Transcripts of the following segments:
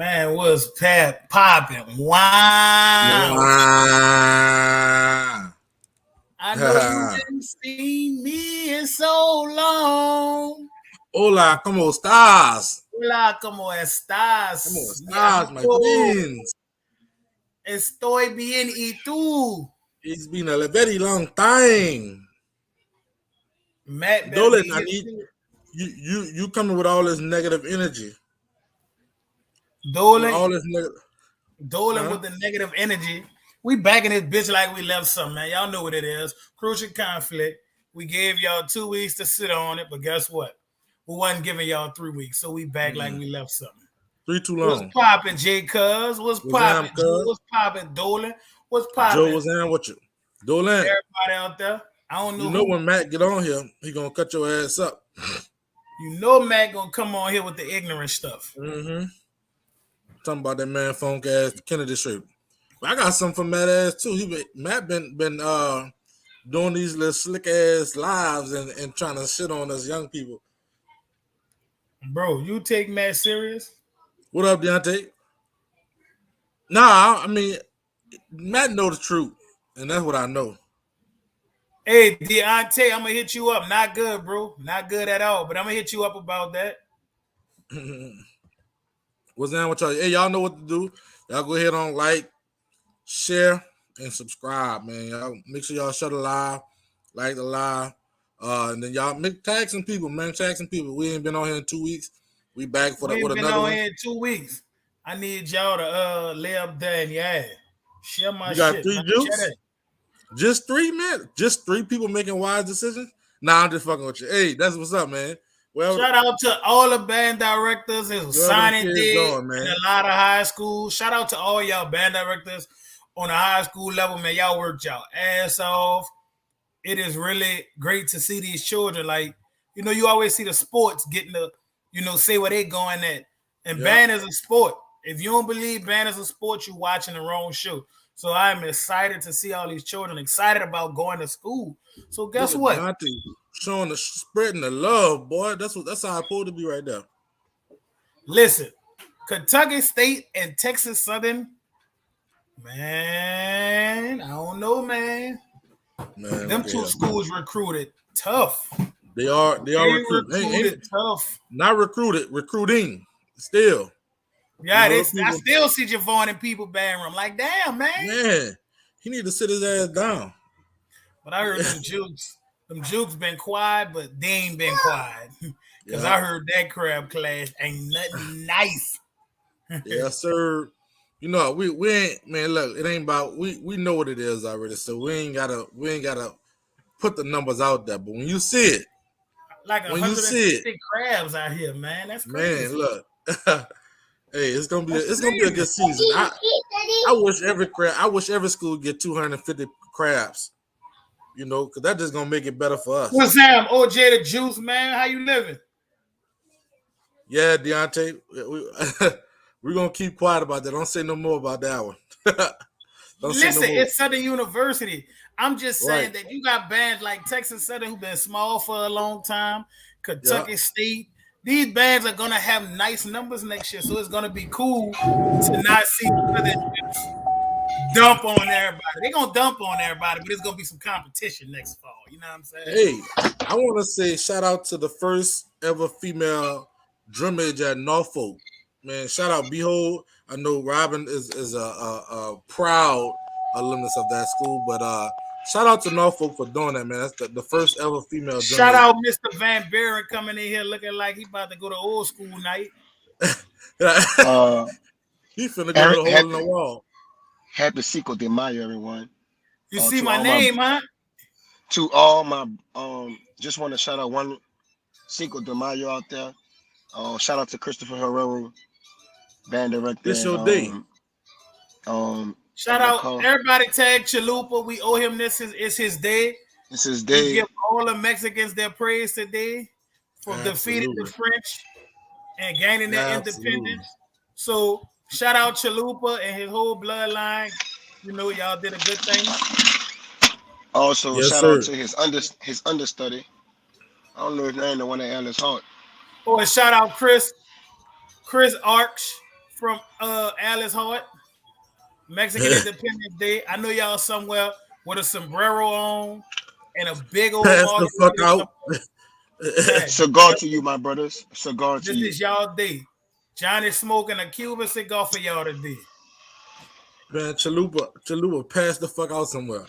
Man, was Pat popping? Wow. I know you didn't see me in so long. Hola, ¿cómo estás? Hola, ¿cómo estás? ¿Cómo estás, my twins? Estoy bien, ¿y tú? It's been a very long time. Matt better Dolan, be I need you coming with all this negative energy. Dolan, All this negative. with the negative energy. We back in this bitch like we left something, man. Y'all know what it is. Crucial conflict. We gave y'all 2 weeks to sit on it, but guess what? We wasn't giving y'all 3 weeks, so we back like we left something. 3 too long. What's popping, J Cuz? What's popping, Joe? What's popping, Dolan? What's popping? Joe was in with you. Dolan. Everybody out there. I don't know. You know when Matt get on here, he gonna cut your ass up. You know Matt gonna come on here with the ignorant stuff. Mm-hmm. Talking about that man funk ass Kennedy shirt. I got something for Matt ass too. Matt been doing these little slick ass lives and trying to shit on us young people. Bro, you take Matt serious? What up, Deontay? Nah, I mean, Matt know the truth, and that's what I know. Hey, Deontay, I'm gonna hit you up. Not good, bro. Not good at all. But I'm gonna hit you up about that. What's down with y'all? Hey, y'all know what to do. Y'all go ahead on like, share, and subscribe, man. Y'all make sure y'all share the live, like the live, and then y'all tag some people, man. Tag some people. We ain't been on here in 2 weeks. We back with another one. We been on here in 2 weeks. I need y'all to lay up there and share my shit. You got 3 juice? Just 3, man? Just 3 people making wise decisions? Nah, I'm just fucking with you. Hey, that's what's up, man. Well, shout out to all the band directors and signing day in a lot of high schools. Shout out to all y'all band directors on the high school level, man. Y'all worked y'all ass off. It is really great to see these children. Like, you always see the sports getting to, say where they going at. And band is a sport. If you don't believe band is a sport, you're watching the wrong show. So I'm excited to see all these children excited about going to school. So guess what? Showing spreading the love, boy. That's how I'm supposed to be right there. Listen, Kentucky State and Texas Southern, man, I don't know, man. Them 2 schools recruited tough. They are recruited tough. Not recruiting still. Yeah, I still see Javon in people band room. Like, damn, man. Man, he need to sit his ass down. But I heard them jukes been quiet, but they ain't been quiet. Because I heard that crab class ain't nothing nice. Yes, sir. We ain't, man, look, it ain't about we know what it is already, so we ain't gotta put the numbers out there. But when you see it, like 150 crabs out here, man. That's crazy. Man, look. Hey, it's gonna be a good season. I wish every school get 250 crabs. Because that's just gonna make it better for us. What's up, OJ the Juice, man? How you living? Yeah, Deontay, we're gonna keep quiet about that. Don't say no more about that one. Listen, it's Southern University. I'm just saying that you got bands like Texas Southern who've been small for a long time, Kentucky State. These bands are gonna have nice numbers next year, so it's gonna be cool to not see dump on everybody. They're gonna dump on everybody, but it's gonna be some competition next fall. You know what I'm saying? Hey, I want to say shout out to the first ever female drum major at Norfolk. Man, shout out Behold. I know Robin is a proud alumnus of that school, but shout out to Norfolk for doing that, man. That's the first ever female drum Shout out Mr. Van Buren coming in here looking like he about to go to old school night. He finna go to the hole in the wall. Happy Cinco de Mayo, everyone. You see my name, huh? To all my just want to shout out one Cinco de Mayo out there. Shout out to Christopher Herrero, band director. This your day. Shout out everybody tag Chalupa. We owe him this. It's his day. It's his day. We give all the Mexicans their praise today for defeating the French and gaining their independence. So shout out Chalupa and his whole bloodline. Y'all did a good thing. Also, shout out to his understudy. I don't know his name, the one that Alice Hart. Oh, and shout out Chris Arch from Alice Hart, Mexican Independence Day. I know y'all somewhere with a sombrero on and a big old Pass the fuck out. Cigar to you, my brothers. Cigar to you. This is y'all day. Johnny smoking a Cuban cigar for y'all today. Man, Chalupa, pass the fuck out somewhere.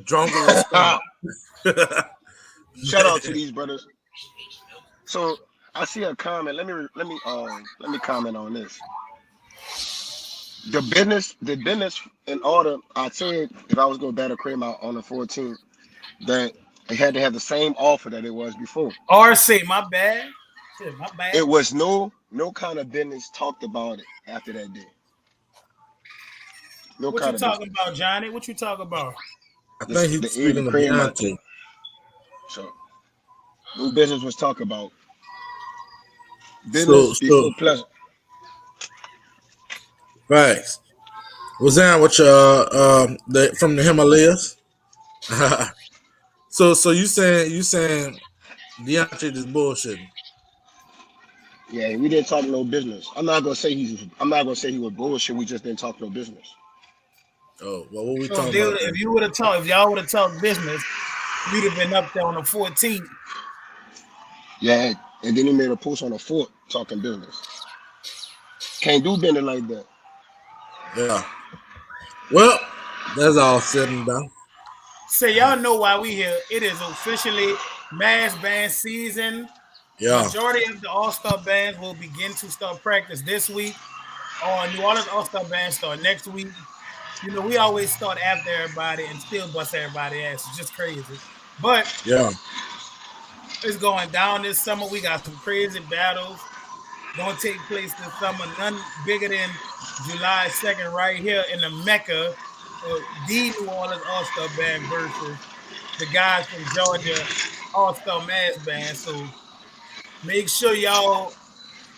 Drunk and Shout out to these brothers. So I see a comment. Let me comment on this. The business in order. I said if I was going to bat a cream out on the 14th, that it had to have the same offer that it was before. RC, my bad. Shit, my bad. It was no kind of business talked about it after that day. No what kind you of talking business. about, Johnny? What you talking about? I think he's speaking of Beyonce. So no business was talked about. Business before pleasure. Right. Was that what from the Himalayas? So you saying Deontay is bullshitting? Yeah, we didn't talk no business. I'm not gonna say he was bullshit. We just didn't talk no business. Oh well, what we So talking about? If y'all would have talked business, you'd have been up there on the 14th. Yeah, and then he made a post on the 4th talking business. Can't do business like that. Yeah. Well, that's all said and done. So y'all know why we here. It is officially mass band season. Yeah. Majority of the All-Star bands will begin to start practice this week. New Orleans All-Star bands start next week. You know, we always start after everybody and still bust everybody's ass. It's just crazy. But yeah, it's going down this summer. We got some crazy battles going to take place this summer. None bigger than July 2nd right here in the Mecca of the New Orleans All-Star Band versus the guys from Georgia All-Star Mass Band. So make sure y'all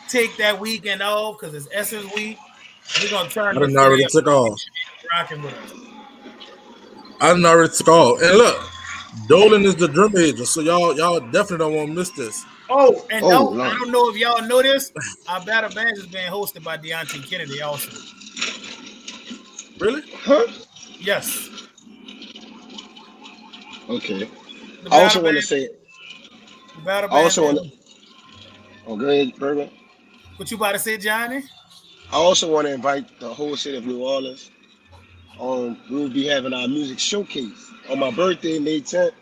take that weekend off because it's Essence Week. We're going to turn I the done city already up. took off. Rocking with us. I done already took off. And look, Dolan is the drum major, so y'all definitely don't want to miss this. Oh, and I don't know if y'all know this. Our Battle Bands is being hosted by Deontay Kennedy also. Really? Huh? Yes. Okay. I also want to say. The Battle I Band. also want to. Oh, go ahead, Berger. What you about to say, Johnny? I also want to invite the whole city of New Orleans. We'll be having our music showcase on my birthday, May 10th.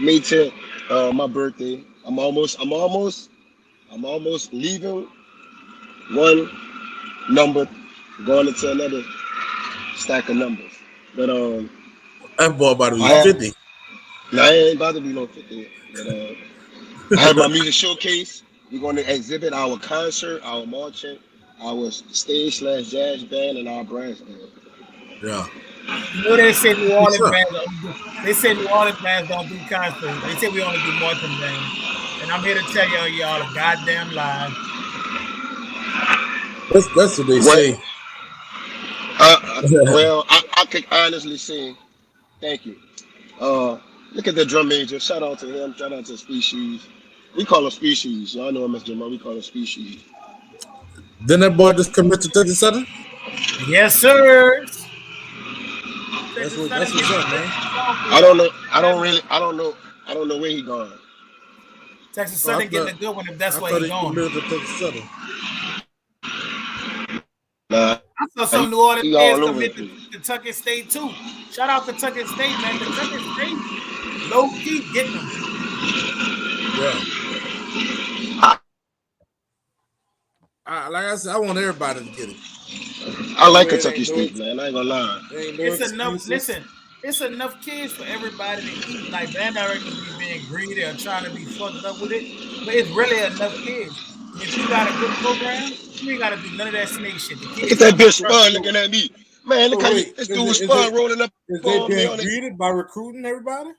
May 10th, my birthday. I'm almost leaving one number, going into another stack of numbers. But that boy about to be 50. No, I ain't about to be no 50. But I have my music showcase. We're going to exhibit our concert, our marching, our stage/jazz band, and our brass band. Yeah. You know they say New Orleans bands don't do concerts. They say we only do marching bands. And I'm here to tell y'all a goddamn lie. That's what they say. Well, I can honestly say thank you. Look at the drum major. Shout out to him. Shout out to Species. We call him Species. Y'all know him as Jamal. We call him Species. Didn't that boy just commit to 37? Yes, sir. That's what's up, man. I don't know. I don't know where he gone. Texas Southern getting a good one if that's where he going. Nah, I saw some New Orleans kids commit to Kentucky State too. Shout out Kentucky State, man. Kentucky State, low key getting them. Yeah. Like I said, I want everybody to get it. I like Kentucky State, man. I ain't gonna lie. It's enough. Listen, it's enough kids for everybody to eat. Like band directors be being greedy or trying to be fucked up with it, but it's really enough kids. And if you got a good program, you ain't got to do none of that snake shit. The kids look at that bitch Spun looking at me, man. Look how this dude Spun rolling up. Is they being greeted by recruiting everybody?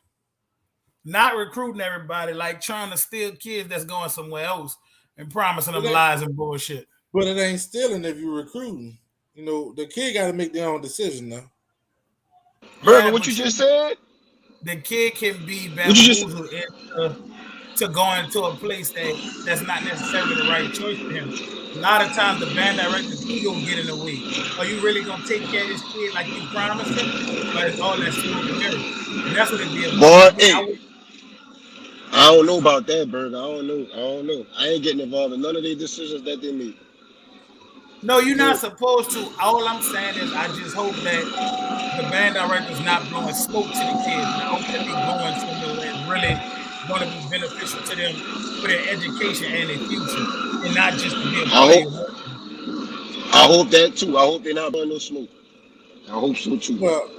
Not recruiting everybody, like trying to steal kids that's going somewhere else and promising them lies and bullshit. But it ain't stealing if you're recruiting. You know, the kid got to make their own decision now. Brother, what you just said? The kid can be bamboozled into to going to a place that's not necessarily the right choice for him. A lot of times the band director's ego get in the way. Are you really gonna take care of this kid like you promised him? Or is all that smoke and mirrors? And that's what it be about. Boy, hey, I don't know about that, Burger. I don't know. I ain't getting involved in none of these decisions that they make. No, you're not supposed to. All I'm saying is I just hope that the band director's not blowing smoke to the kids. And I hope that they going somewhere where it's really going to be beneficial to them for their education and their future, and not just to be a part of your work. I hope that too. I hope they're not blowing no smoke. I hope so too. Well,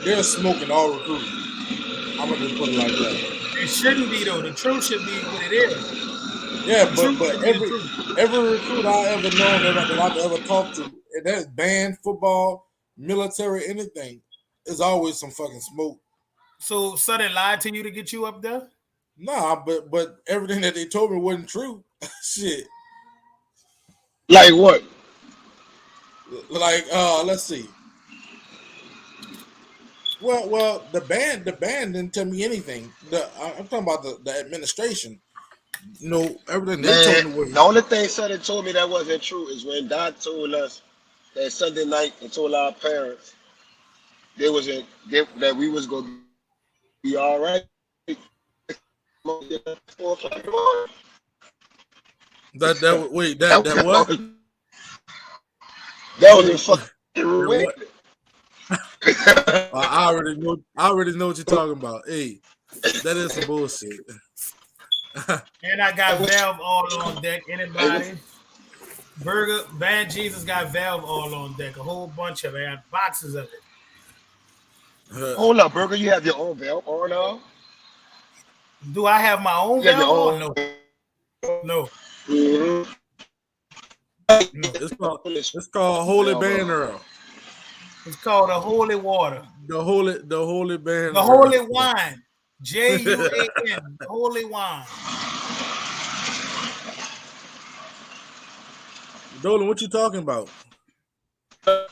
there's smoke in all recruiting. I'm gonna just put it like that. It shouldn't be though. The truth should be what it is. Yeah, but every recruit I ever known that I've ever talked to, and that's band, football, military, anything, is always some fucking smoke. So they lied to you to get you up there? Nah, but everything that they told me wasn't true. Shit. Like what? Like let's see. Well, the band didn't tell me anything. I'm talking about the administration. You know, everything they told me was. The only thing Sonny told me that wasn't true is when Doc told us that Sunday night and told our parents that we was gonna be all right. That what? That was a fucking weird. I already know what you're talking about. Hey, that is some bullshit. And I got Valve all on deck. Anybody? Burger, Bad Jesus got Valve all on deck. A whole bunch of it. I got boxes of it. Hold up, Burger. You have your own Valve on now? Do I have my own Valve on? No. Mm-hmm. No, it's called Holy Banner. It's called the Holy Water. The Holy Banner. The Holy Wine. JUAN. Holy Wine. Dolan, what you talking about? Huh?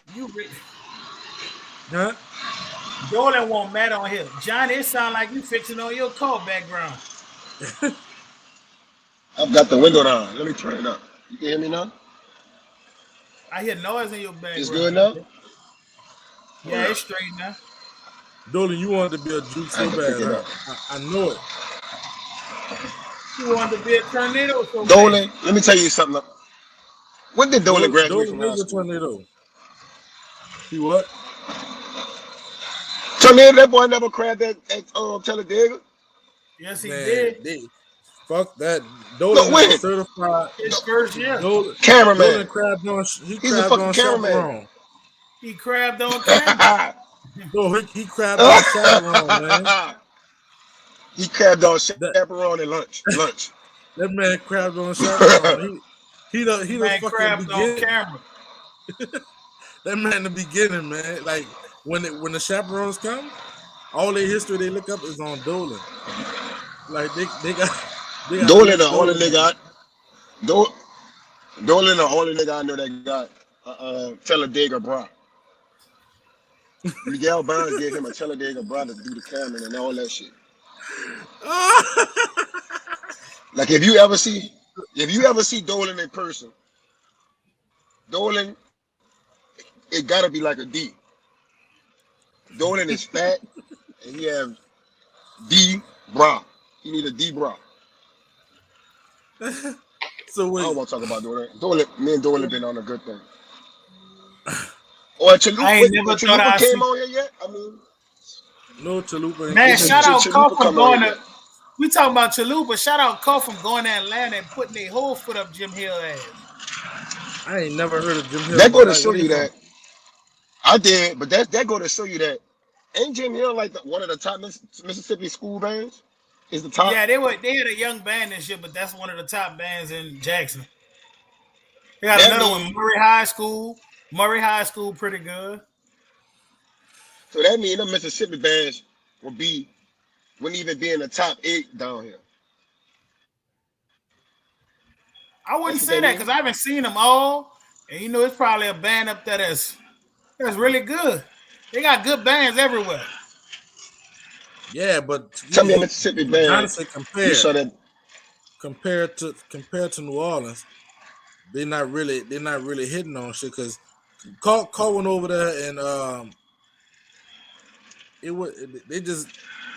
Dolan won't matter on here. Johnny, it sound like you fixing on your car background. I've got the window down. Let me turn it up. You can hear me now? I hear noise in your background. It's good now? Yeah, it's straight now. Dolan, you wanted to be a juke so bad, huh? I know it. You wanted to be a tornado so bad. Dolan, let me tell you something. When did Dolan graduate from high school? Tornado. He what? Tornado, that boy never crabbed at Talladega. Yes, he did. Fuck that. Dolan is certified. His first year. Cameraman. Dolan crabbed on. He's a fucking cameraman. He crabbed on camera. No, he crabbed on chaperone, man. He crabbed on chaperone at lunch. That man crabbed on chaperone. He the fucking beginning. On camera. That man in the beginning, man. Like when the chaperones come, all their history they look up is on Dolan. Like they got Dolan the only nigga. Dolan the only nigga I know that got Talladega bra. Miguel Burns gave him a Talladega bra to do the camera and all that shit. Like if you ever see Dolan in person, Dolan, it gotta be like a D. Dolan is fat and he have D bra. He need a D bra. So wait. I don't want to talk about Dolan. Me and Dolan been on a good thing. Or Chalupa came on here yet? I mean, no Chalupa. Man, shout out Cuff from going to. We talking about Chalupa. Shout out Cuff from going to Atlanta and putting their whole foot up Jim Hill ass. I ain't never heard of Jim Hill. That go to show you that. I did, but that go to show you that. Ain't Jim Hill like one of the top Mississippi school bands? Is the top? Yeah, they had a young band and shit, but that's one of the top bands in Jackson. They got another one, Murray High School. Murray High School, pretty good. So that means the Mississippi bands wouldn't even be in the top 8 down here. I wouldn't say that because I haven't seen them all, and you know it's probably a band up there that's really good. They got good bands everywhere. Yeah, but tell me a Mississippi band. Honestly, compare. You saw that compared to New Orleans, they're not really hitting on shit because Cole went over there and they just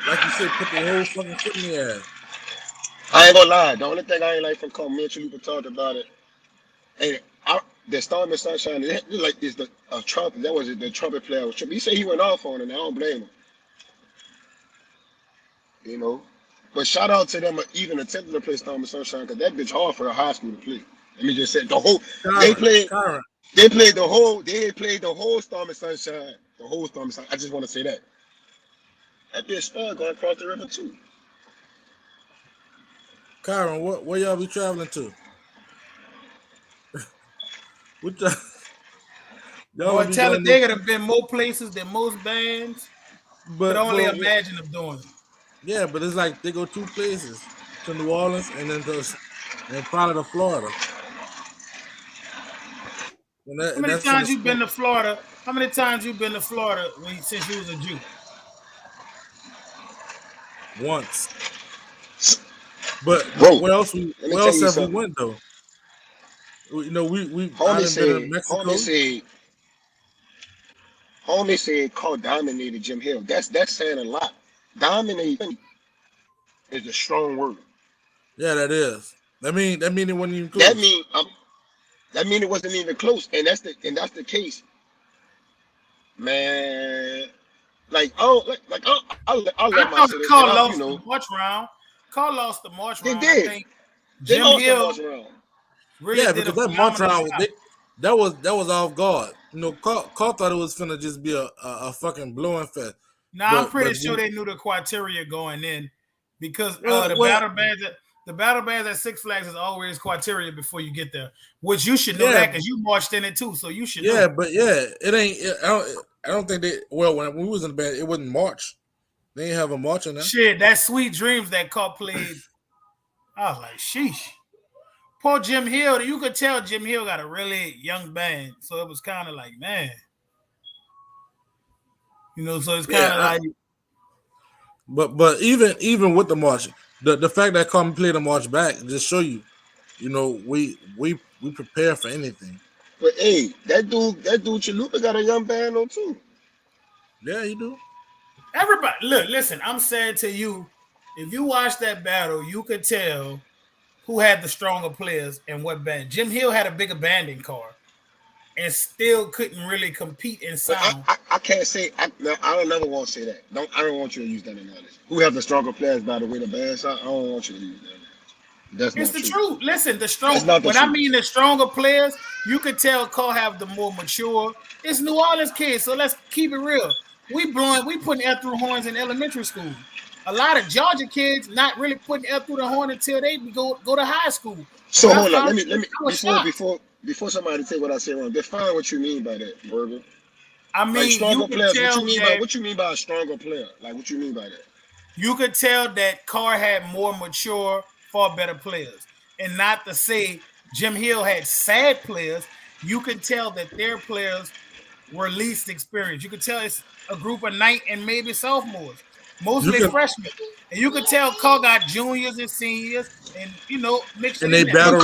like you said put their whole fucking foot in the ass. I ain't gonna lie. The only thing I ain't like from Cole, me and Chalupa talked about it. And the Storm and Sunshine, like is the trumpet. That was it. The trumpet player was tripping. He said he went off on it. And I don't blame him. You know, but shout out to them even attempting to play Storm and Sunshine because that bitch hard for a high school to play. Let me just say the whole they played the whole Storm and Sunshine. The whole Storm and Sunshine. I just want to say that. That bitch stud going across the river too. Kyron, where y'all be traveling to? Boy, Talladega have been more places than most bands could only imagine of doing. Yeah, but it's like they go two places, to New Orleans and then probably to Florida. How many times you been to Florida? How many times you been to Florida since you was a Jew? Once. But where else have we went though? You know, we Homie been in Mexico. Homie said Cole dominated Jim Hill. That's saying a lot. Dominate is a strong word. Yeah, that is. That mean it wasn't even close. That mean it wasn't even close. And that's the case. Man, like I'll let my say this. Cole lost the March round. Cole lost the March round. They did. I think Jim Hill really because that March round that was off guard. You know, Cole thought it was finna just be a fucking blowing fest. I'm pretty sure they knew the criteria going in because the battle bands at Six Flags is always criteria before you get there, which you should know that because you marched in it too, so you should know. Yeah, but it ain't. I don't think they. Well, when we was in the band, it wasn't March. They didn't have a March in there. Shit, that Sweet Dreams that Cole played. I was like, sheesh. Poor Jim Hill. You could tell Jim Hill got a really young band, so it was kind of like, man. You know, so it's kind of like. But even with the march, the fact that Carmen played the march back just show you, you know, we prepare for anything. But hey, that dude Chalupa got a young band on too. Yeah, he do. Everybody, listen. I'm saying to you, if you watch that battle, you could tell who had the stronger players and what band. Jim Hill had a bigger banding card and still couldn't really compete in sound. I can't say. I don't never want to say that. I don't want you to use that analogy. Who have the stronger players by the way the band sound? I don't want you to use that. That's it's not the true. truth. Listen, I mean the stronger players, you could tell Cole have the more mature. It's New Orleans kids, so let's keep it real. We putting air through horns in elementary school. A lot of Georgia kids not really putting air through the horn until they go to high school. So hold on, let me before somebody say what I say wrong, define what you mean by that, Burger. I mean, like stronger players. What you mean by a stronger player? Like what you mean by that? You could tell that Carr had more mature, far better players, and not to say Jim Hill had sad players. You could tell that their players were least experienced. You could tell it's a group of ninth and maybe sophomores, mostly freshmen. And you could tell Carr got juniors and seniors, and you know, mixed. And they battle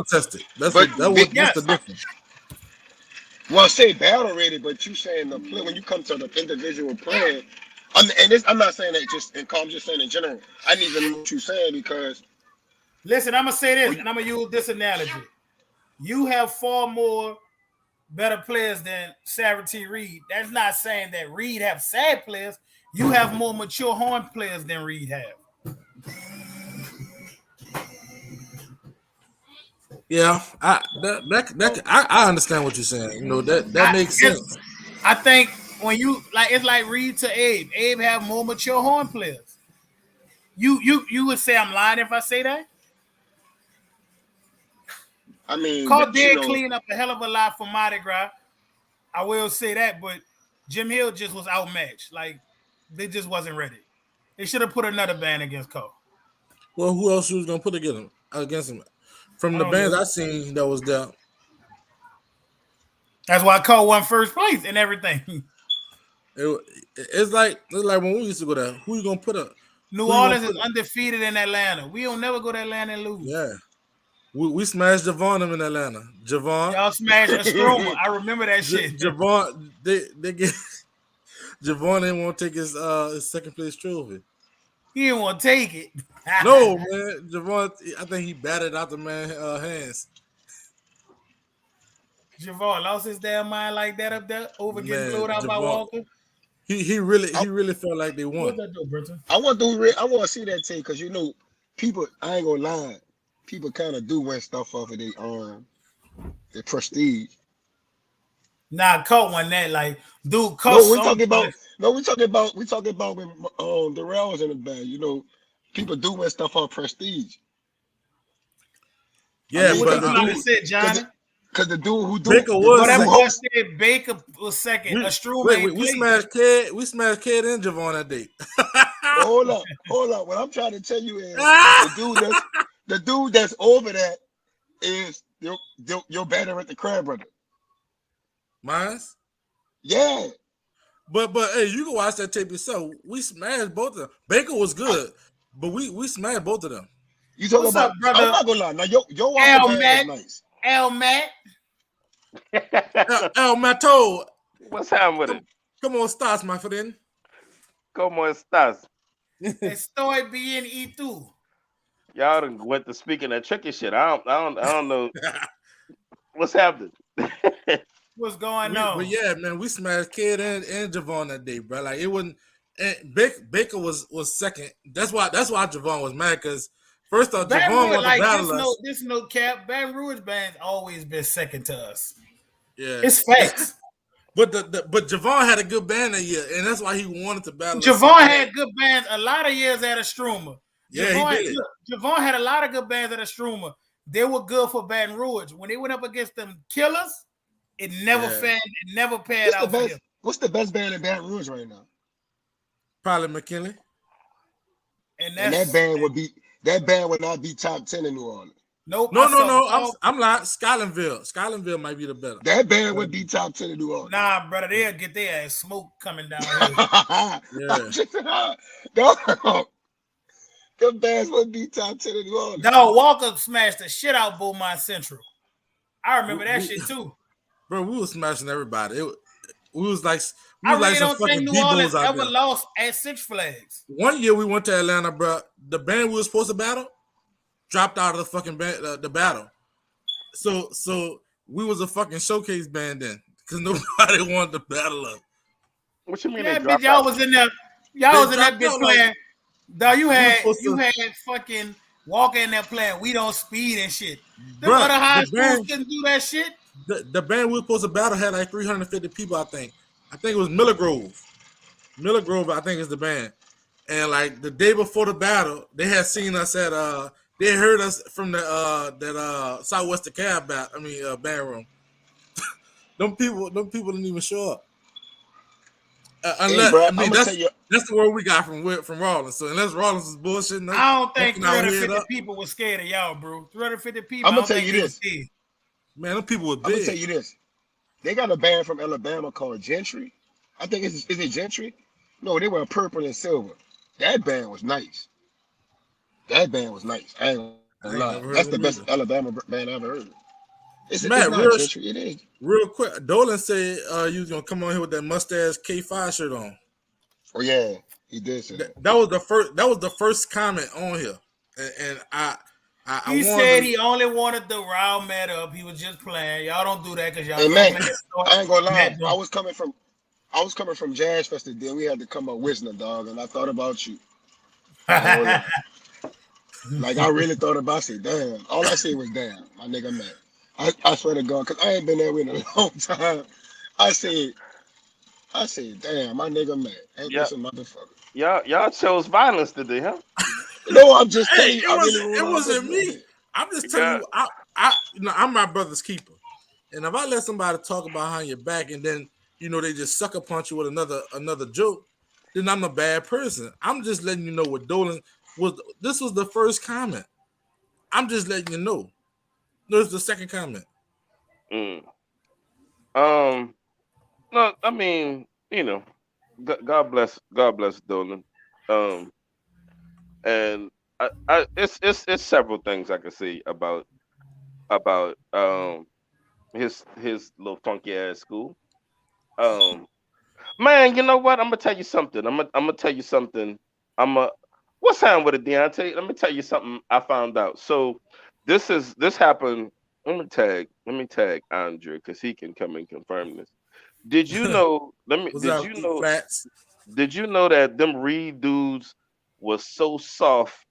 tested. That's the difference. Well, say battle ready, but you saying the play when you come to the individual player. I'm not saying that just in I'm just saying in general. I need to know what you're saying because. Listen, I'm gonna say this, and I'm gonna use this analogy. You have far more better players than Sarah T. Reed. That's not saying that Reed have sad players. You have more mature horn players than Reed have. Yeah, I understand what you're saying. You know that makes sense. I think when you it's like Reed to Abe. Abe have more mature horn players. You would say I'm lying if I say that? I mean, Carl did clean up a hell of a lot for Mardi Gras. I will say that, but Jim Hill just was outmatched. Like they just wasn't ready. They should have put another band against Cole. Well, who else was gonna put against him? From the bands I seen that was there. That's why Cole won first place and everything. It's like when we used to go there. Who you gonna put up? New Orleans is undefeated in Atlanta. We don't never go to Atlanta and lose. Yeah. We smashed Javon in Atlanta. Javon. Y'all smashed a Stroma. I remember that shit. Javon, they get Javon didn't want to take his second place trophy. He didn't want to take it. No, man. Javon, I think he batted out the man's hands. Javon lost his damn mind like that up there over getting blowed out by Walker. He really felt like they won. What's that do, Brenton? I want to see that tape because people. I ain't gonna lie, people kind of do win stuff off of their prestige. Nah, caught one that like dude. No, we talking about when Darrell was in the band. People do win stuff off prestige. Yeah, but Johnny. Because the dude who Baker was that boy said Baker was second. We smashed Kid and Javon that day. Hold up. What I'm trying to tell you is the dude that's over that is your better at the crab brother. Mine's? Yeah. But hey, you can watch that tape yourself. We smashed both of them. Baker was good, but we smashed both of them. You talking about, brother? I'm not gonna lie. Now your L Matt, nice. L Matt. El Mato. What's happening with it? Como estás, my friend? Como estás? Estoy bien y tú. Y'all done went to speaking that tricky shit. I don't know. What's happening? What's going on? But yeah, man, we smashed Kid and Javon that day, bro. Like it wasn't. Baker was second. That's why Javon was mad because first off, Javon was like this no cap. Baton Rouge band's always been second to us. Yeah, it's facts. But Javon had a good band that year, and that's why he wanted to battle. Javon had good bands a lot of years at a Struma. Yeah, he did. Javon had a lot of good bands at a Struma. They were good for Baton Rouge. When they went up against them killers, it never panned out for him. What's the best band in Baton Rouge right now? Probably McKinley. And that band would not be top 10 in New Orleans. Nope. No. I'm lying. Skylandville might be the better. That band would be top 10 in New Orleans. Nah, brother, they'll get their ass smoke coming down here. Dog. The bands would be top 10 in New Orleans. Dog, Walker smashed the shit out of Beaumont Central. I remember that shit too. Bro, we was smashing everybody. We was like don't think New Orleans ever lost at Six Flags. One year we went to Atlanta, bro. The band we were supposed to battle dropped out of the fucking band, the battle. So we was a fucking showcase band then because nobody wanted to battle us. What you mean? Yeah, bitch, y'all was in there. Y'all was in that bitch playing. Dog, you had fucking Walker in there playing We Don't Speed and shit. Them other high schools couldn't do that shit. The band we were supposed to battle had like 350 people, I think. I think it was Miller Grove. Miller Grove, I think, is the band. And like the day before the battle, they had seen us at they heard us from the that Southwest Cab band room. them people didn't even show up. Unless that's the word we got from Rollins. So unless Rollins is bullshitting, I don't think 350 people were scared of y'all, bro. 350 people. I'm gonna tell you this, man. Them people were big. I'm gonna tell you this. They got a band from Alabama called Gentry. I think is it Gentry? No, they were purple and silver. That band was nice. I ain't gonna lie. That's the best Alabama band I've ever heard. It's not Gentry. It is. Real quick, Dolan said you was gonna come on here with that mustache K5 shirt on. Oh yeah, he did say that was the first comment on here, and he said he only wanted the round mat up. He was just playing. Y'all don't do that because y'all. Hey man, I ain't gonna lie. I was coming from Jazz Fest today. We had to come up Wisner, dog, and I thought about you. Like I really thought about. I said, damn. All I said was, damn, my nigga man. I swear to God, because I ain't been there with in a long time. I said, damn, my nigga man. Ain't this a motherfucker? Y'all chose violence today, huh? No, I'm just telling you. It wasn't me. I'm just telling you. I'm my brother's keeper, and if I let somebody talk behind your back and then they just sucker punch you with another joke, then I'm a bad person. I'm just letting you know what Dolan was. This was the first comment. I'm just letting you know. There's the second comment. No, I mean, God bless Dolan. And it's several things I can see about his little funky ass school. Um, Man, you know what? I'm gonna tell you something. I'm gonna tell you something. I'm a What's happening with it, Deontay? Let me tell you something I found out. So this happened. Let me tag Andre because he can come and confirm this. Did you know? What's up, Eat Flats? Did you know that them Reed dudes was so soft?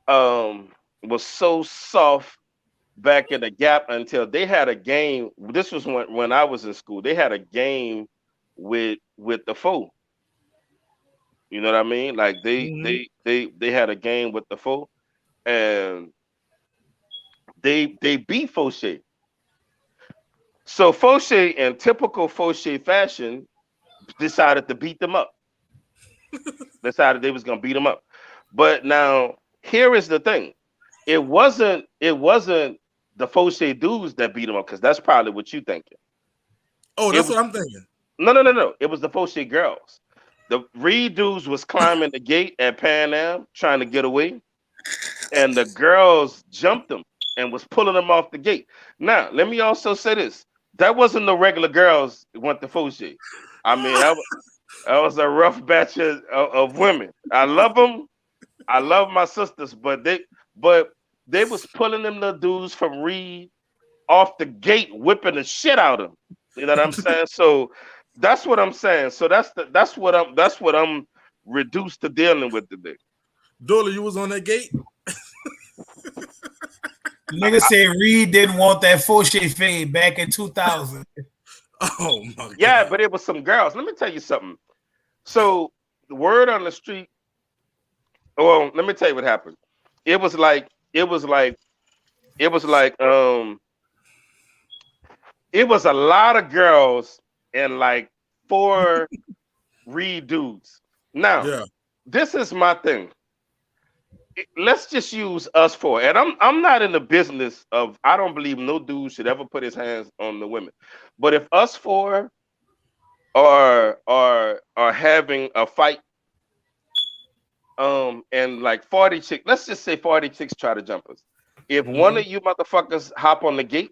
Um, was so soft back in the gap until they had a game. This was when I was in school. They had a game with the foe. You know what I mean? Like they had a game with the foe, and they beat Fauché. So Fauché, in typical Fauché fashion, decided to beat them up. Decided they was gonna beat them up. But now here is the thing: it wasn't the Fauché dudes that beat them up because that's probably what you thinking. Oh, It that's was what I'm thinking. no. It was the Fauché girls. The Reed dudes was climbing the gate at Pan Am trying to get away, and the girls jumped them and was pulling them off the gate. Now, let me also say this: that wasn't the regular girls that went to Fauché. I mean, that was a rough batch of women. I love them. I love my sisters, but they was pulling them little dudes from Reed off the gate, whipping the shit out of them. You know what I'm saying? So that's what I'm saying. So that's what I'm reduced to dealing with today. Dola, you was on that gate? Nigga said Reed didn't want that Fauché fade back in 2000. Oh my god. Yeah, but it was some girls. Let me tell you something. So the word on the street. Well, let me tell you what happened. It was like it was like it was like it was a lot of girls and like four Reed dudes. Now, Yeah. this is my thing. Let's just use us four. And I'm not in the business of I don't believe no dude should ever put his hands on the women. But if us four are having a fight, and like 40 chicks, let's just say 40 chicks try to jump us. If one of you motherfuckers hop on the gate,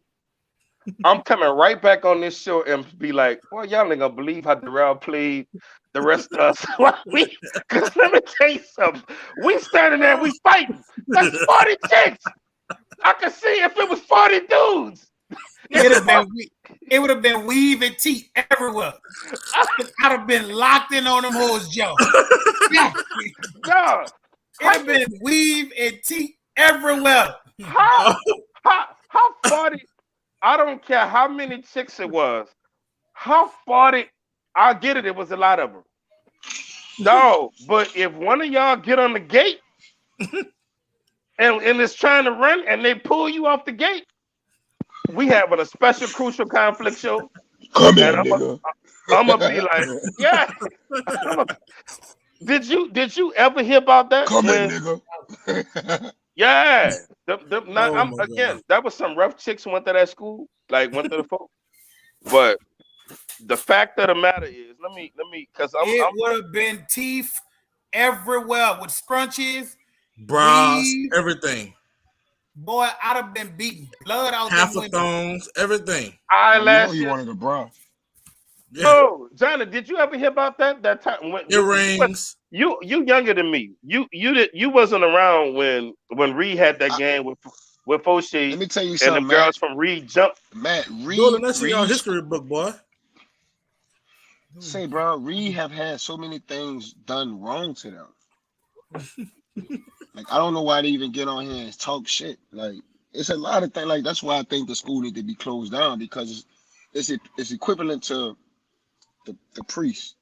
I'm coming right back on this show and be like, boy, y'all ain't gonna believe how Darrell played the rest of us. Because let me tell you something. We standing there, we fighting. That's 40 chicks. I can see if it was 40 dudes. It would have been weave and teeth everywhere. I'd have been locked in on them hoes, Joe. No. It'd have been weave and teeth everywhere. How 40? I don't care how many chicks it was. How 40? I get it. It was a lot of them. No, but if one of y'all get on the gate and it's trying to run and they pull you off the gate, we having a special crucial conflict show. Come in, nigga. I'm gonna be like, yeah. Did you ever hear about that? Come in, nigga. Yeah. Again, that was some rough chicks who went to that school, like went to the folk. But the fact of the matter is, let me, because it would have been teeth everywhere with scrunchies, bras, everything. Boy, I'd have been beaten. Blood out half them of thongs, everything. Eyelashes. You wanted a bra. Yeah. No, Johnny, did you ever hear about that time? Earrings. You younger than me. You wasn't around when Reed had that game with Fauché. Let me tell you something, and the girls from Reed jumped. Matt, Reed. That's your history book, boy. Say, bro, Reed have had so many things done wrong to them. Like, I don't know why they even get on here and talk shit. Like, it's a lot of things. Like, that's why I think the school need to be closed down, because it's equivalent to the priest.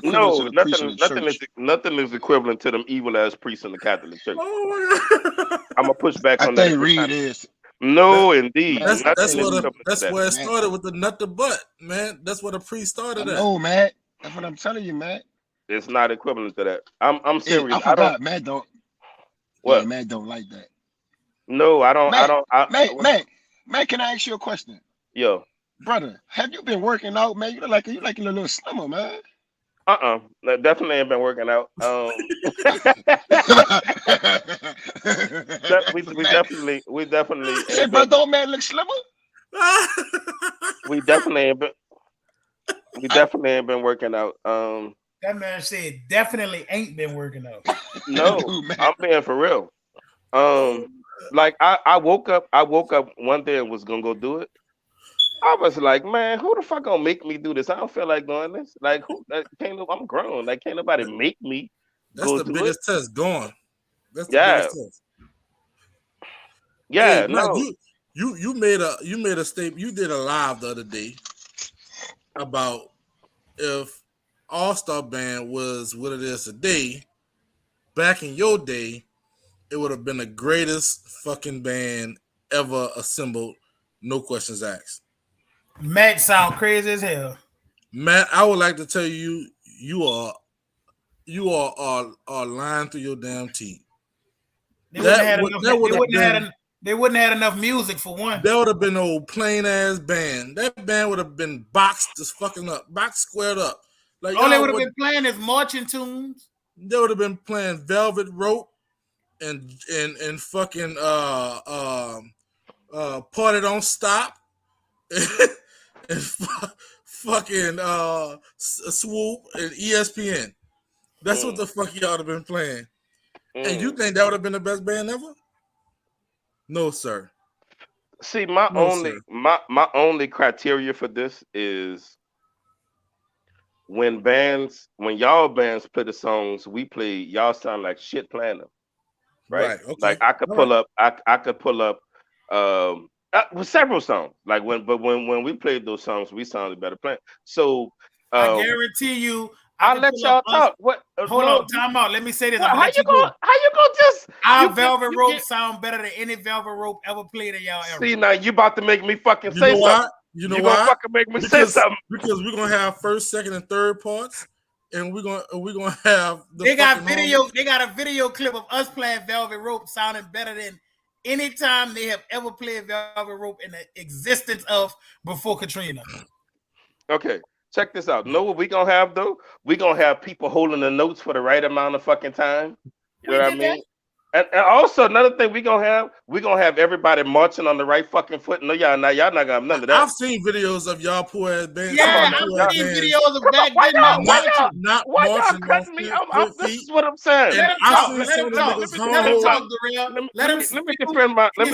No, nothing is equivalent to them evil ass priests in the Catholic Church. Oh my God. I'm gonna push back on that. I think Reed is. No, indeed. That's where it started with the nut to butt, man. That's where the priest started at. No, Matt. That's what I'm telling you, Matt. It's not equivalent to that. I'm serious. I forgot. Matt don't. What? Yeah, Matt don't like that. No, I don't. Matt, can I ask you a question? Yo, brother, have you been working out, man? You look like a little slimmer, man. That definitely ain't been working out. We definitely Hey, ain't bro, been. don't man look slimmer? We definitely ain't been. We definitely ain't been working out. That man said definitely ain't been working out. No, Dude, I'm being for real. Like I woke up one day and was gonna go do it. I was like, man, who the fuck gonna make me do this? I don't feel like doing this. Like, I'm grown. Like, can't nobody make me That's go the do it. biggest test going. That's the Yeah, biggest test. Hey, yeah, Matt, no. you made a statement. You did a live the other day about if All Star Band was what it is today. Back in your day, it would have been the greatest fucking band ever assembled. No questions asked. Matt sound crazy as hell. Matt, I would like to tell you, you are lying through your damn teeth. They wouldn't have had enough music for one. That would have been an old plain ass band. That band would have been boxed as fucking up, boxed squared up. Like all they would have been playing is marching tunes. They would have been playing Velvet Rope and fucking Party Don't Stop and fucking Swoop and ESPN. That's what the fuck y'all have been playing. And you think that would have been the best band ever? No, sir. See, my only criteria for this is when y'all bands play the songs we play, y'all sound like shit playing them. Right? Okay. Like I could pull up with several songs. Like when we played those songs, we sounded better playing. So I guarantee you, I'll let y'all talk. What? Hold on, time out. Let me say this. How you gonna just? Our Velvet Rope sound better than any Velvet Rope ever played in y'all era. See, now you about to make me fucking say something. You know why? Gonna fucking make me say something because we're gonna have first, second, and third parts, and we're gonna have. They got video. They got a video clip of us playing Velvet Rope sounding better than any time they have ever played Velvet Rope in the existence of before Katrina. Okay. Check this out. Know what we gonna have though? We gonna have people holding the notes for the right amount of fucking time. You know what I mean? And also another thing we gonna have everybody marching on the right fucking foot. No, y'all not gonna have none of that. I've seen videos of y'all poor ass bands. Yeah, I've seen videos of back then. Why y'all cutting me? This is what I'm saying. Let him talk. Let me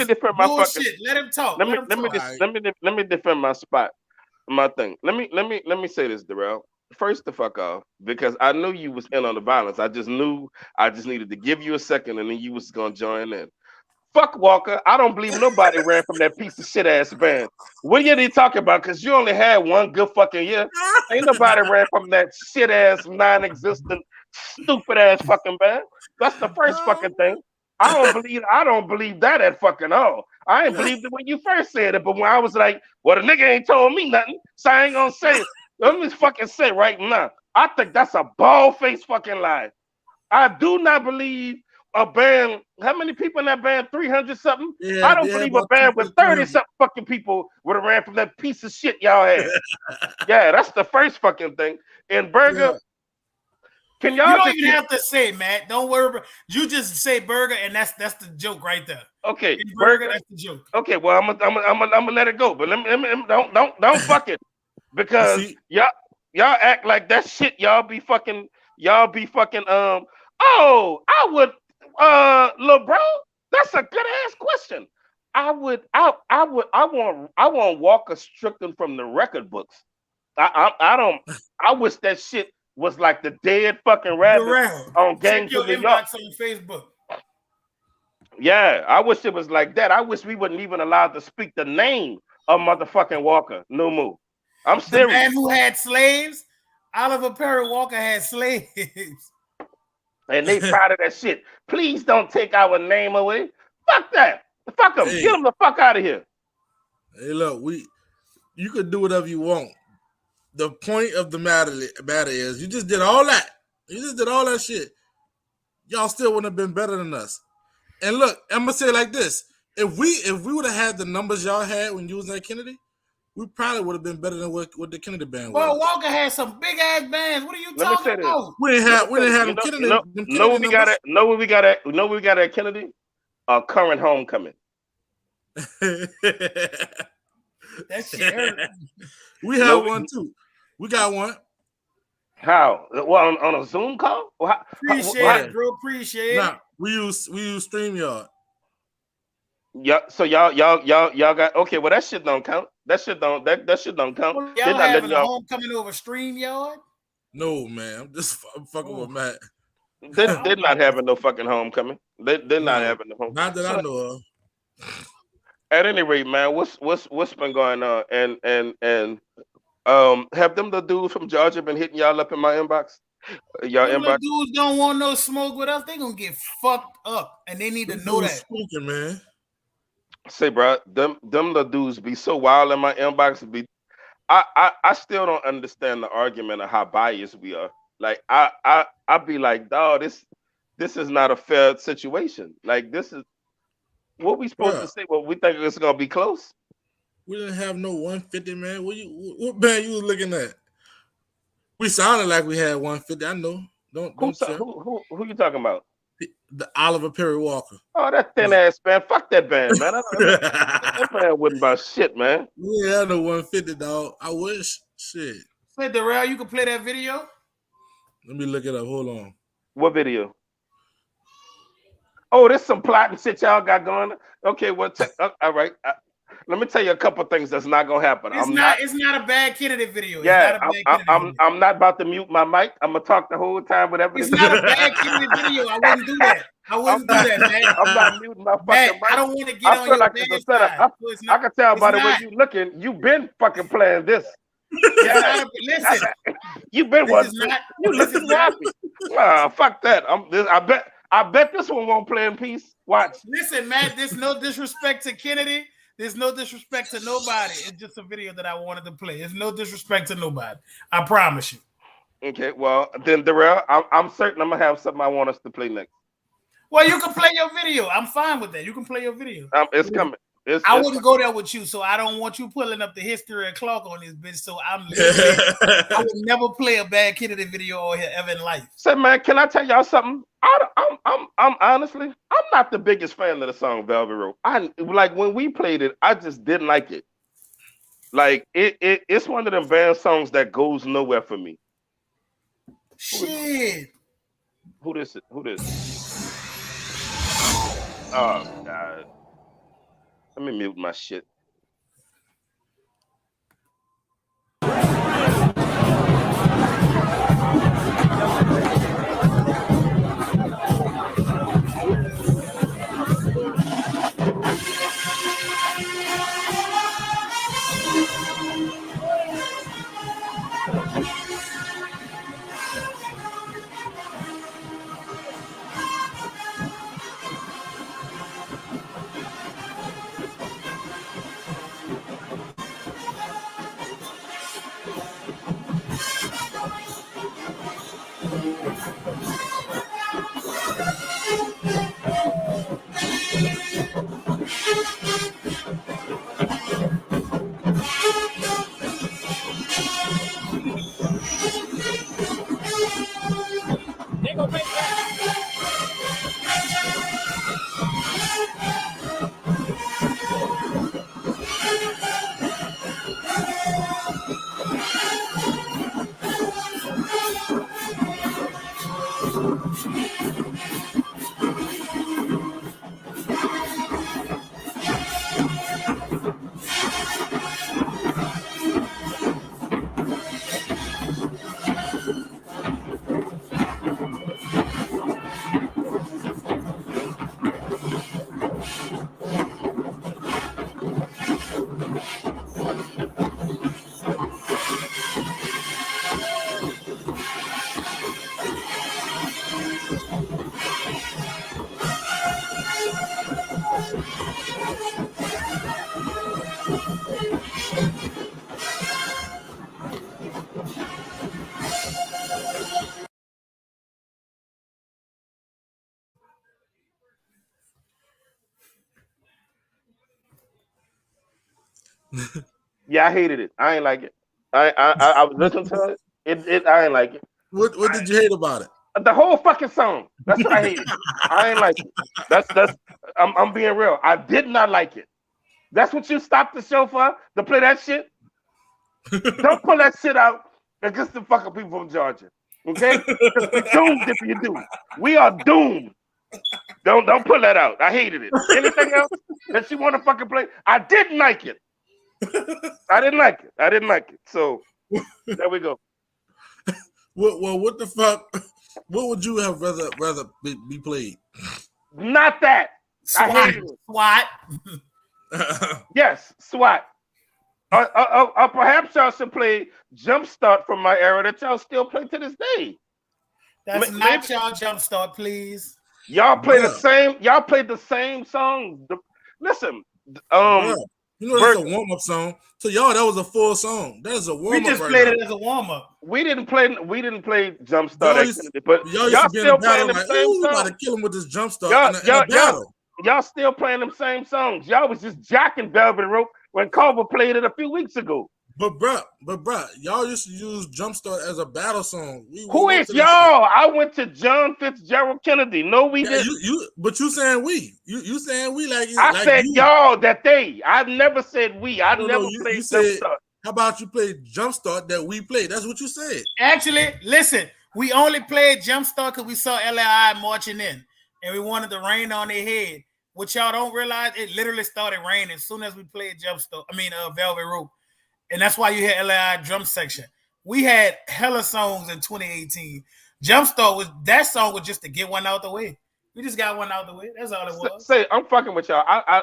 defend my bullshit. Let him talk. Let me defend my spot. My thing. Let me say this, Darrell. First the fuck off, because I knew you was in on the violence. I just needed to give you a second and then you was gonna join in. Fuck Walker. I don't believe nobody ran from that piece of shit ass band. What year they talking about? Because you only had one good fucking year. Ain't nobody ran from that shit ass, non-existent, stupid ass fucking band. That's the first fucking thing. I don't believe that at fucking all. I ain't believed it when you first said it, but when I was like, well, the nigga ain't told me nothing, so I ain't gonna say it. Let me fucking say right now. I think that's a bald-faced fucking lie. I do not believe a band. How many people in that band? 300 something. Yeah, I don't believe a band with 30 something fucking people would have ran from that piece of shit y'all had. Yeah, that's the first fucking thing. And Burger. Yeah. Can y'all? You don't even have to say, Matt. Don't worry. You just say Burger, and that's the joke right there. Okay, Burger, that's the joke. Okay, well I'm gonna let it go, but let me don't fuck it, because y'all act like that shit. Y'all be fucking. Oh, I would. Little bro, that's a good ass question. I want Walker stricken from the record books. I wish that shit was like the dead fucking rabbit on Gangs of New York on Facebook. Yeah, I wish it was like that. I wish we wouldn't even allowed to speak the name of motherfucking Walker. No move. I'm serious. The man who had slaves, Oliver Perry Walker had slaves. And they proud of that shit. Please don't take our name away. Fuck that. Fuck them. Hey. Get them the fuck out of here. Hey, look, you could do whatever you want. The point of the matter is you just did all that. You just did all that shit. Y'all still wouldn't have been better than us. And look, I'm gonna say it like this: if we would have had the numbers y'all had when you was at Kennedy, we probably would have been better than what the Kennedy band Bro, was. Walker had some big ass bands. What are you talking about? We didn't have them Kennedy. Know what we got at Kennedy? A current homecoming. That shit hurt. We have one too. We got one. How? Well, on a Zoom call? Appreciate it, bro. Appreciate it. We use StreamYard. Yeah, so y'all got okay. Well, that shit don't count. That shit don't count. Well, y'all having a homecoming over StreamYard? No, man. I'm just fucking with Matt. They're not having no fucking homecoming. They're not having the homecoming. Not that I know of. At any rate, man, what's been going on? And have them the dudes from Georgia been hitting y'all up in my inbox? Y'all inbox dudes don't want no smoke with us. They gonna get fucked up, and they need to know that. Spooking, man. Say, bro, them the dudes be so wild in my inbox. I still don't understand the argument of how biased we are. Like I be like, dog, this is not a fair situation. Like this is what we supposed to say. Well, we think it's gonna be close. We didn't have no 150, man. What band you was looking at? We sounded like we had 150. I know. Don't who you talking about? The Oliver Perry Walker. Oh, that thin ass band. Fuck that band, man. That band wasn't about shit, man. We had no 150, dog. I wish. Shit. Say, Darrell, you can play that video? Let me look it up. Hold on. What video? Oh, there's some plotting shit y'all got going. Okay, well, all right. Let me tell you a couple things that's not gonna happen. It's not a bad candidate video. Yeah, I'm not about to mute my mic. I'm gonna talk the whole time. Whatever. It's not a bad candidate video. I wouldn't do that. I wouldn't do that, man. I'm not muting my fucking mic. I don't want to get on your like it's a setup. I can tell by the way you looking. You've been fucking playing this. Yeah, listen. You've been watching. You looking happy. Fuck that. I bet this one won't play in peace. Watch. Listen, man. There's no disrespect to Kennedy. There's no disrespect to nobody. It's just a video that I wanted to play. There's no disrespect to nobody. I promise you. Okay, well, then, Darrell, I'm certain I'm going to have something I want us to play next. Well, you can play your video. I'm fine with that. You can play your video. It's coming. I wouldn't go there with you, so I don't want you pulling up the history of Clark on this bitch. So I would never play a bad Kennedy video or here ever in life. Say, man, can I tell y'all something? I'm honestly, I'm not the biggest fan of the song Velvet Rope. Like when we played it, I just didn't like it. Like it's one of them band songs that goes nowhere for me. Shit. Who this? Oh God. Let me mute my shit. Yeah, I hated it. I ain't like it. I was listening to it. I ain't like it. What did you hate about it? The whole fucking song. That's what I hated. I ain't like it. That's. I'm being real. I did not like it. That's what you stopped the show for, to play that shit. Don't pull that shit out against the fucking people from Georgia, okay? Because we doomed if you do. We are doomed. Don't pull that out. I hated it. Anything else that you want to fucking play? I didn't like it. I didn't like it. So there we go. Well, what the fuck? What would you have rather be played? Not that. SWAT. I hated it. SWAT. Yes, SWAT. Perhaps y'all should play Jumpstart from my era that y'all still play to this day. That's not y'all Jumpstart, please. Y'all play the same. Y'all played the same songs. Listen, you know that's a warm up song. So y'all, that was a full song. That is a warm up. We just played it as a warm up. We didn't play Jumpstart, but y'all still playing the same songs. About to kill him with this Jumpstart. Y'all still playing them same songs. Y'all was just jacking Velvet Rope when Culver played it a few weeks ago. But bruh, y'all used to use Jumpstart as a battle song. Who is y'all? I went to John Fitzgerald Kennedy. No, we didn't. But you saying we? You saying we like? I said y'all that they. I never said we. I never played Jumpstart. How about you play Jumpstart that we played? That's what you said. Actually, listen, we only played Jumpstart because we saw LAI marching in, and we wanted to rain on their head. What y'all don't realize, it literally started raining as soon as we played Velvet Rope. And that's why you hear LAI drum section. We had hella songs in 2018. Jumpstart that song was just to get one out the way. We just got one out the way. That's all it was. Say, I'm fucking with y'all. I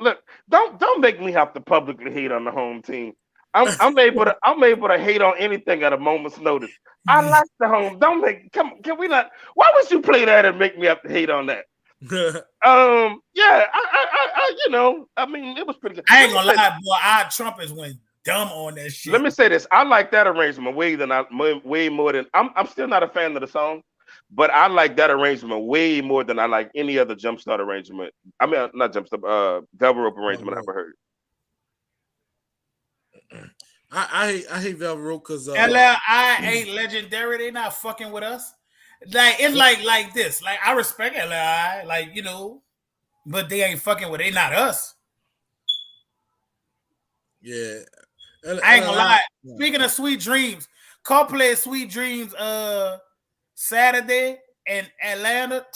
look. Don't make me have to publicly hate on the home team. I'm able to hate on anything at a moment's notice. I like the home. Can we not? Why would you play that and make me have to hate on that? I mean, it was pretty good. I ain't gonna lie, boy. Our trumpets went dumb on that shit. Let me say this: I like that arrangement way more than I'm still not a fan of the song, but I like that arrangement way more than I like any other Jumpstart arrangement. I mean, not Jumpstart, Velvet Rope arrangement I've ever heard. I hate Velvet Rope because LLI ain't legendary. They not fucking with us. Like it's like this. Like I respect LLI, but they ain't fucking with. They not us. Yeah, I ain't gonna lie. Speaking of Sweet Dreams, Cole played Sweet Dreams Saturday in Atlanta.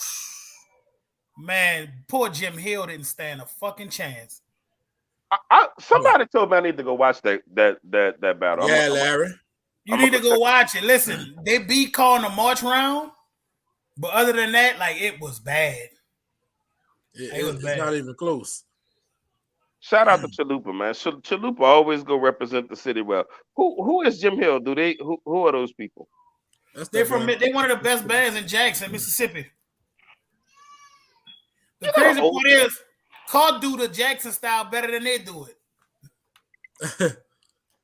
Man, poor Jim Hill didn't stand a fucking chance. Somebody told me I need to go watch that battle. Yeah, Larry. You need to go watch it. Listen, they beat calling a march round, but other than that, it was bad. It was bad. Not even close. Shout out to Chalupa, man. Chalupa always go represent the city well. Who is Jim Hill? Who are those people? They one of the best bands in Jackson, Mississippi. The crazy part is, Carl do the Jackson style better than they do it.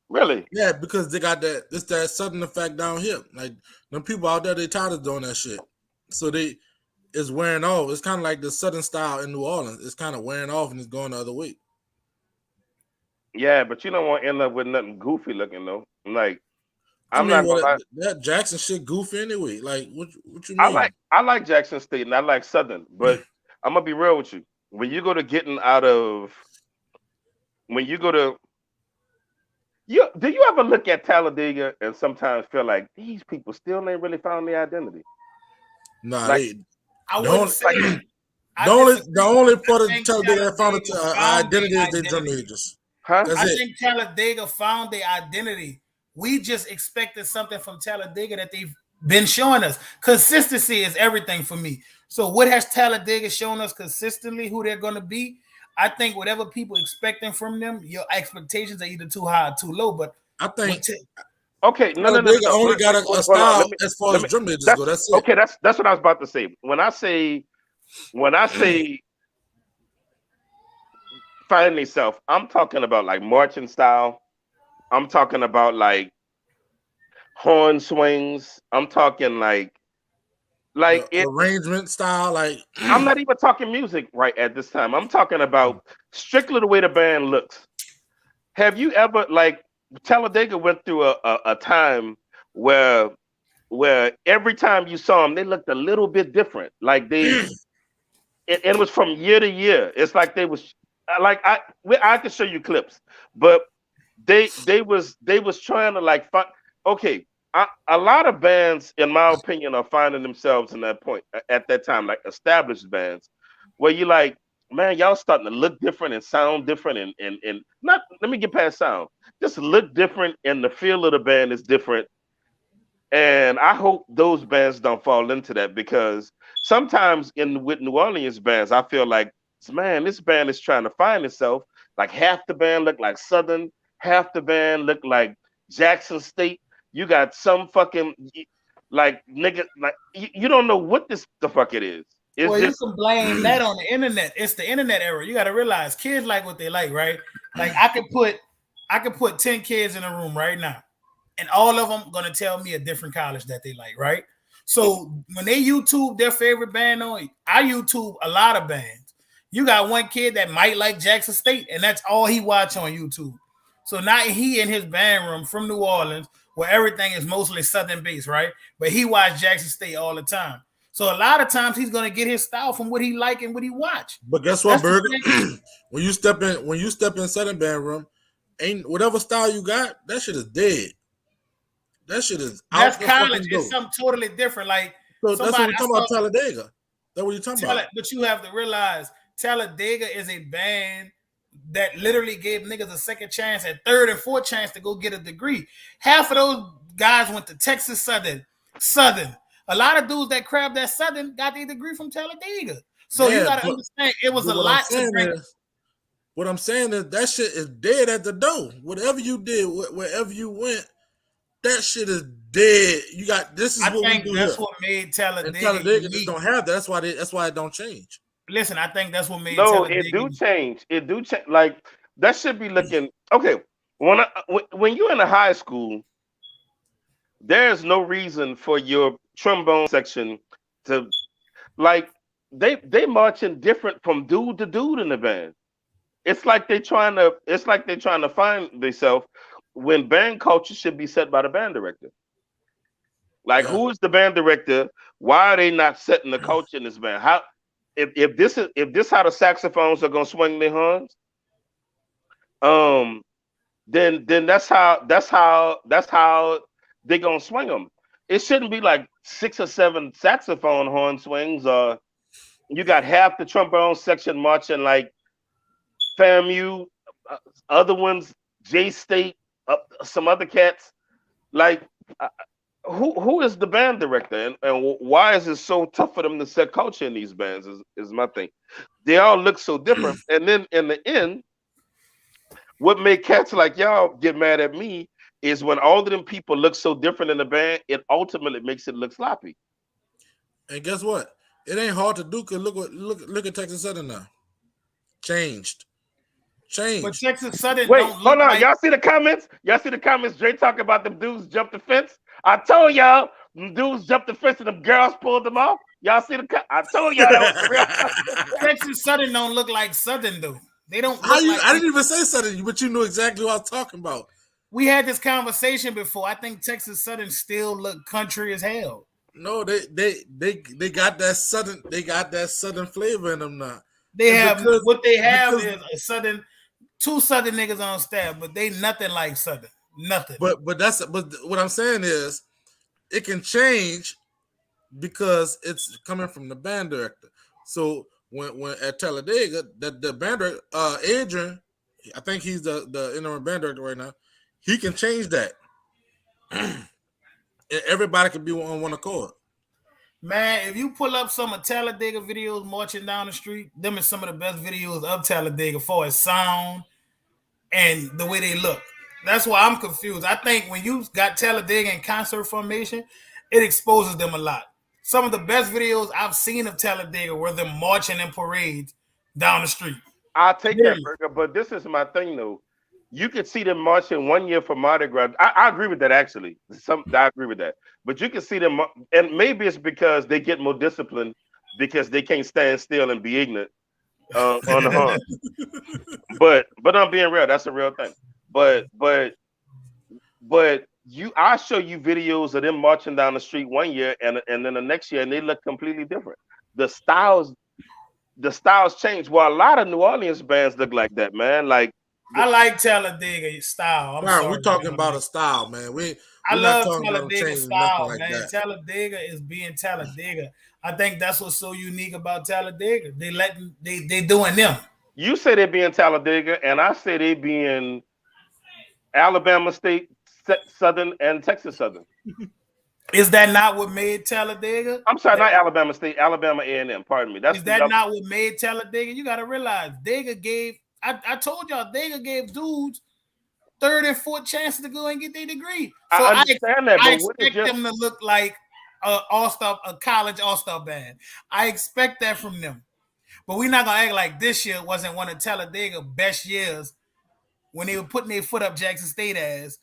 Really? Yeah, because they got that Southern effect down here. Like them people out there, they tired of doing that shit. So it's wearing off. It's kind of like the Southern style in New Orleans. It's kind of wearing off and it's going the other way. Yeah, but you don't want to end up with nothing goofy looking though. Like that Jackson shit goofy anyway. Like what you mean? I like Jackson State and I like Southern, but I'm gonna be real with you. When you go to do you ever look at Talladega and sometimes feel like these people still ain't really found their identity? Nah, I wouldn't say the only part of Talladega that found its identity is their drum majors. Huh? I think Talladega found their identity. We just expected something from Talladega that they've been showing us. Consistency is everything for me. So what has Talladega shown us consistently who they're going to be? I think whatever people expecting from them, your expectations are either too high or too low. But I think okay, no. only got a style as far as drum majors go. That's it. Okay, that's what I was about to say. When I say find yourself, I'm talking about like marching style. I'm talking about like horn swings. I'm talking like arrangement style. Like I'm not even talking music right at this time. I'm talking about strictly the way the band looks. have you ever like Talladega went through a time where every time you saw them, they looked a little bit different. Like it was from year to year. It's like they was like I can show you clips, but they was trying to like find. Okay, a lot of bands, in my opinion, are finding themselves in that point at that time, like established bands, where you like, man, y'all starting to look different and sound different, and not. Let me get past sound. Just look different, and the feel of the band is different. And I hope those bands don't fall into that, because sometimes with New Orleans bands, I feel like, man, this band is trying to find itself. Like half the band look like Southern, half the band look like Jackson State. You got some fucking like nigga, like you don't know what the fuck it is. It's well, just, you can blame that on the internet. It's the internet era. You got to realize kids like what they like, right? Like I could put 10 kids in a room right now, and all of them gonna tell me a different college that they like, right? So when they YouTube their favorite band on, I YouTube a lot of bands. You got one kid that might like Jackson State, and that's all he watch on YouTube. So now he in his band room from New Orleans, where everything is mostly Southern based, right? But he watch Jackson State all the time. So a lot of times he's gonna get his style from what he like and what he watch. But guess what, Berg? when you step in Southern band room, ain't whatever style you got, that shit is dead. That shit is that's out college. It's something totally different. Like so that's what we're talking about, Talladega. That's what you're talking about. But you have to realize Talladega is a band that literally gave niggas a second chance and third and fourth chance to go get a degree. Half of those guys went to Texas Southern. A lot of dudes that crabbed that Southern got their degree from Talladega. So you got to understand, it was a lot to bring. What I'm saying is that shit is dead at the door. Whatever you did, wherever you went, that shit is dead. You got this is I what think we do that's here. what made Talladega. And Talladega just don't have that. That's why it don't change. Listen, I think that's what made Talladega. It do change. It do change. Like that should be looking okay. When you're in a high school, there's no reason for your trombone section to like they marching different from dude to dude in the band. It's like they're trying to find themselves when band culture should be set by the band director. Like, who is the band director? Why are they not setting the culture in this band? How if this how the saxophones are gonna swing their horns, then that's how they're gonna swing them. It shouldn't be like 6 or 7 saxophone horn swings, or you got half the trombone section marching like FAMU, other ones J State, some other cats. Like, who is the band director, and why is it so tough for them to set culture in these bands? Is my thing. They all look so different, and then in the end, what made cats like y'all get mad at me is when all of them people look so different in the band, it ultimately makes it look sloppy. And guess what? It ain't hard to do, because look at Texas Southern now. Changed. But Texas Southern Wait, don't hold on. like... Y'all see the comments? Dre talking about them dudes jump the fence. I told y'all them dudes jumped the fence and them girls pulled them off. Y'all see I told y'all that was real. Texas Southern don't look like Southern though. They don't. I didn't even say Southern, but you knew exactly what I was talking about. We had this conversation before. I think Texas Southern still look country as hell. No, they got that Southern. They got that Southern flavor in them now. They have is a Southern, 2 Southern niggas on staff, but they nothing like Southern. Nothing. But what I'm saying is, it can change because it's coming from the band director. So when at Talladega, the band director, Adrian, I think he's the interim band director right now. He can change that. Everybody can be on one accord. Man, if you pull up some of Talladega videos marching down the street, them are some of the best videos of Talladega for its sound and the way they look. That's why I'm confused. I think when you got Talladega in concert formation, it exposes them a lot. Some of the best videos I've seen of Talladega were them marching in parades down the street. I'll take that, Burger, but this is my thing, though. You could see them marching one year for Mardi Gras. I agree with that, actually. I agree with that. But you can see them, and maybe it's because they get more disciplined because they can't stand still and be ignorant on the horn. But I'm being real. That's a real thing. But I show you videos of them marching down the street one year and then the next year and they look completely different. The styles change. Well, a lot of New Orleans bands look like that, man. Like I like Talladega style. I'm sorry. We're talking about a style, man. I love not Talladega style, like man. that. Talladega is being Talladega. I think that's what's so unique about Talladega. They doing them. You say they be in Talladega, and I say they be in Alabama State Southern and Texas Southern. Is that not what made Talladega? I'm sorry, not Alabama State, Alabama A&M. Pardon me. Is that not what made Talladega? You got to realize Dega gave. I told y'all Dega gave dudes third and fourth chances to go and get their degree. So I understand that, but I expect them to look like a college all-star band. I expect that from them. But we're not gonna act like this year wasn't one of Talladega's best years when they were putting their foot up Jackson State ass,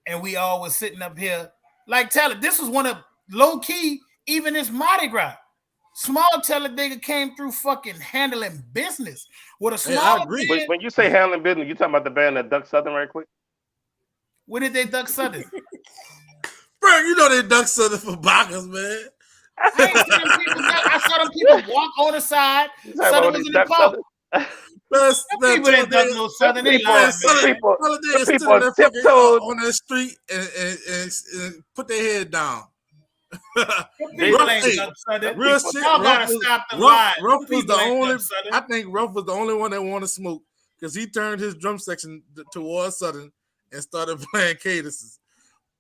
and we all was sitting up here like this was one of low key, even this Mardi Gras. Small Talladega came through fucking handling business with a small band. But when you say handling business, you talking about the band that ducked Southern right quick? When did they duck Southern? Bro, you know they duck Southern for Bacchus, man. I saw them people walk on the side. Southern was in the park. People didn't duck no Southern. They lied, people tiptoed on the street and put their head down. Real shit. Ruff was the only. I think Ruff was the only one that wanted to smoke because he turned his drum section towards Southern and started playing cadences.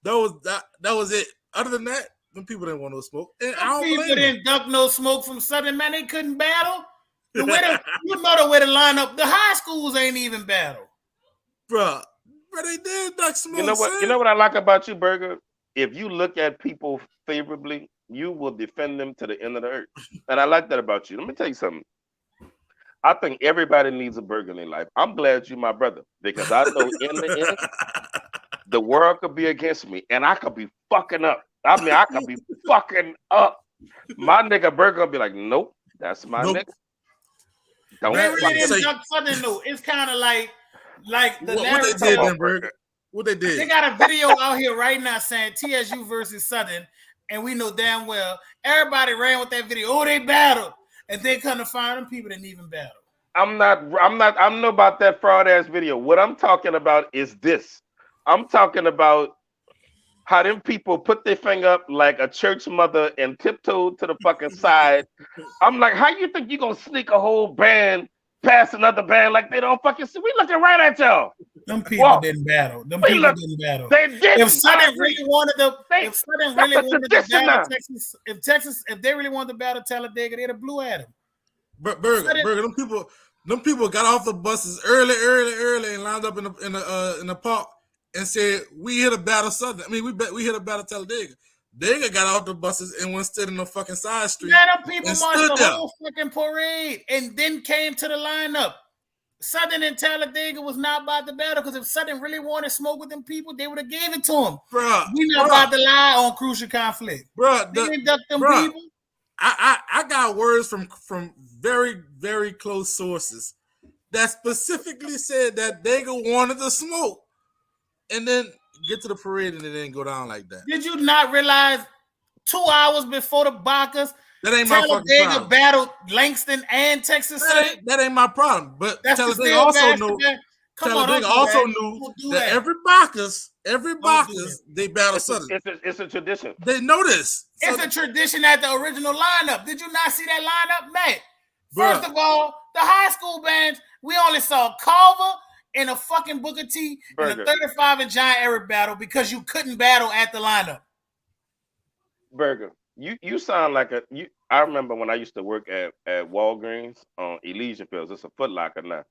That was it. Other than that, them people didn't want no smoke. And people didn't duck no smoke from Southern, man. They couldn't battle. You know the way to line up. The high schools ain't even battle, bro. They did duck smoke. You know what? You know what I like about you, Burger. If you look at people favorably, you will defend them to the end of the earth. And I like that about you. Let me tell you something. I think everybody needs a Burger in their life. I'm glad you're my brother because I know in the end, the world could be against me and I could be fucking up. I mean, I could be fucking up. My nigga Burger will be like, nope, that's my nigga. Don't really didn't duck Southern though. It's kind of like the what they did then, Burger. What they did? They got a video out here right now saying TSU versus Southern, and we know damn well everybody ran with that video. Oh, they battled, and they come to find them people didn't even battle. I know about that fraud ass video. What I'm talking about is this. I'm talking about how them people put their finger up like a church mother and tiptoed to the fucking side. I'm like, how you think you gonna sneak a whole band past another band like they don't fucking see? We looking right at y'all. Them people didn't battle. Them people didn't battle. They didn't. If Southern really wanted to, Texas, if they really wanted to battle Talladega, they'd have blew at him. Burger, them people got off the buses early and lined up in the park and said, we here to battle Southern. I mean, we here to battle Talladega. They got off the buses and went stood in the fucking side street. Yeah, them people marched the whole fucking parade and then came to the lineup. Southern and Talladega was not about the battle because if Southern really wanted to smoke with them people, they would have gave it to them. Bruh, we not about to lie on crucial conflict. Bruh, they didn't duck them people. I got words from very, very close sources that specifically said that Dega wanted to smoke and then get to the parade and it didn't go down like that. Did you not realize 2 hours before the Bacchus, that ain't my fucking problem. battled Langston and Texas State? That ain't my problem. But Talladega also knew. Talladega also knew that every Bacchus they battle Southern. It's a tradition. They know this. It's a tradition at the original lineup. Did you not see that lineup, Matt? First of all, the high school bands, we only saw Carver and a fucking Booker T and a 35 and Giant Eric battle because you couldn't battle at the lineup. Burger, you sound like I remember when I used to work at Walgreens on Elysian Fields. It's a Foot Locker now.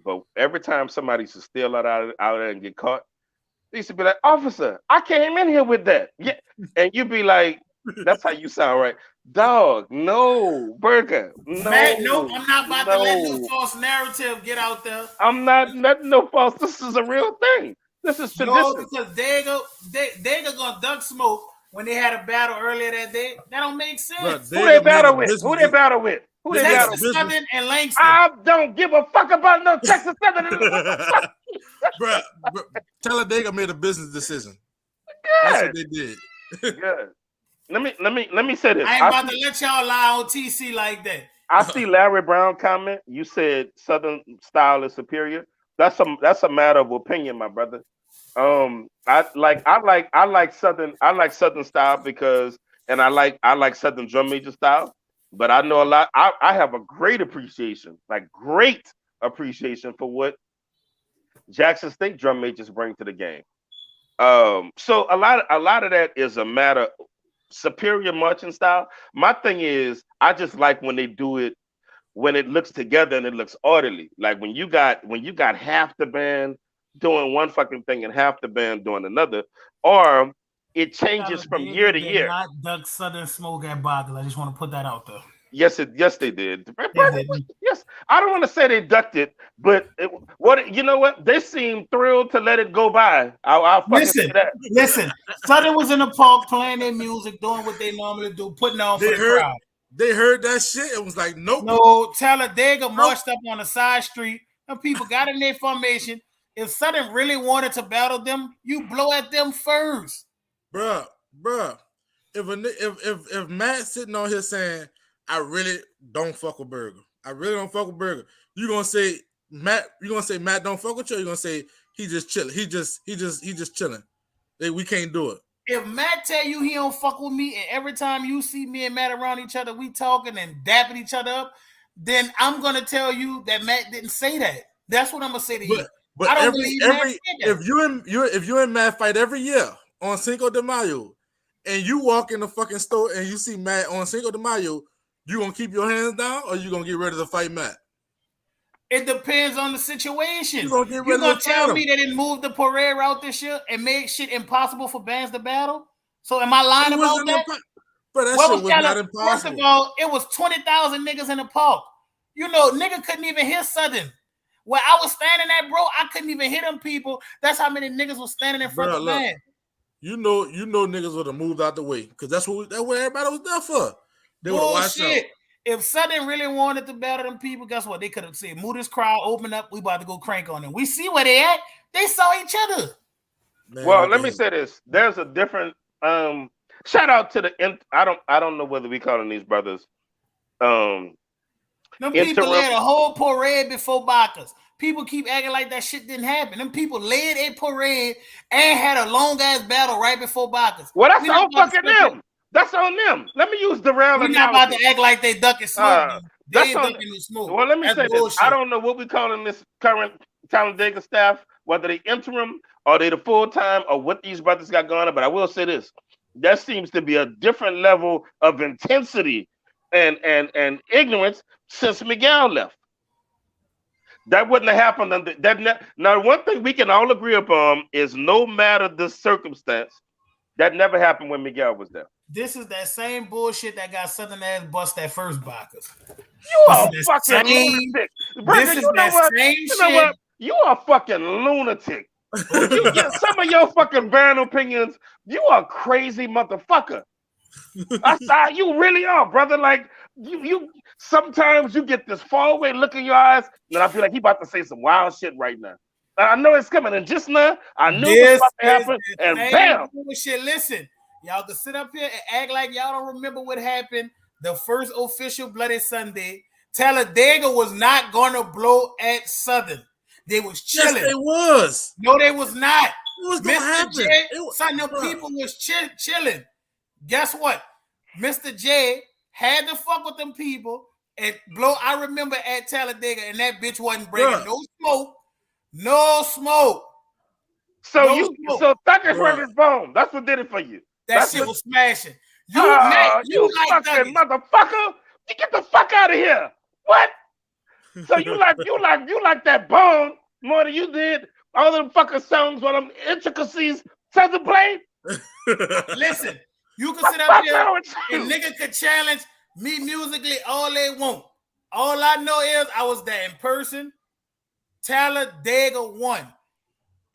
But every time somebody used to steal out there and get caught, they used to be like, officer, I came in here with that. Yeah. And you'd be like, that's how you sound, right? Dog, no, Burger, no. Man, no, I'm not about to let no false narrative get out there. I'm not no false. This is a real thing. This is tradition. No, because Dega gonna duck smoke when they had a battle earlier that day. That don't make sense. Who they battle with? Who they battle with? Who they battle with? Texas Southern and Langston. I don't give a fuck about no Texas Southern. Bruh, Talladega made a business decision. Good. That's what they did. Good. Let me say this. I ain't about to let y'all lie on TC like that. I see Larry Brown comment. You said Southern style is superior. That's a matter of opinion, my brother. I like Southern style because, and I like Southern drum major style. But I know a lot. I have a great appreciation for what Jackson State drum majors bring to the game. So a lot of that is a matter of superior marching style. My thing is, I just like when they do it when it looks together and it looks orderly. Like when you got half the band doing one fucking thing and half the band doing another, or it changes from year to year. Not duck Southern Smoke at Boggle. I just want to put that out there. Yes, they did. Yes, I don't want to say they ducked it, but you know what? They seemed thrilled to let it go by. I'll fucking say that. Listen, Southern was in the park playing their music, doing what they normally do, putting on for the crowd. They heard that shit. It was like, nope. No, Talladega marched up on a side street, and people got in their formation. If Southern really wanted to battle them, you blow at them first. Bruh. If Matt's sitting on here saying, I really don't fuck with Burger. I really don't fuck with Burger. You gonna say Matt don't fuck with you, or you gonna say he just chilling. He just chilling. We can't do it. If Matt tell you he don't fuck with me, and every time you see me and Matt around each other, we talking and dapping each other up, then I'm gonna tell you that Matt didn't say that. That's what I'm gonna say to you. But I don't believe Matt said that. if you and Matt fight every year on Cinco de Mayo, and you walk in the fucking store and you see Matt on Cinco de Mayo, you gonna keep your hands down, or you gonna get ready to fight Matt? It depends on the situation. You gonna tell me they didn't move the parade route this year and make shit impossible for bands to battle? So am I lying about that? But that shit was not impossible. First of all, it was 20,000 niggas in the park. You know, nigga couldn't even hear Southern. Where I was standing at, bro, I couldn't even hear them people. That's how many niggas was standing in front of the band. You know, niggas would have moved out the way because that's what everybody was there for. They would have watched out. If Southern really wanted to battle them people, guess what? They could have said, move this crowd, open up, we about to go crank on them. We see where they at. They saw each other. Well, let me say this. There's a different shout out to I don't know whether we calling these brothers them people led a whole parade before Bacchus. People keep acting like that shit didn't happen. Them people led a parade and had a long ass battle right before Bacchus. Well, that's all fucking them. That's on them. Let me use the rail. We're not about to act like they ducking smoke. They ain't ducking the smoke. Well, let me say this. I don't know what we calling this current Talladega staff, whether they interim or they the full time or what these brothers got going on. But I will say this: there seems to be a different level of intensity and ignorance since Miguel left. That wouldn't have happened. Now, one thing we can all agree upon is no matter the circumstance, that never happened when Miguel was there. This is that same bullshit that got Southern ass bust that first Bacchus. You are fucking lunatic. Brandon, you know what? You are fucking lunatic. You get some of your fucking band opinions. You are crazy motherfucker. That's how you really are, brother. Like you sometimes you get this far away look in your eyes, and I feel like he about to say some wild shit right now. I know it's coming, and just now I knew it was about to happen, and bam! Shit, listen, y'all can sit up here and act like y'all don't remember what happened the first official Bloody Sunday. Talladega was not gonna blow at Southern. They was chilling. Yes, they was. No, they was not. It was gonna happen. Some of people was chilling. Guess what? Mr. J had to fuck with them people and blow. I remember at Talladega, and that bitch wasn't bringing no smoke. No smoke. So Thugger's hurt his bone. That's what did it for you. That shit was smashing. You like fucking motherfucker. You get the fuck out of here. What? So you like that bone more than you did all them fucking songs with them intricacies to the play? Listen, you can sit up here and nigga could challenge me musically all they want. All I know is I was there in person. Talladega won.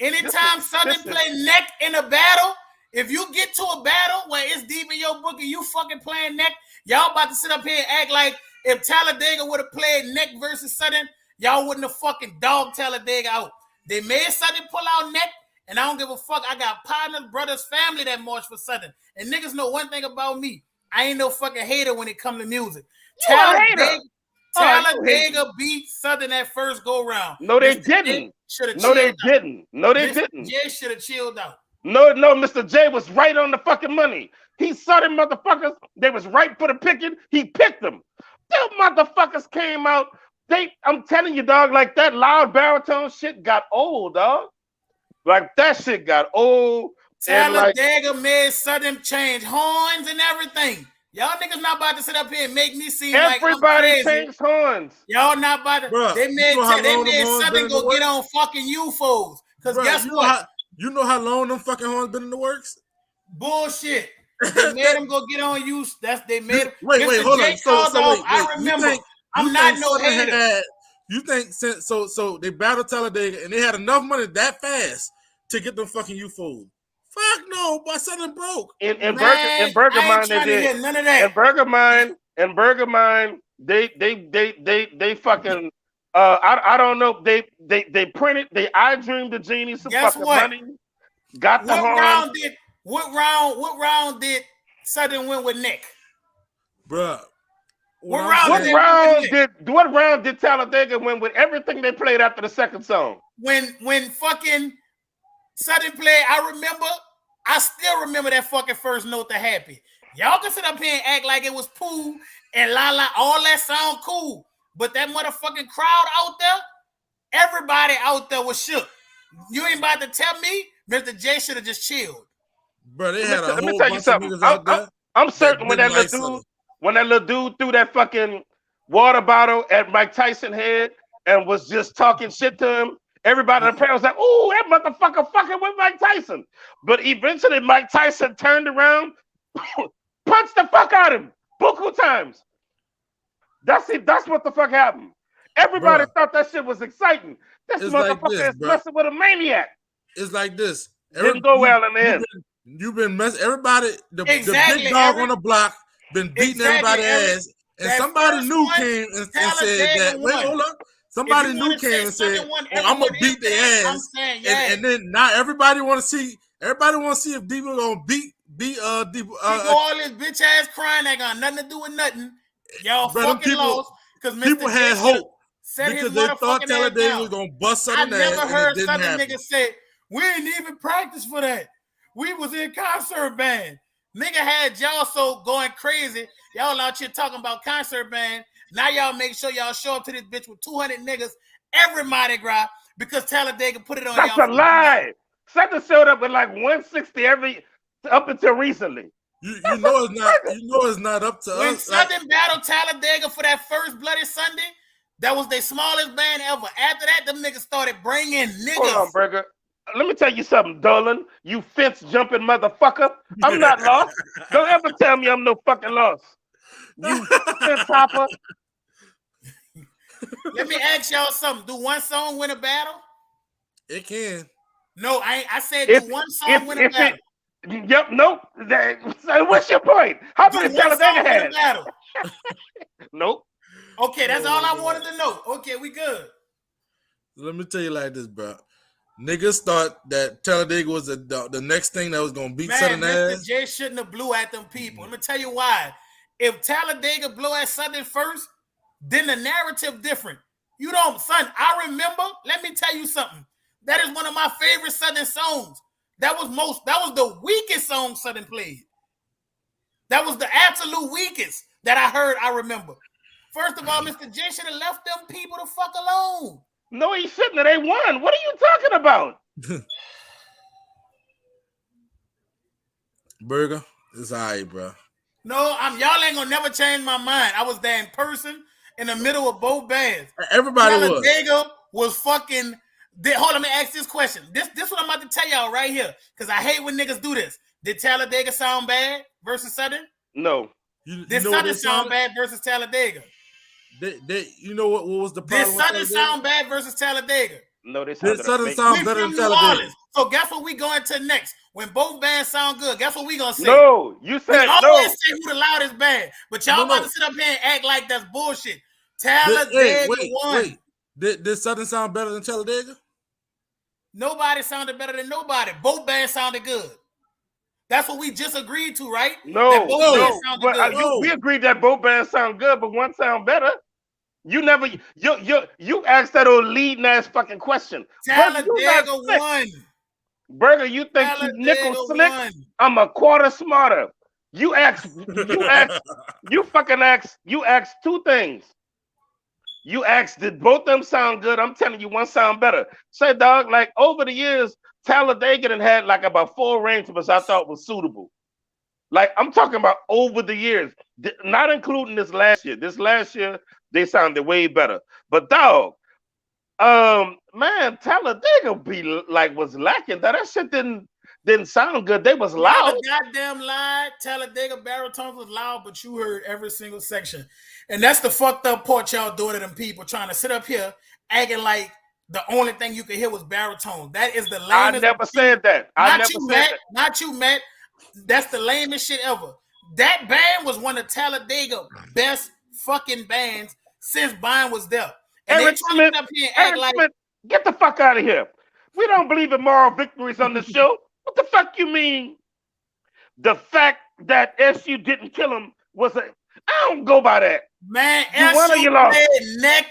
Anytime Southern play neck in a battle, If you get to a battle where it's deep in your book and you fucking playing neck, y'all about to sit up here and act like if Talladega would have played neck versus Southern, y'all wouldn't have fucking dogged Talladega out. They made Southern pull out neck, and I don't give a fuck. I got partners, brothers, family that march for Southern. And niggas know one thing about me. I ain't no fucking hater when it come to music. Talladega beat Southern that first go round. No, they didn't. No, they didn't. No, they didn't. Jay should have chilled out. No, Mr. J was right on the fucking money. He saw them motherfuckers. They was right for the picking. He picked them. Them motherfuckers came out. I'm telling you, dog, like that loud baritone shit got old, dog. Like that shit got old. Talladega made Southern change horns and everything. Y'all niggas not about to sit up here and make me seem like I'm crazy. Changed horns. Y'all not about to. Bruh, they made Southern go get on fucking UFOs. Because guess what? You know how long them fucking horns been in the works? Bullshit. They made them go get on you. They made them. Wait, hold on. So wait. I remember. I'm not no hater. You think so they battled Talladega and they had enough money that fast to get them fucking UFOs? Fuck no, but Southern broke. In Burger Mine, they did. None of that. In Burger Mine, they fucking I don't know. They printed. I dreamed the genie some fucking money. Got the horn. What round did Southern win with Nick? Bruh. What round did Talladega win with everything they played after the second song? When fucking Southern played, I still remember that fucking first note to Happy. Y'all can sit up here and act like it was Pooh and La La, all that sound cool. But that motherfucking crowd out there, everybody out there was shook. You ain't about to tell me Mr. J should have just chilled. Bro, they had a whole bunch of niggas out there. I'm certain when that little dude threw that fucking water bottle at Mike Tyson's head and was just talking shit to him, everybody in the panel was like, "Ooh, that motherfucker fucking with Mike Tyson." But eventually Mike Tyson turned around, punched the fuck out of him buku times. That's what the fuck happened. Everybody thought that shit was exciting. This motherfucker is messing with a maniac. It's like this. Didn't go well in the end. You've been messing everybody. The big dog on the block been beating everybody's ass, and somebody new came and said that. Wait, hold up. Somebody new came and said, "Oh, I'm gonna beat their ass," and then now everybody want to see. Everybody want to see if Debo gonna beat all this bitch ass crying that got nothing to do with nothing. Y'all fucking lost because people had hope because they thought Talladega was gonna bust something. I never heard some niggas say we ain't even practice for that. We was in concert band. Nigga had y'all so going crazy. Y'all out here talking about concert band. Now y'all make sure y'all show up to this bitch with 200 niggas every Mardi Gras because Talladega put it on y'all. That's a lie. Southern showed up with like 160 up until recently. You know it's not. You know it's not up to us. When Southern battled Talladega for that first Bloody Sunday, that was their smallest band ever. After that, them niggas started bringing niggas. Hold on, Burger. Let me tell you something, Dolan. You fence jumping motherfucker. I'm not lost. Don't ever tell me I'm no fucking lost. You fence hopper. Let me ask y'all something. Do one song win a battle? It can. No, I said do one song win a battle. Yep, nope. So what's your point? How many Talladega had? Nope. Okay, that's all I wanted to know. Okay, we good. Let me tell you like this, bro. Niggas thought that Talladega was the next thing that was gonna beat Southern ass. Mr. J shouldn't have blew at them people. Let me tell you why. If Talladega blew at Southern first, then the narrative different. You don't, son. I remember. Let me tell you something. That is one of my favorite Southern songs. That was the weakest song Southern played. That was the absolute weakest that I heard. I remember. First of all, Mr. J should have left them people the fuck alone. No, he shouldn't have. They won. What are you talking about? Burger, it's all right, bro. No, y'all ain't gonna never change my mind. I was there in person in the middle of both bands. Everybody Talladega was fucking. Hold on, let me ask this question. This what I'm about to tell y'all right here, because I hate when niggas do this. Did Talladega sound bad versus Southern? No. Did Southern sound bad versus Talladega? You know what was the problem? Did Southern sound bad versus Talladega? No, they Did sounded Southern amazing. sound We better from than New Talladega? Orleans. So guess what we going to next? When both bands sound good, guess what we gonna say? No, you We said always no. say who the loudest band, but y'all No, about no. to sit up here and act like that's bullshit. Hey, Talladega won. wait. Did Southern sound better than Talladega? Nobody sounded better than nobody. Both bands sounded good. That's what we just agreed to, right? No, that both bands sounded but good. we agreed that both bands sound good, but one sound better. You never you asked that old leading ass fucking question. Talladega won. Burger, you think you nickel slick? I'm a quarter smarter. You asked two things. You asked, did both them sound good? I'm telling you, one sound better. Say, dog, like over the years, Talladega had like about 4 arrangements I thought was suitable. Like I'm talking about over the years, not including this last year. This last year, they sounded way better. But dog, man, Talladega was lacking. That shit didn't sound good. They was loud. Goddamn lie. Talladega baritones was loud, but you heard every single section. And that's the fucked up part y'all doing to them people trying to sit up here acting like the only thing you could hear was baritone. That is the lamest. I never said that. Not you, Matt. That's the lamest shit ever. That band was one of Talladega best fucking bands since Bine was there. And Eric Smith, up here and act Smith, get the fuck out of here. We don't believe in moral victories on the show. What the fuck you mean? The fact that SU didn't kill him was I don't go by that. Man, SU played Neck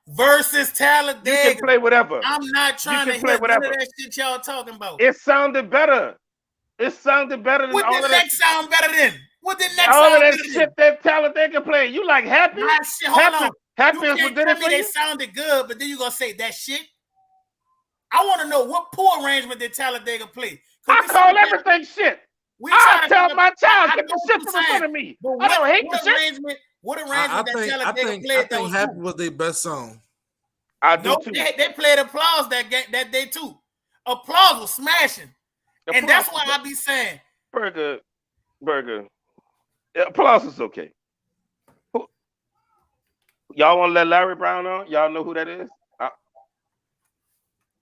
versus Talladega. You can play whatever. I'm not trying to hear none of that shit y'all talking about. It sounded better. It sounded better than what all did of that. Neck sound better than? What did Neck all sound of that better shit than? that Talladega played? You like happy? Hold on. Happy you can't tell me they sounded good, but then you gonna say that shit? I want to know what poor arrangement did Talladega play. I call everything shit. I tell my child, get the shit from in front of me. I don't hate the shit. What arrangement that Talladega played? I think Happy was their best song. I do too. They played Applause that day too. Applause was smashing. And that's why I be saying Burger. Applause is okay. Y'all want to let Larry Brown on? Y'all know who that is?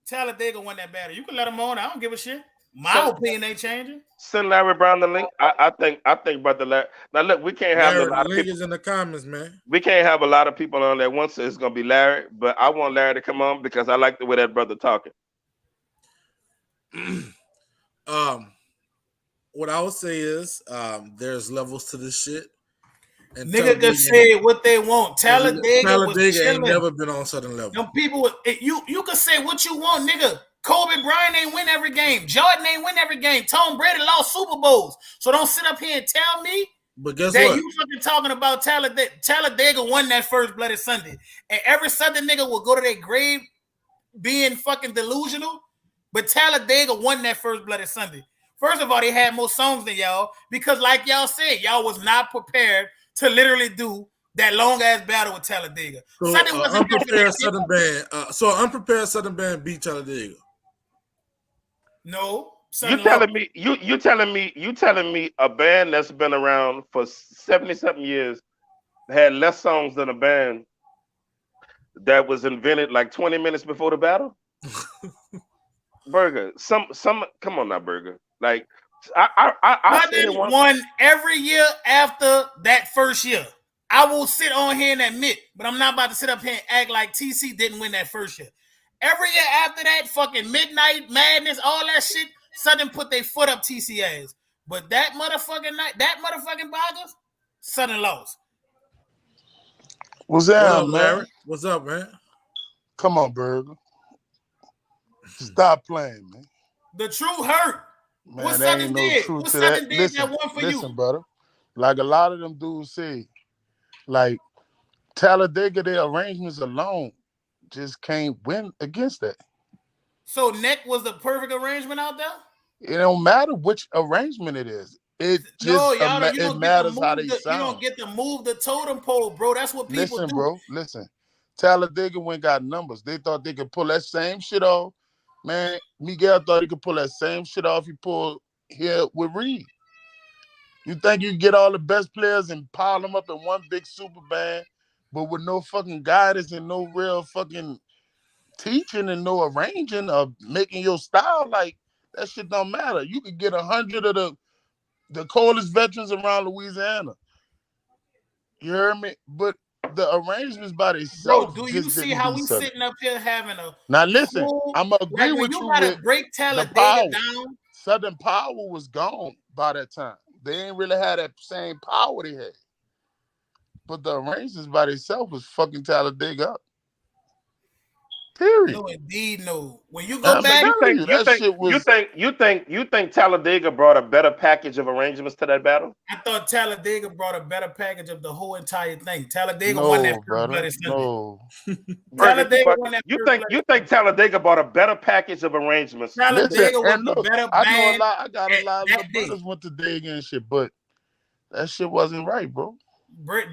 Talladega won that battle. You can let him on. I don't give a shit. My opinion ain't changing. Send Larry Brown the link. I think about the Larry. Now look, we can't have Larry, a lot of people in the comments, man. We can't have a lot of people on there once. It's gonna be Larry, but I want Larry to come on because I like the way that brother talking. What I would say is there's levels to this shit. And nigga can say what they want. Talladega ain't never been on certain level. Them people, you can say what you want, nigga. Kobe Bryant ain't win every game. Jordan ain't win every game. Tom Brady lost Super Bowls. So don't sit up here and tell me that you fucking talking about Talladega. Talladega won that first Bloody Sunday. And every Southern nigga will go to their grave being fucking delusional. But Talladega won that first Bloody Sunday. First of all, they had more songs than y'all because like y'all said, y'all was not prepared to literally do that long ass battle with Talladega. So unprepared Southern band. So unprepared Southern band beat Talladega. No. You telling me a band that's been around for 70-something years had less songs than a band that was invented like 20 minutes before the battle? Burger. Some come on now, Burger. Like I won every year after that first year. I will sit on here and admit, but I'm not about to sit up here and act like TC didn't win that first year. Every year after that, fucking Midnight Madness, all that shit, Southern put their foot up TC ass. But that motherfucking night, that motherfucking boggers, Southern lost. What's that, man? Larry? What's up, man? Come on, Burger. Stop playing, man. The truth hurt. Man, what there Southern ain't no did? truth what to Southern that. Did that one for listen, you? brother. Like a lot of them dudes say, like Talladega, their arrangements alone just can't win against that. So Neck was the perfect arrangement out there? It don't matter which arrangement it is. It just it matters how they sound. You don't get to move the totem pole, bro. That's what people do. Listen. Talladega went got numbers. They thought they could pull that same shit off. Man, Miguel thought he could pull that same shit off he pulled here with Reed. You think you get all the best players and pile them up in one big super band, but with no fucking guidance and no real fucking teaching and no arranging of making your style, like that shit don't matter. You could get 100 of the coldest veterans around Louisiana. You heard me? But the arrangements by themselves Bro, do you just see didn't how do we something. sitting up here having a Now listen, full, I'm gonna agree like when with you you gotta with break the Talladega power. down? Southern power was gone by that time. They ain't really had that same power they had. But the arrangements by themselves was fucking Talladega up. Period. No, indeed, no. When you go I'm back, telling you, that shit was. You think Talladega brought a better package of arrangements to that battle? I thought Talladega brought a better package of the whole entire thing. Talladega won that No, first brother. bloody Sunday. No. Talladega won that You first think bloody Talladega bought a better package of arrangements? Listen, Talladega was and the look, better I know a band lot. I got a lot of that little day. brothers went to Dega and shit, but that shit wasn't right, bro.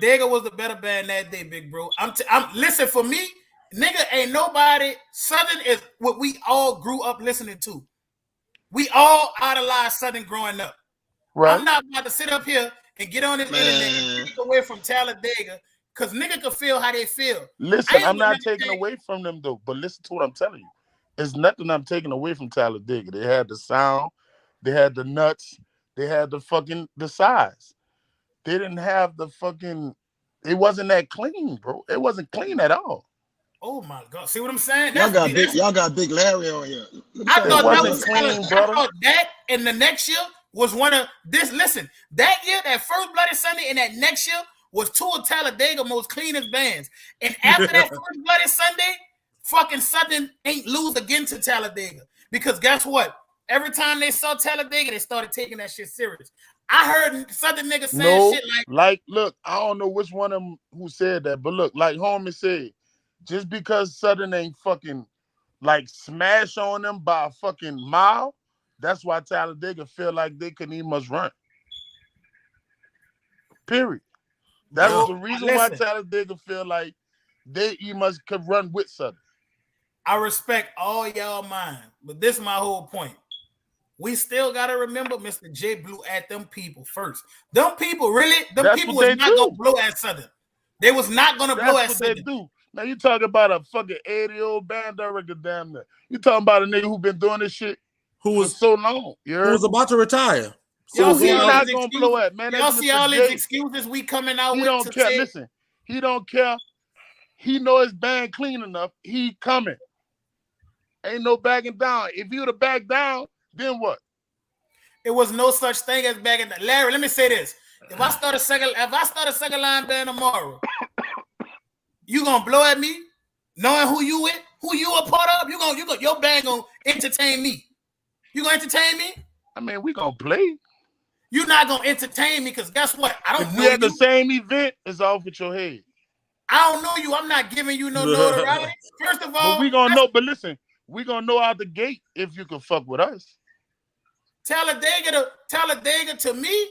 Dega was the better band that day, big bro. I'm listen, for me, nigga, ain't nobody. Southern is what we all grew up listening to. We all idolized Southern growing up. Right. I'm not about to sit up here and get on this internet and take away from Talladega because nigga can feel how they feel. Listen, I'm not taking away from them though, but listen to what I'm telling you. It's nothing I'm taking away from Talladega. They had the sound, they had the nuts, they had the size. They didn't have the fucking. It wasn't that clean, bro. It wasn't clean at all. Oh my god! See what I'm saying? Y'all got Big Larry on here. I thought that wasn't was clean, brother. I thought that and the next year was one of this. Listen, that year, that first Bloody Sunday, and that next year was two of Talladega most cleanest bands. And after that first Bloody Sunday, fucking Southern ain't lose again to Talladega because guess what? Every time they saw Talladega, they started taking that shit serious. I heard Southern niggas saying shit look, I don't know which one of them who said that, but look, like homie said, just because Southern ain't fucking like smash on them by a fucking mile, that's why Talladega feel like they couldn't even much run. Period. That's the reason why Talladega feel like they must could run with Southern. I respect all y'all mind, but this is my whole point. We still gotta remember Mr. J blew at them people first. Them people was not gonna blow at Southern. They was not gonna blow at Southern. They do. Now you talking about a fucking 80-year-old band director damn near. You talking about a nigga who been doing this shit for so long. Who was about to retire. So he's not gonna blow at, man. Y'all see all these excuses we coming out with. He don't care. Listen, he don't care. He know his band clean enough. He coming. Ain't no backing down. If he would have backed down, then what? It was no such thing as backing down. Larry, let me say this. If I start a second line band tomorrow, you gonna blow at me, knowing who you a part of. Your band gonna entertain me. You gonna entertain me? I mean, we gonna play. You're not gonna entertain me because guess what? I don't know you. We at the same event, it's off with your head. I don't know you. I'm not giving you no notoriety. First of all, but we gonna know. But listen, we gonna know out the gate if you can fuck with us. Talladega to me.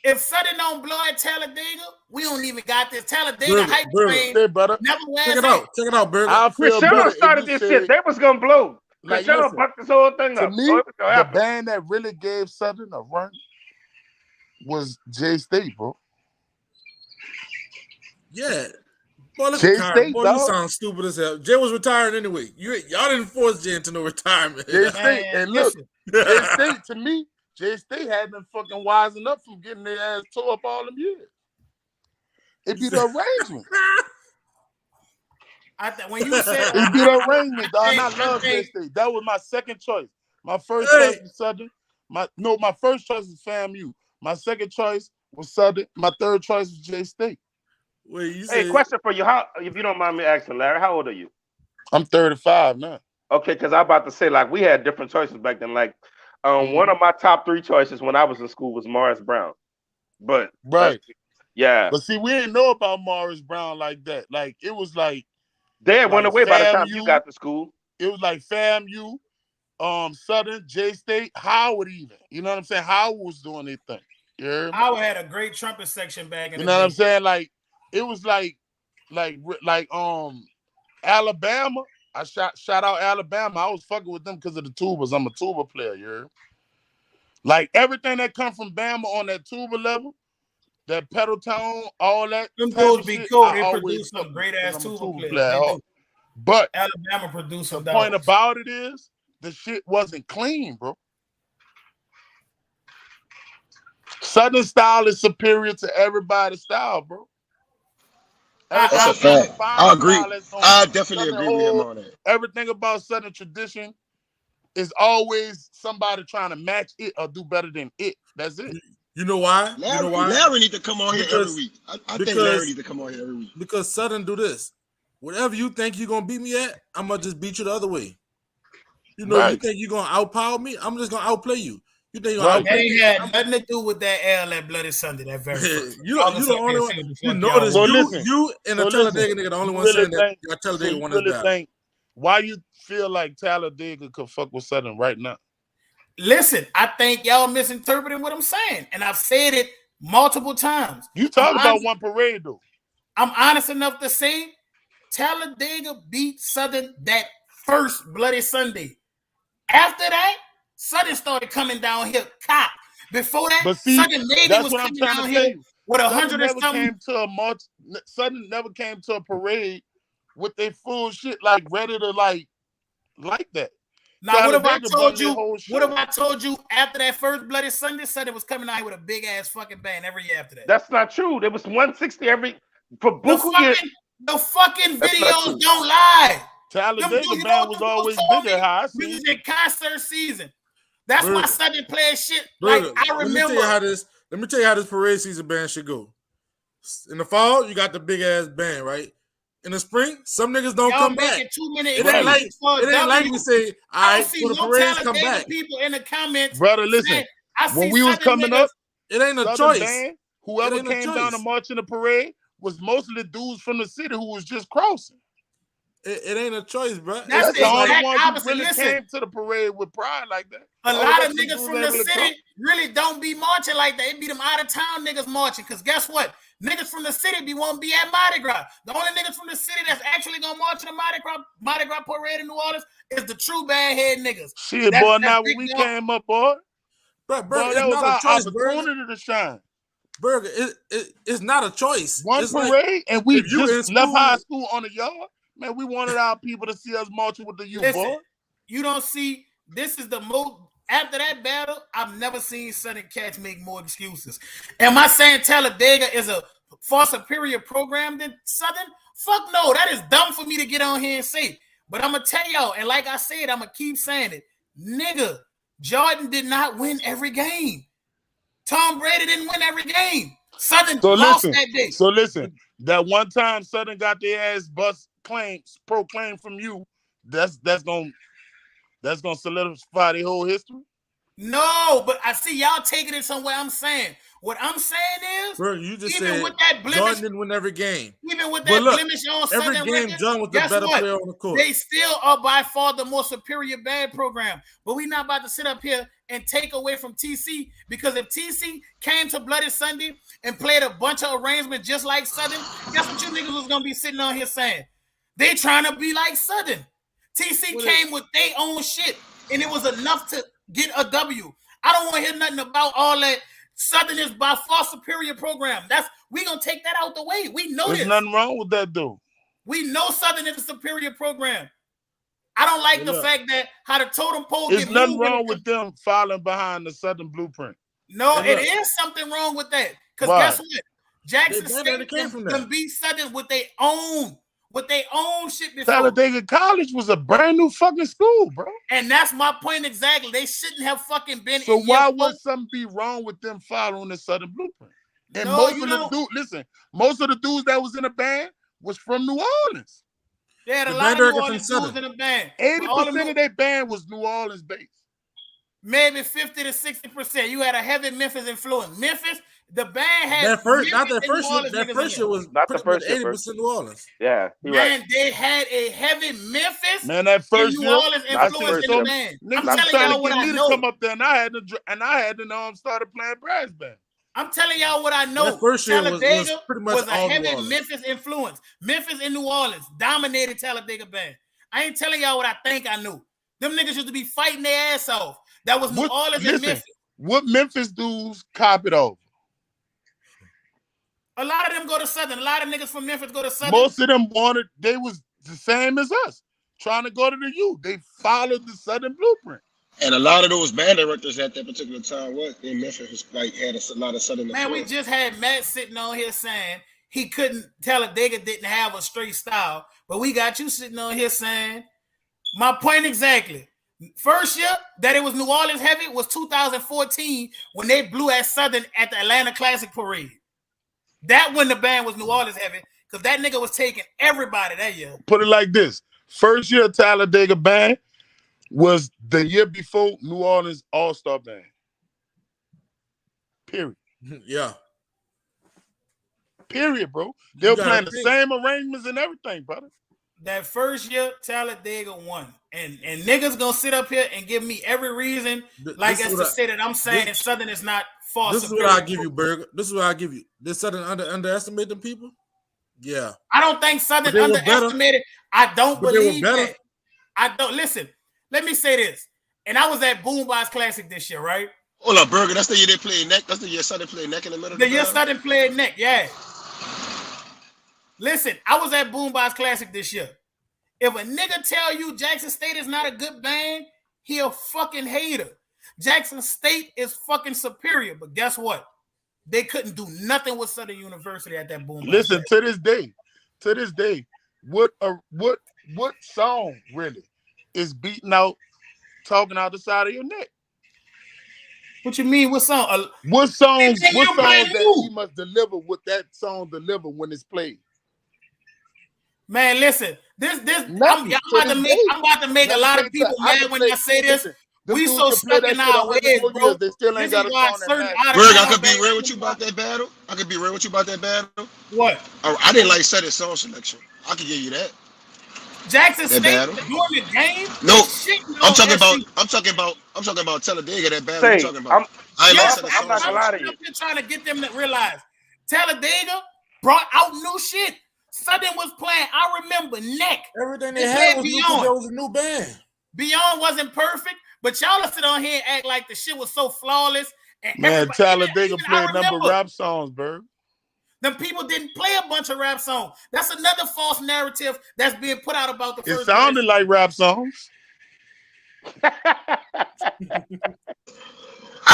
If Southern don't blow at Talladega, we don't even got this. Talladega hype train. Hey, brother. Never check it out, Burger. I feel Cristiano started this shit. They was gonna blow. Like, Cristiano fucked this whole thing up. To me, the band that really gave Southern a run was J State, bro. Yeah. Boy, look J at State, boy, you sound stupid as hell. Jay was retiring anyway. Y'all didn't force Jay into no retirement. J State, and look, J State to me, J State had them fucking wising up from getting their ass tore up all them years. It be the arrangement. When you said it be the arrangement, dog. And I love J State. That was my second choice. My first choice was Southern. My first choice was FAMU. My second choice was Southern. My third choice was J State. Wait, question for you. How, if you don't mind me asking, Larry, how old are you? I'm 35 now. Okay, because I'm about to say, like, we had different choices back then. Like, one of my top 3 choices when I was in school was Morris Brown. But right, yeah. But see, we didn't know about Morris Brown like that. Like, it was like they had went away by the time you got to school. It was like FAMU, Southern, J State, Howard even. You know what I'm saying? Howard was doing their thing. Yeah. Howard had a great trumpet section back in the day. You know what I'm saying? Like, it was like Alabama. I shout out Alabama. I was fucking with them because of the tubas. I'm a tuba player, you heard? Like everything that come from Bama on that tuba level, that pedal tone, all that. Them dudes be cool. They produce some great ass tuba players. But Alabama produced the some point dogs. about it is the shit wasn't clean, bro. Southern style is superior to everybody's style, bro. That's a Everybody got fact. a fine I agree. style that's going I definitely Southern agree with him old. on that. Everything about Southern tradition is always somebody trying to match it or do better than it. That's it. You know why? You know why? Larry need to come on here every week. I think Larry need to come on here every week. Because Southern do this. Whatever you think you're gonna beat me at, I'm gonna just beat you the other way. You know, Right. you think you're gonna outpower me, I'm just gonna outplay you. You think you're gonna Right. outplay They me? had nothing to do with that L at Bloody Sunday, that very first. you the only one. You notice So listen, you and the Talladega nigga the only one saying that your Talladega won this battle. Why you feel like Talladega could fuck with Southern right now? Listen, I think y'all misinterpreting what I'm saying, and I've said it multiple times. You talk about one parade though. I'm honest enough to say Talladega beat Southern that first Bloody Sunday. After that, Southern started coming down here cock. Before that, but see, Southern Navy was coming down here with 100 and something. Southern never came to a parade with their full shit like ready to like that. Now, what if I told you? What if I told you after that first Bloody Sunday, Southern was coming out here with a big ass fucking band every year after that? That's not true. There was 160 every for Buku. The fucking videos don't lie. Talladega band was always bigger. High. We was in concert season. That's why Southern playing shit. Burger, like I remember. Let me tell you how this parade season band should go. In the fall, you got the big ass band, right? In the spring, some niggas don't come back. It ain't like we say, all right, for the parades come back. People in the comments, brother, listen. When we was coming up, it ain't a choice. Band, whoever came down to march in the parade was mostly dudes from the city who was just crossing. It ain't a choice, bro. That's the only one who really came to the parade with pride like that. A lot of niggas from the city really don't be marching like that. It be them out of town niggas marching. Because guess what? Niggas from the city won't be at Mardi Gras. The only niggas from the city that's actually gonna march in the Mardi Gras parade in New Orleans is the true bad head niggas. Shit, boy, now when we came up, boy, that was our opportunity to shine. Burger, it's not a choice. One parade, and we just left high school on the yard. Man, we wanted our people to see us marching with the youth, boy. You don't see, this is the most, after that battle, I've never seen Southern cats make more excuses. Am I saying Talladega is a far superior program than Southern? Fuck no, that is dumb for me to get on here and say. But I'm going to tell y'all, and like I said, I'm going to keep saying it. Nigga, Jordan did not win every game. Tom Brady didn't win every game. Southern lost that day. So listen, that one time Southern got their ass proclaimed from you, that's gonna solidify the whole history. No, but I see y'all taking it somewhere. I'm saying what I'm saying is, bro, you just even said with that blemish, Jordan didn't win every game. Even with that blemish on every Southern game, record, Jordan was the better player on the court. They still are by far the more superior band program. But we're not about to sit up here and take away from TC, because if TC came to Bloody Sunday and played a bunch of arrangements just like Southern, guess what you niggas was gonna be sitting on here saying? They trying to be like Southern. TC came with their own shit, and it was enough to get a W. I don't want to hear nothing about all that. Southern is by far superior program. We gonna take that out the way. We know There's nothing wrong with that, dude. We know Southern is a superior program. I don't like the fact that how the totem pole. There's nothing wrong with them following behind the Southern blueprint. No, it is something wrong with that. Because guess what? Jackson State can beat Southern with their own shit before. Talladega College was a brand new fucking school, bro. And that's my point exactly. They shouldn't have fucking been. So why would something be wrong with them following the Southern blueprint? And most of the dudes that was in the band was from New Orleans. They had a lot of New Orleans dudes in the band. 80% of their band was New Orleans based. Maybe 50 to 60%. You had a heavy Memphis influence. Memphis, the band had that first year was not the first 80% New Orleans. Yeah, man, they had a heavy Memphis. Man, that first New Orleans influence in the band. I'm telling y'all what I know. To come up there, and I had to know I'm started playing brass band. I'm telling y'all what I know. That first year Talladega was pretty much a heavy Memphis influence. Memphis and New Orleans dominated Talladega band. I ain't telling y'all what I think I knew. Them niggas used to be fighting their ass off. That was New Orleans and Memphis. What Memphis dudes copied over? A lot of them go to Southern. A lot of niggas from Memphis go to Southern. Most of them the same as us, trying to go to the U. They followed the Southern blueprint. And a lot of those band directors at that particular time, what in Memphis, like had a lot of Southern influence. Man, we just had Matt sitting on here saying he couldn't tell a nigga didn't have a straight style, but we got you sitting on here saying my point exactly. First year that it was New Orleans heavy was 2014 when they blew at Southern at the Atlanta Classic Parade. That when the band was New Orleans heavy because that nigga was taking everybody that year. Put it like this: first year Talladega band was the year before New Orleans All-Star Band. Period. Yeah. Period, bro. They were playing the same arrangements and everything, brother. That first year, Talladega won. And niggas gonna sit up here and give me every reason, like as to say that I'm saying Southern is not false. This is what I give you, Berger. This is what I give you. Did Southern underestimate them people? Yeah. I don't think Southern underestimated. I don't believe that. I don't listen. Let me say this. And I was at Boombox Classic this year, right? Hold up, Berger. That's the year they played neck. That's the year Southern played neck in the middle. The year Southern played neck, yeah. Listen, I was at Boombox Classic this year. If a nigga tell you Jackson State is not a good band, he a fucking hater. Jackson State is fucking superior, but guess what? They couldn't do nothing with Southern University at that Boombox. Listen, to this day, what song really is beating out, talking out the side of your neck? What you mean? What song? What songs that he must deliver? What that song deliver when it's played? Man, listen. I'm about to make a lot of people mad when I say this. We so stuck in our ways, bro. They still ain't got a song. Berg, I could be real with you about that battle. What? I didn't like Southern song selection. I could give you that. Jackson State during the game? No, I'm talking about Talladega. That battle I'm talking about. I'm not gonna lie to you. I'm trying to get them to realize Talladega brought out new shit. Southern was playing. I remember Neck. Everything they had was new. There was a new band. Beyond wasn't perfect, but y'all sit on here and act like the shit was so flawless. And man, Talladega played a number of rap songs, Berg. Them people didn't play a bunch of rap songs. That's another false narrative that's being put out about the first. It sounded like rap songs. I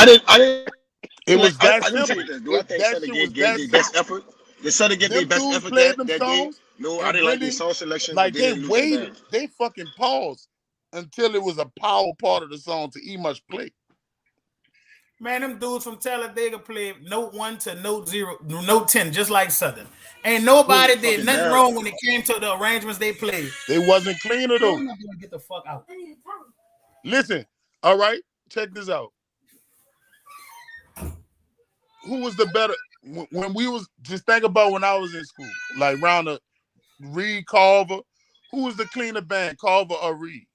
didn't. It was that simple. Do I think Southern gave their best effort? Did Southern get their best effort that game? No, I didn't like their song selection. Like they waited. They fucking paused until it was a power part of the song to much play. Man, them dudes from Talladega played note 1 to note 0, note 10, just like Southern. Ain't nobody did nothing wrong when it came to the arrangements they played. They wasn't cleaner though. I'm not gonna get the fuck out. Listen, all right, check this out. Who was the better when we was just think about when I was in school, like round the Reed Carver? Who was the cleaner band, Carver or Reed?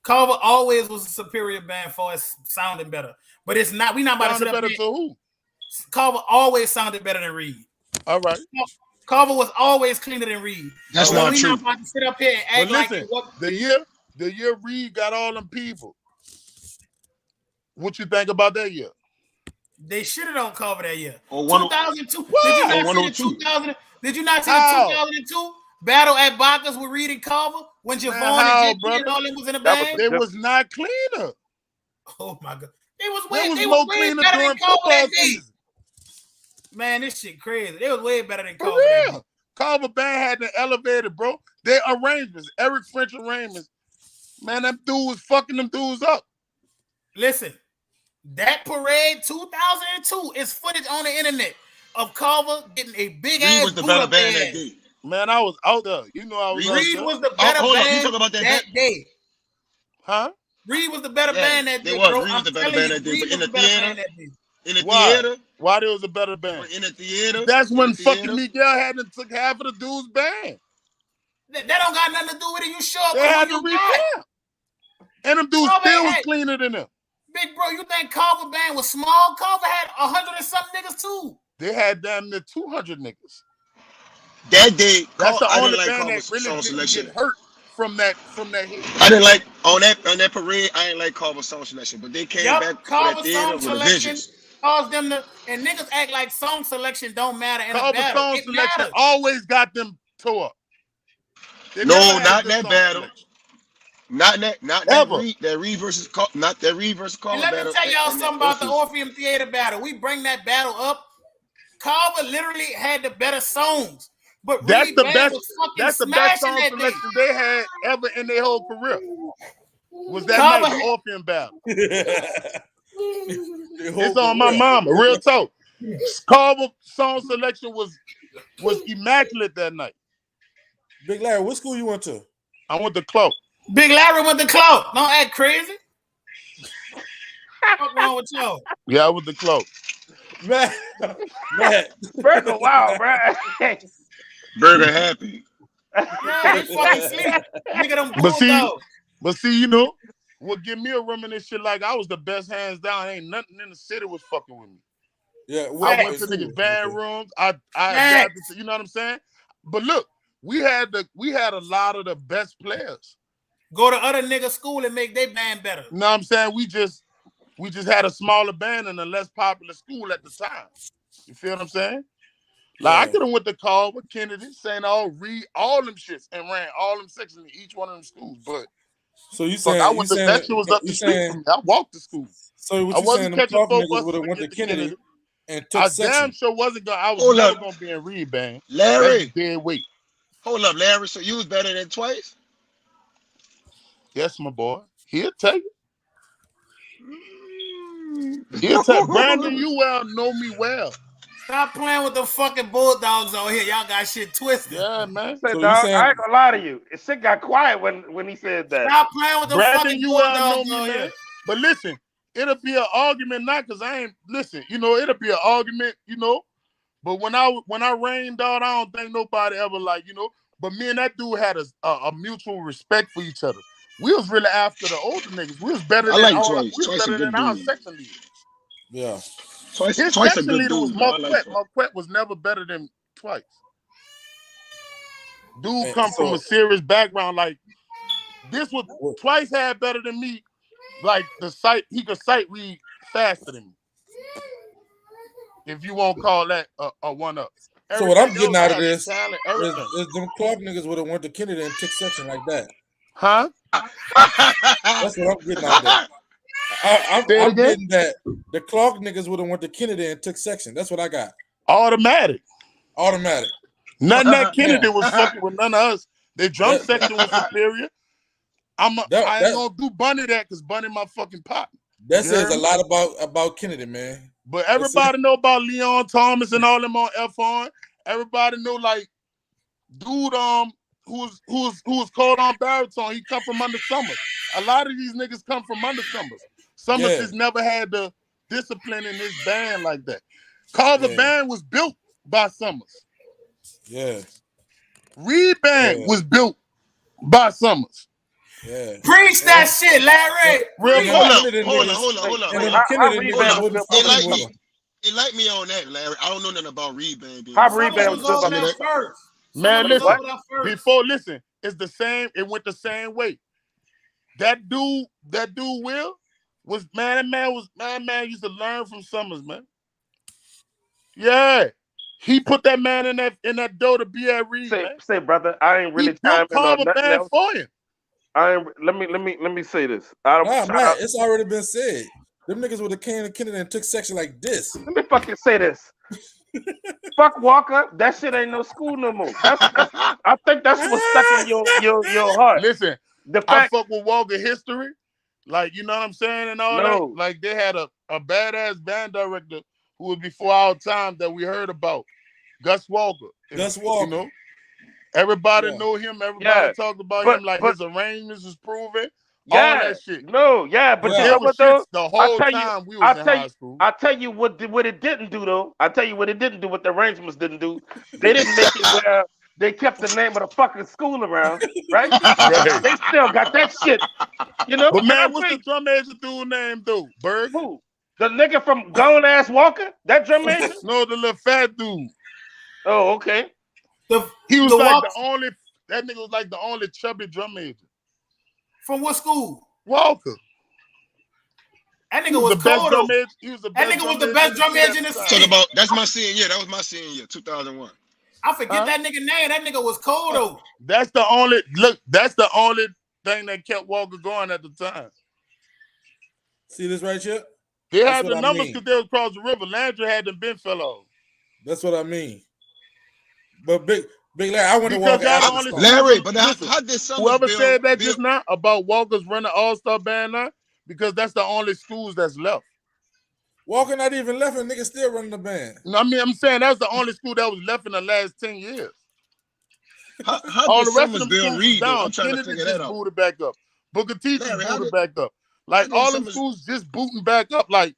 Carver always was a superior band for us sounding better. But it's not, we not about to sit up better to who? Carver always sounded better than Reed. All right. Carver was always cleaner than Reed. That's not true. We not about to sit up here and act listen, like what the year Reed got all them people. What you think about that year? They shitted on Carver that year. 2002. Did you not see the 2002 battle at Bacchus with Reed and Carver when Javon and JP and all them was in the band? They was not cleaner. Oh my God. They was more way cleaner better during than Carver football that day. season. Man, this shit crazy. They was way better than For Carver. real. Carver band had the elevator, bro. Their arrangements, Eric French arrangements. Man, that dude was fucking them dudes up. Listen, that parade 2002 is footage on the internet of Carver getting a big ass. Reed was the better band that day. Man, I was out there. You know I was out there. Reed was the better band you talking about that day. Huh? Reed was the better band that day, bro. Reed was the better band that day. But in the theater, why there was a better band? In the theater. That's when fucking Miguel had to took half of the dude's band. That don't got nothing to do with it. You sure? They had to recap. And them dudes still was cleaner than them. Big bro, you think Carver band was small? Carver had 100 and something niggas too. They had damn near 200 niggas. That day, that's the only like band that really didn't get hurt from that hit. I didn't like on that parade. I didn't like Carver song selection, but they came back for that theater with a vengeance. Caused them to, and niggas act like song selection don't matter. In Carver a battle. song selection always got them tore up. They No, never had not a good that song battle. selection. Not Ever. that Reed versus not that Reed versus And Carver let me battle. tell y'all and something that about the Orpheus. Orpheum Theater battle. We bring that battle up. Carver literally had the better songs, but That's Reed the Band best. was fucking That's the best smashing song that day. selection they had ever in their whole career. Was that Carver night the Orpheum battle? It's It's on my mama. Real talk. Carver song selection was immaculate that night. Big Larry, what school you went to? I went to Clark. Big Larry went to Clark. Don't act crazy. What's wrong with y'all? Yeah, I went to Clark. Man. Burger, wow, bro. Burger happy. Yeah, he fucking sleep. Nigga, them But bulldogs. see, you know, what give me a reminiscence shit like I was the best hands down. Ain't nothing in the city was fucking with me. Yeah, I went to niggas' band rooms. I adapted to, you know what I'm saying? But look, we had a lot of the best players. Go to other niggas' school and make their band better. You know what I'm saying? We just had a smaller band in a less popular school at the time. You feel what I'm saying? Like I could have went to Carver, Kennedy, St. Reed, all them shits, and ran all them sections in each one of them schools. But so you saying that shit was up the street from me. I walked to school. So what I you wasn't saying? Them catching Clark four niggas buses would have to went get to to Kennedy and I took section. damn sure wasn't gonna. I was Hold never up. gonna be in Reed band. Larry, That's dead weight. hold up, Larry. So you was better than Twice? Yes, my boy. He'll take it. He'll take. Brandon, you know me well. Stop playing with the fucking bulldogs out here. Y'all got shit twisted. Yeah, man. Say, So dog, you saying- I ain't gonna lie to you. Shit got quiet when he said that. Stop playing with the Brandon, fucking you bulldogs know out me, man. here. But listen, it'll be an argument, not because I ain't listen. You know, it'll be an argument. You know, but when I rained out, I don't think nobody ever like you know. But me and that dude had a mutual respect for each other. We was really after the older niggas. We was better I than like all. Twice. We was Twice a better good than our dude. section leaders. Yeah. Twice His a section good leader was dude. Man. I Marquette. like Twice. Marquette was never better than Twice. Dude And come from a serious background. Like this was Twice had better than me. Like he could sight read faster than me. If you won't call that a one up. So what I'm getting out of this this is them Clark niggas would have went to Kennedy and took section like that. Huh? That's what I'm getting out of that. I'm getting that the Clark niggas would have went to Kennedy and took section. That's what I got. Automatic. Yeah. Nothing that Kennedy was fucking with none of us. Their drum section was superior. I ain't gonna do Bunny that because Bunny my fucking partner. That says a lot about Kennedy, man. But everybody know about Leon Thomas and all them on F1. Everybody know like dude who was called on baritone. He come from under Summers. A lot of these niggas come from under Summers. Summers just never had the discipline in his band like that. Carver band was built by Summers. Yeah. Reed band was built by Summers. Yeah. Preach that shit, Larry. Hold up. It like me on that, Larry. I don't know nothing about Reed band. How Reed band was built by first. Man, listen, it's the same. It went the same way. That dude Will was man used to learn from Summers, man. Yeah. He put that man in that door to be at Reed. Say, brother, I ain't really chiming on nothing else. For him. Let me say this. Man, it's already been said. Them niggas would have came to Kennedy and took section like this. Let me fucking say this. Fuck Walker. That shit ain't no school no more. I think that's what's stuck in your heart. Listen, I fuck with Walker history. Like, you know what I'm saying? And all that. Like, they had a badass band director who was before our time that we heard about. Gus Walker. You know? Everybody know him. Everybody talked about him like his arrangements was proven. All that shit. But you know what though? The whole time we was in high school. I'll tell you what it didn't do though. I'll tell you what it didn't do, what the arrangements didn't do. They didn't make it where they kept the name of the fucking school around, right? They still got that shit. You know? But man, what's the drum major dude name though? Berg? Who? The nigga from Gone Ass Walker? That drum major? No, the little fat dude. Oh, okay. He was like that nigga was like the only chubby drum major. From what school? Walker. That nigga was the best drum major. He was the best. That nigga was the best drum major in the city. That's my senior year. That was my senior year, 2001. I forget that nigga name. That nigga was cold though. That's the only thing that kept Walker going at the time. See this right here? They had the numbers because they was across the river. Landry hadn't been fell off. That's what I mean. But Big Larry, I went to Walker. Larry, but how did whoever said that just now about Walker's running All-Star band now? Because that's the only schools that's left. Walker not even left, and niggas still running the band. No, I mean, I'm saying that's the only school that was left in the last 10 years. How all did the rest of them Bill schools Reed, down. I'm trying Kennedy to figure just that out. booted back up. Booker T just booted back up. Like all them schools just booting back up. Like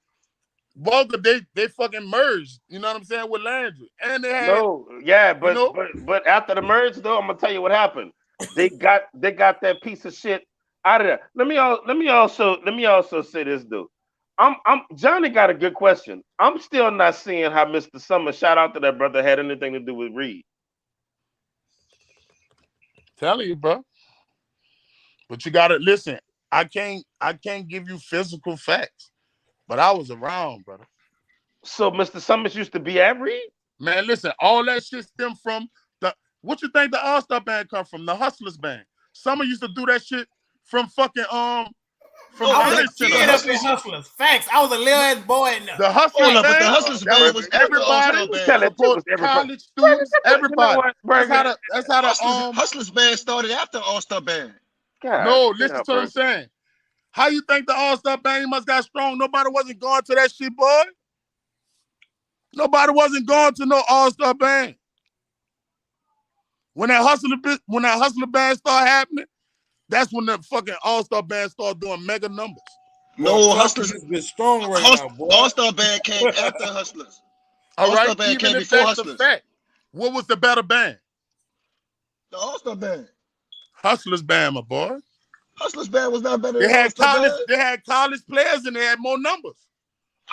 Walker, they fucking merged. You know what I'm saying, with Landry, and they had but after the merge though, I'm gonna tell you what happened. They got that piece of shit out of there. Let me also say this, dude. Johnny got a good question. I'm still not seeing how Mr. Summer, shout out to that brother, had anything to do with Reed. Telling you, bro. But you gotta listen. I can't give you physical facts, but I was around, brother. So Mr. Summers used to be at Reed? Man, listen, all that shit stemmed from what you think the All-Star band come from? The Hustlers band. Summer used to do that shit from fucking I was a kid up in Hustlers. Facts. I was a little ass boy in there. The Hustlers band. But the Hustlers band was everybody. College students. Everybody. That's how the Hustlers band started after All-Star band. God, no, listen to what I'm saying. How you think the All-Star band must got strong? Nobody wasn't going to that shit, boy. Nobody wasn't going to no All-Star band. When that hustler band started happening, that's when the fucking All-Star band started doing mega numbers. No, Hustlers has been strong right now, boy. All-Star band came after Hustlers. All-Star band came before Hustlers. What was the better band? The All-Star band. Hustlers band, my boy. Hustlers band was not better than All-Star band. They had college players and they had more numbers.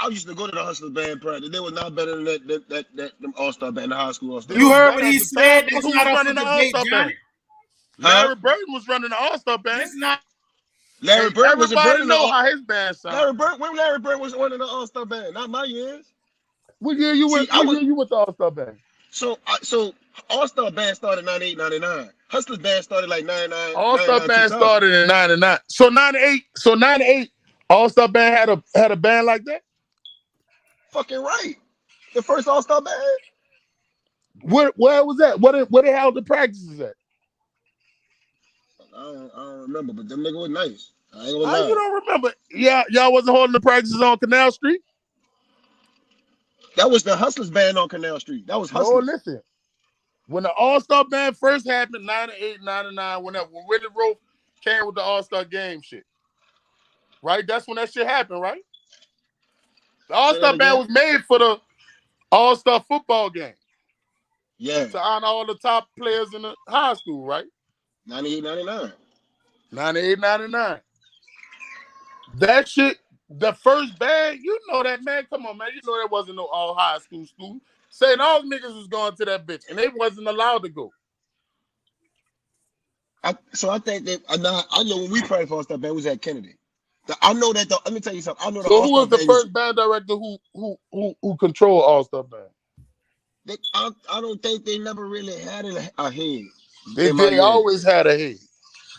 I used to go to the Hustlers band practice. They was not better than them All-Star band, the high school All-Star. You heard what he said? That's not running the All-Star band. Larry Burton was running the All-Star band. It's not. Larry Burton was everybody know how his band sounded. Larry Burton was running the All-Star band, not my years. What year you went? You with the All-Star band? So All-Star band started 98, 99. Hustlers band started like 99. All-Star band started in 99. So 98. All-Star band had a band like that. Fucking right. The first All-Star band. Where was that? Where they held the practices at? I don't remember, but them niggas was nice. I ain't gonna How lie. you don't remember? Yeah, y'all wasn't holding the practices on Canal Street? That was the Hustlers band on Canal Street. That was Hustlers. No, listen. When the All-Star band first happened, 98, 99, when Willie Rowe came with the All-Star game shit. Right? That's when that shit happened, right? The All-Star band was made for the All-Star football game. Yeah. To honor all the top players in the high school, right? 98, 99. 98, 99. That shit, the first band, you know that, man. Come on, man. You know there wasn't no all high school students. Saying all niggas was going to that bitch, and they wasn't allowed to go. So I think that I know when we played for All-Star band, we was at Kennedy. I know that. Let me tell you something. I know. So who was the first band director who controlled All-Star band? I don't think they never really had a head. They always had a head.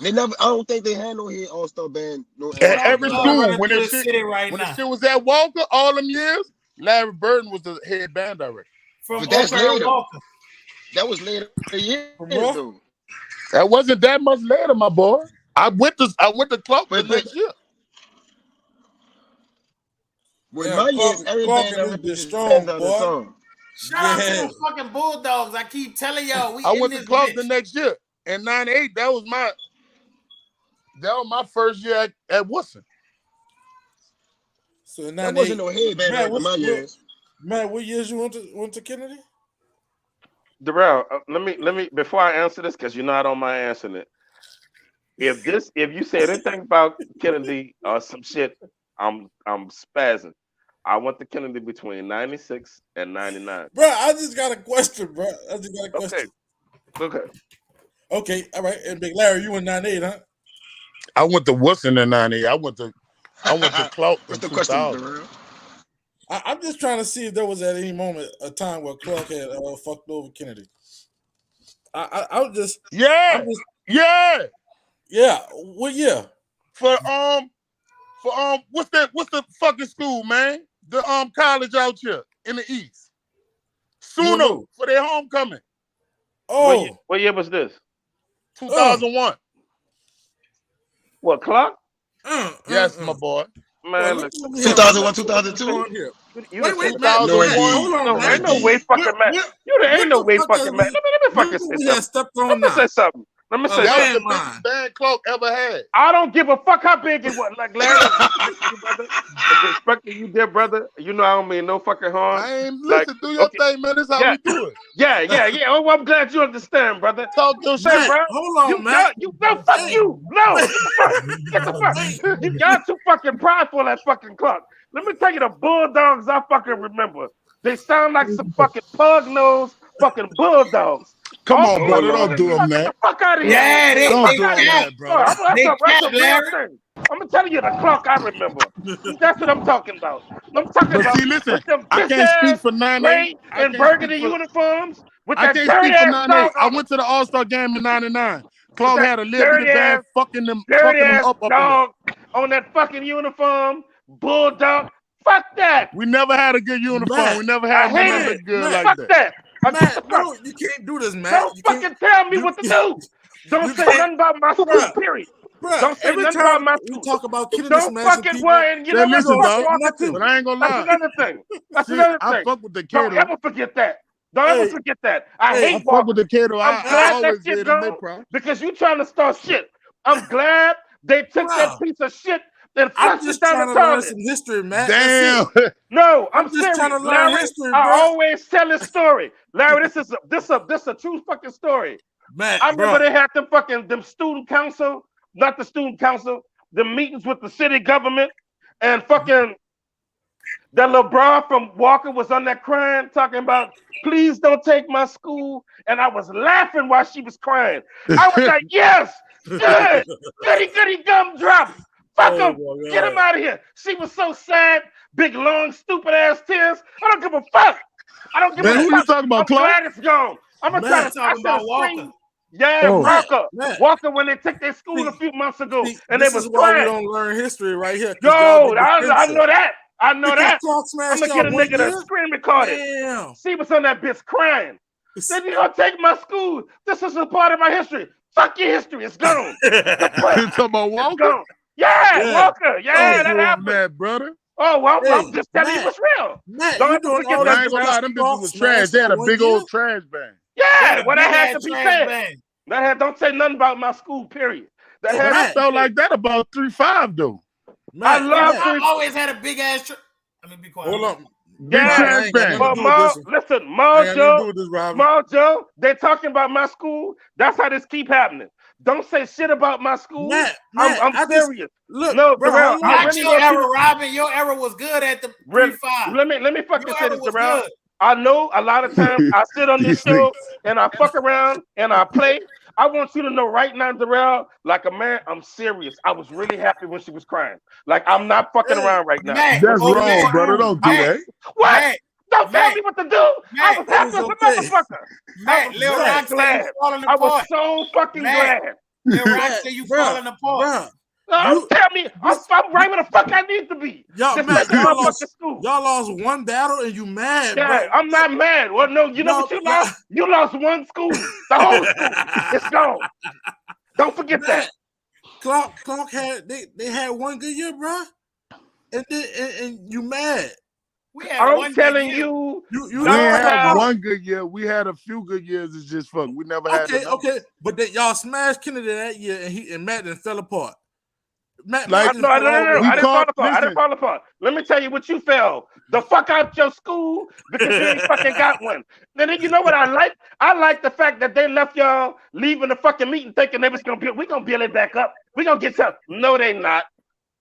They never. I don't think they had no head All-Star band. No. Every school when the shit was at Walker all them years, Larry Burton was the head band director. But that's later. That was later. That wasn't that much later, my boy. I went to Clark the next year. With my years, every band director strong, boy. Shout out to them fucking Bulldogs. I keep telling y'all. I went to Clark the next year. In 98, that was my first year at Woodson. So in 98, that wasn't no headband in my years. Matt, what years you went to Kennedy? Darrell, let me before I answer this, because you know I don't mind answering it. If you said anything about Kennedy or some shit, I'm spazzing. I went to Kennedy between 96 and 99. Bro, I just got a question, bro. Okay, all right. And Big Larry, you in 98, huh? I went to Woodson in 98. I went to Clark. What's the question, I'm just trying to see if there was at any moment a time where Clark had fucked over Kennedy. I was just yeah. What year? For what's the fucking school, man? The college out here in the East. Suno for their homecoming. Oh, what year was this? 2001. What, Clark? Yes, my boy. Man, look, 2001, 2002. Wait, man. Hold on, man. Ain't no way fucking man. Ain't no way fucking man. Let me fucking say something. Let me say something. Let me say that something. was the biggest band Clark ever had. I don't give a fuck how big it was. Like Larry, respecting you, dear brother. You know I don't mean no fucking harm. I ain't listen. Do your thing, man. This is how we do it. Yeah. Oh, I'm glad you understand, brother. Talk your shit, bro. Hold on, man. Fuck you. No, get the fuck. Y'all too fucking prideful at fucking Clark. Let me tell you the Bulldogs I fucking remember. They sound like some fucking pug-nosed fucking bulldogs. Come on, brother. Don't do them that. Fuck out of here. Yeah, don't do that, brother. I'm gonna tell you the Clark I remember. That's what I'm talking about. I'm talking about. See, listen, I can't speak for 98 and burgundy uniforms. I can't speak for 98. I went to the All-Star game in '99. Clark had a little bit of bad fucking them up dog on that fucking uniform. Bulldog. Fuck that. We never had a good uniform. We never had nothing look good like that. No, you can't do this, man. Don't fucking tell me what to do. Don't say nothing about my school, period. Don't say nothing about my school. We talk about killing Don't fucking worry. And you know what? But I ain't gonna lie. That's another thing. That's another thing. I fuck with the kid. Don't ever forget that. Don't ever forget that. I hate fuck with the kid. I'm glad that shit gone because you trying to start shit. I'm glad they took that piece of shit. I'm just trying to learn some history, man. Damn. No, I'm just trying to learn Larry, history, bro. I always tell this story. Larry, this is a true fucking story. Man, I remember they had them student council, not the student council, the meetings with the city government, and fucking that little bra from Walker was on that crying, talking about, please don't take my school. And I was laughing while she was crying. I was like, yes, good, goody gumdrop. Fuck him. Get him out of here. She was so sad. Big, long, stupid ass tears. I don't give a fuck. I don't give a fuck. Who you talking about, I'm glad it's gone. I'm going to try to talk about Walker. Yeah, Walker. Walker, when they took their school a few months ago, and they was why we don't learn history right here. Yo, I know that. I know that. I'm going to get a nigga to screen record it. Damn. She was on that bitch crying. Said, you going to take my school. This is a part of my history. Fuck your history. It's gone. You talking about Walker? Yeah, Walker. Yeah, that happened. That, brother. Oh, well, I'm just telling you what's real. Don't forget that. I ain't gonna lie, them bitches was trash. They had a big old trash bag. Yeah, well, that had to be said. Don't say nothing about my school, period. I felt like that about 3-5, though. I always had a big ass. Let me be quiet. Hold on. Yeah, listen, Mojo, they're talking about my school. That's how this keep happening. Don't say shit about my school. I'm serious. Look, no, bro, your era, Robin. Your era was good at the 3-5. Let me fucking say this around. I know a lot of times I sit on this show and I fuck around and I play. I want you to know right now, Darrell, like a man, I'm serious. I was really happy when she was crying. Like, I'm not fucking around right now. That's wrong, brother. Don't do that. What? Don't tell me what to do. I was happy as a motherfucker. Lil Rock said you falling apart. I was so fucking glad. Lil Rock said you falling apart. No, tell me, I'm right where the fuck I need to be. Y'all lost one battle and you mad, bro. I'm not mad. Well, no, you know what you lost? You lost one school. The whole school. It's gone. Don't forget that. Clark had they had one good year, bro. And you mad. I'm telling you, you didn't have one good year. We had a few good years. It's just fun. We never had. Okay, but y'all smashed Kennedy that year, and Matt then fell apart. No, I didn't fall apart. Let me tell you what you fell. The fuck out your school because you ain't fucking got one. And then you know what I like? I like the fact that they left y'all leaving the fucking meeting thinking they was gonna build. We gonna build it back up. We gonna get to. No, they not.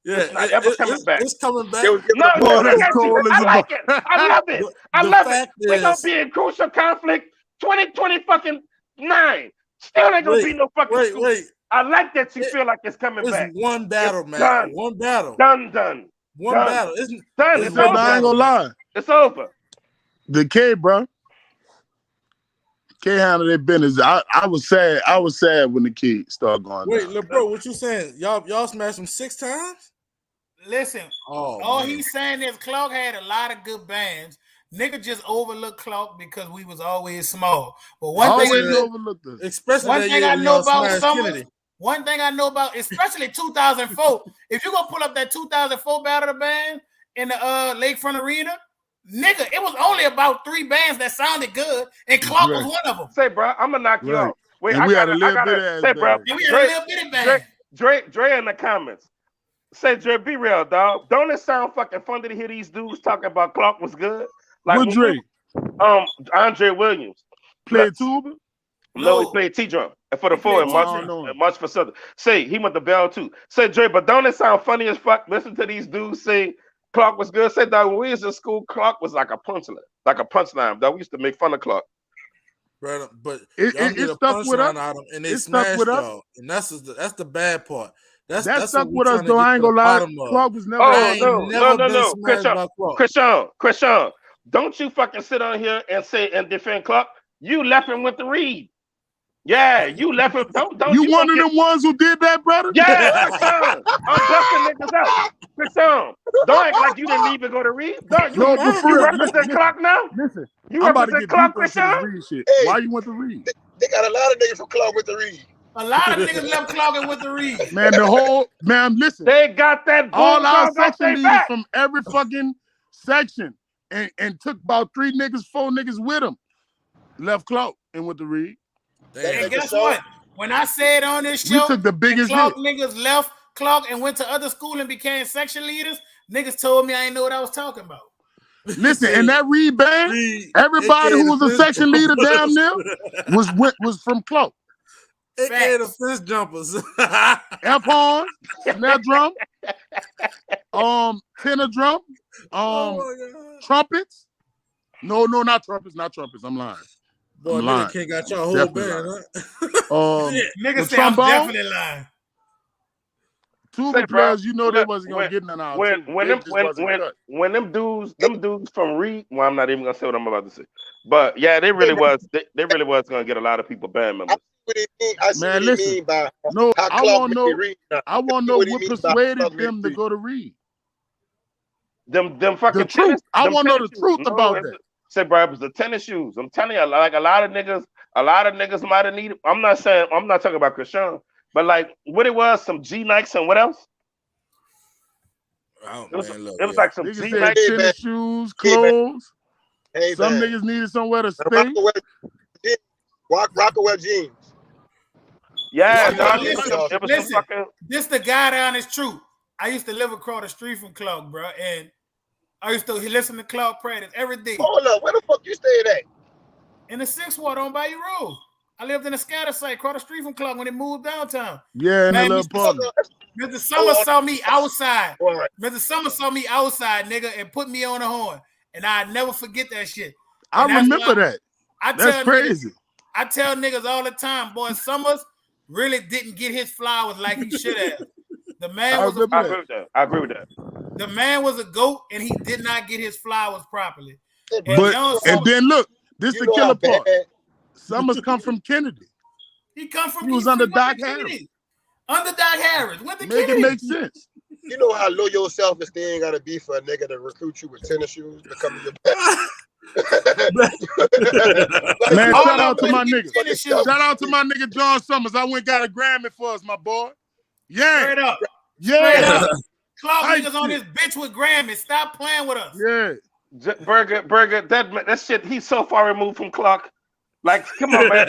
Yeah, it's not ever coming back. It's coming back. I like it. I love it. I love it. We're gonna be in crucial conflict 2020 fucking 9. Still ain't gonna be no fucking school. Wait. I like that you feel like it's coming back. One battle, man. Done. One battle. Done. One battle. It's done. It's over. I ain't gonna lie. It's over. The kid, bro. Can't handle their business. I was sad. I was sad when the kid started going Wait, down. little bro, what you saying? Y'all smashed him 6 times? Listen, all he's saying is Clark had a lot of good bands. Nigga just overlooked Clark because we was always small. But one thing I know about Summers, one thing I know about, especially 2004, if you gonna pull up that 2004 Battle of the Band in the Lakefront Arena, nigga, it was only about 3 bands that sounded good, and Clark was one of them. Say, bro, I'm gonna knock you off. Wait, I gotta say, bro, we had a little bitty band. Dre in the comments. Say, Dre, be real, dog. Don't it sound fucking funny to hear these dudes talking about Clark was good? Like what Dre? Andre Williams. Played tuba? No, he played T-drum. And for the 4 in March for Southern. Say, he went to Bell too. Say, Dre, but don't it sound funny as fuck? Listen to these dudes say Clark was good. Say, dog, when we was in school, Clark was like a punchline. Dog, we used to make fun of Clark. Brother, but it stuck with us. Out and they smashed y'all. And that's the bad part. That stuck with us, though. I ain't gonna lie. Clark was never. No. Krishan, don't you fucking sit on here and say and defend Clark. You left him with the Reed. Yeah, you left him. Don't you one of them ones who did that, brother? Yeah, Krishan. I'm busting niggas out. Krishan, don't act like you didn't leave and go to Reed. You represent Clark now? Listen, you represent Clark, Krishan? Hey, why you went to Reed? They got a lot of niggas from Clark with the Reed. A lot of niggas left Clark with the Reed. Man, listen. They got that. All our section leaders from every fucking section and took about 4 niggas with them. Left Clark and went to Reed. And guess what? When I said on this show, we took the biggest Clark niggas left Clark and went to other school and became section leaders, niggas told me I didn't know what I was talking about. Listen, and that Reed band, everybody who was a section leader down there was from Clark. AKA the fist jumpers. F horns, snare drum, tenor drum, trumpets. No, not trumpets, I'm lying. Boy, nigga can't got y'all whole band, huh? Nigga say I'm definitely lying. Tuba players, you know they wasn't gonna get none out. When them dudes from Reed, well, I'm not even gonna say what I'm about to say. But yeah, they really was gonna get a lot of people band members. I see what he mean by I want to know what persuaded them to go to Reed. Them fucking truth. I want to know the truth about that. Say, bro, it was the tennis shoes. I'm telling you, like a lot of niggas might have needed. I'm not talking about Krishan, but like what it was, some G Nikes and what else? It was like some G Nikes, tennis shoes, clothes. Some niggas needed somewhere to stay. Rockaway jeans. Yeah, listen, this the guy down is true. I used to live across the street from Clark, bro, and I used to listen to Clark practice every day. Hold up, where the fuck you stayed at? In the 6th Ward on Bayou Road. I lived in a scatter site across the street from Clark when it moved downtown. Yeah, in a little apartment. Mr. Summer saw me outside. Mr. Summer saw me outside, nigga, and put me on the horn. And I never forget that shit. I remember that. That's crazy. I tell niggas all the time, boy, Summers really didn't get his flowers like he should have. The man was I agree with that. The man was a GOAT and he did not get his flowers properly. And then look, this is the killer part. Summers come from Kennedy. He was under Doc Harris. Under Doc Harris. Make it make sense. You know how low your self-esteem gotta be for a nigga to recruit you with tennis shoes to come to your back. Man, shout out to my nigga. Shout out to my nigga John Summers. I went got a Grammy for us, my boy. Yeah. Straight up. Yeah. Straight up. Clark niggas on this bitch with Grammys. Stop playing with us. Yeah. Burger, that shit, he's so far removed from Clark. Like, come on, man.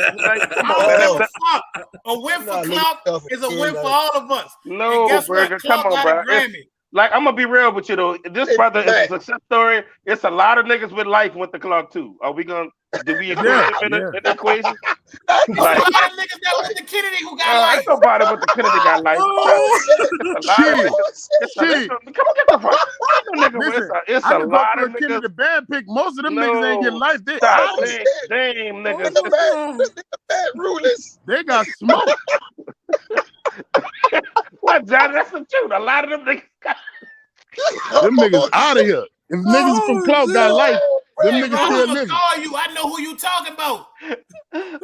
A win for Clark is a win for all of us. No, Burger, come on, bro. Like, I'm gonna be real with you though. This brother is a success story. It's a lot of niggas with life went to Clark too. Are we gonna do we agree in the equation? Like, a lot of niggas that went to Kennedy who got life. Ain't nobody with the Kennedy got life. Come on, get the fuck. It's a lot of niggas. The bad pick. Most of them niggas ain't get life. Damn niggas. Bad rulers. They got smoke. What, Johnny? That's the truth. A lot of them niggas got. Them niggas out of here. If niggas from Clark got life, them niggas still living. I know who you talking about. A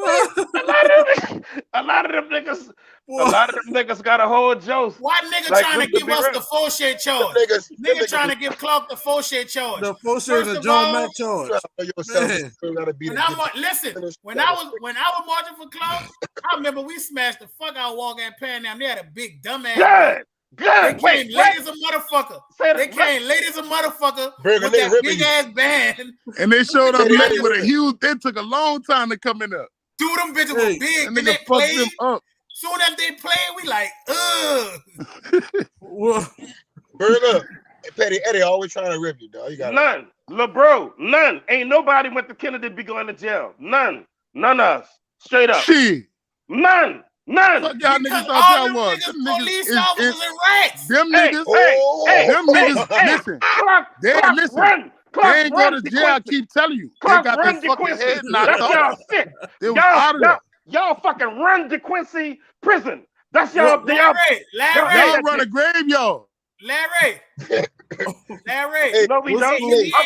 lot of them niggas got a whole joke. Why nigga like, trying to give us the Fauché charge? Nigga trying to give Clark the Fauché charge. The Fauché and the John Mack charge. Listen, when I was marching for Clark, I remember we smashed the fuck out Walk at Pan Am. They had a big dumbass. Good. They came late as a motherfucker. They came late as a motherfucker with that big ass band. And they showed up late with a huge. It took a long time to come in there. Dude, them bitches were big. And they played them up. Soon as they played, we like, Burn up. Hey, Petty Eddie always trying to rip you, dog. You got none. LeBro, none. Ain't nobody went to Kennedy be going to jail. None. None of us. Straight up. Shit. None. None. Fuck y'all niggas thought y'all was. Police officers and rats. Them niggas. Them niggas. Listen. Listen. They ain't go to jail. I keep telling you. They got their fucking head knocked off. They was out of there. Y'all fucking run DeQuincy prison. That's y'all. Larry. Y'all run a graveyard. Larry. No, we don't.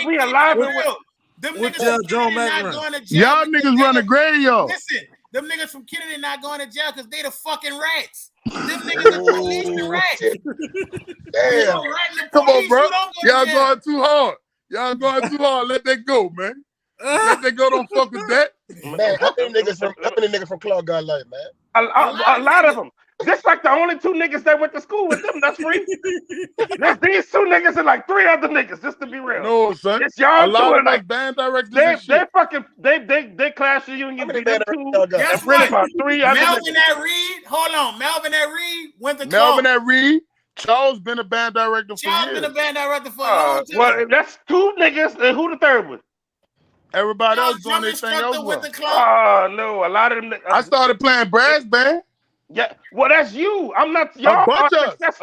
We alive and well. Them niggas John Mack not going to jail. Y'all niggas run a graveyard. Listen, them niggas from Kennedy not going to jail because they the fucking rats. Them niggas are police the rats. Damn. Come on, bro. Y'all going too hard. Y'all going too hard. Let that go, man. Let that go. Don't fuck with that. Man, how many niggas from Clark got life, man? A lot of them. Just like the only two niggas that went to school with them, that's free. There's these two niggas and like three other niggas, just to be real. No, son. It's y'all a lot of like band directors. They clash the union. Guess what? About three other Melvin at Reed. Hold on. Melvin at Reed went to Melvin at Reed. Charles been a band director for years. Charles been a band director for a long time. Well, that's two niggas, and who the third one? Everybody else doing their thing else. Oh, no. A lot of them. I started playing brass band. Yeah, well, that's you. I'm not. Y'all a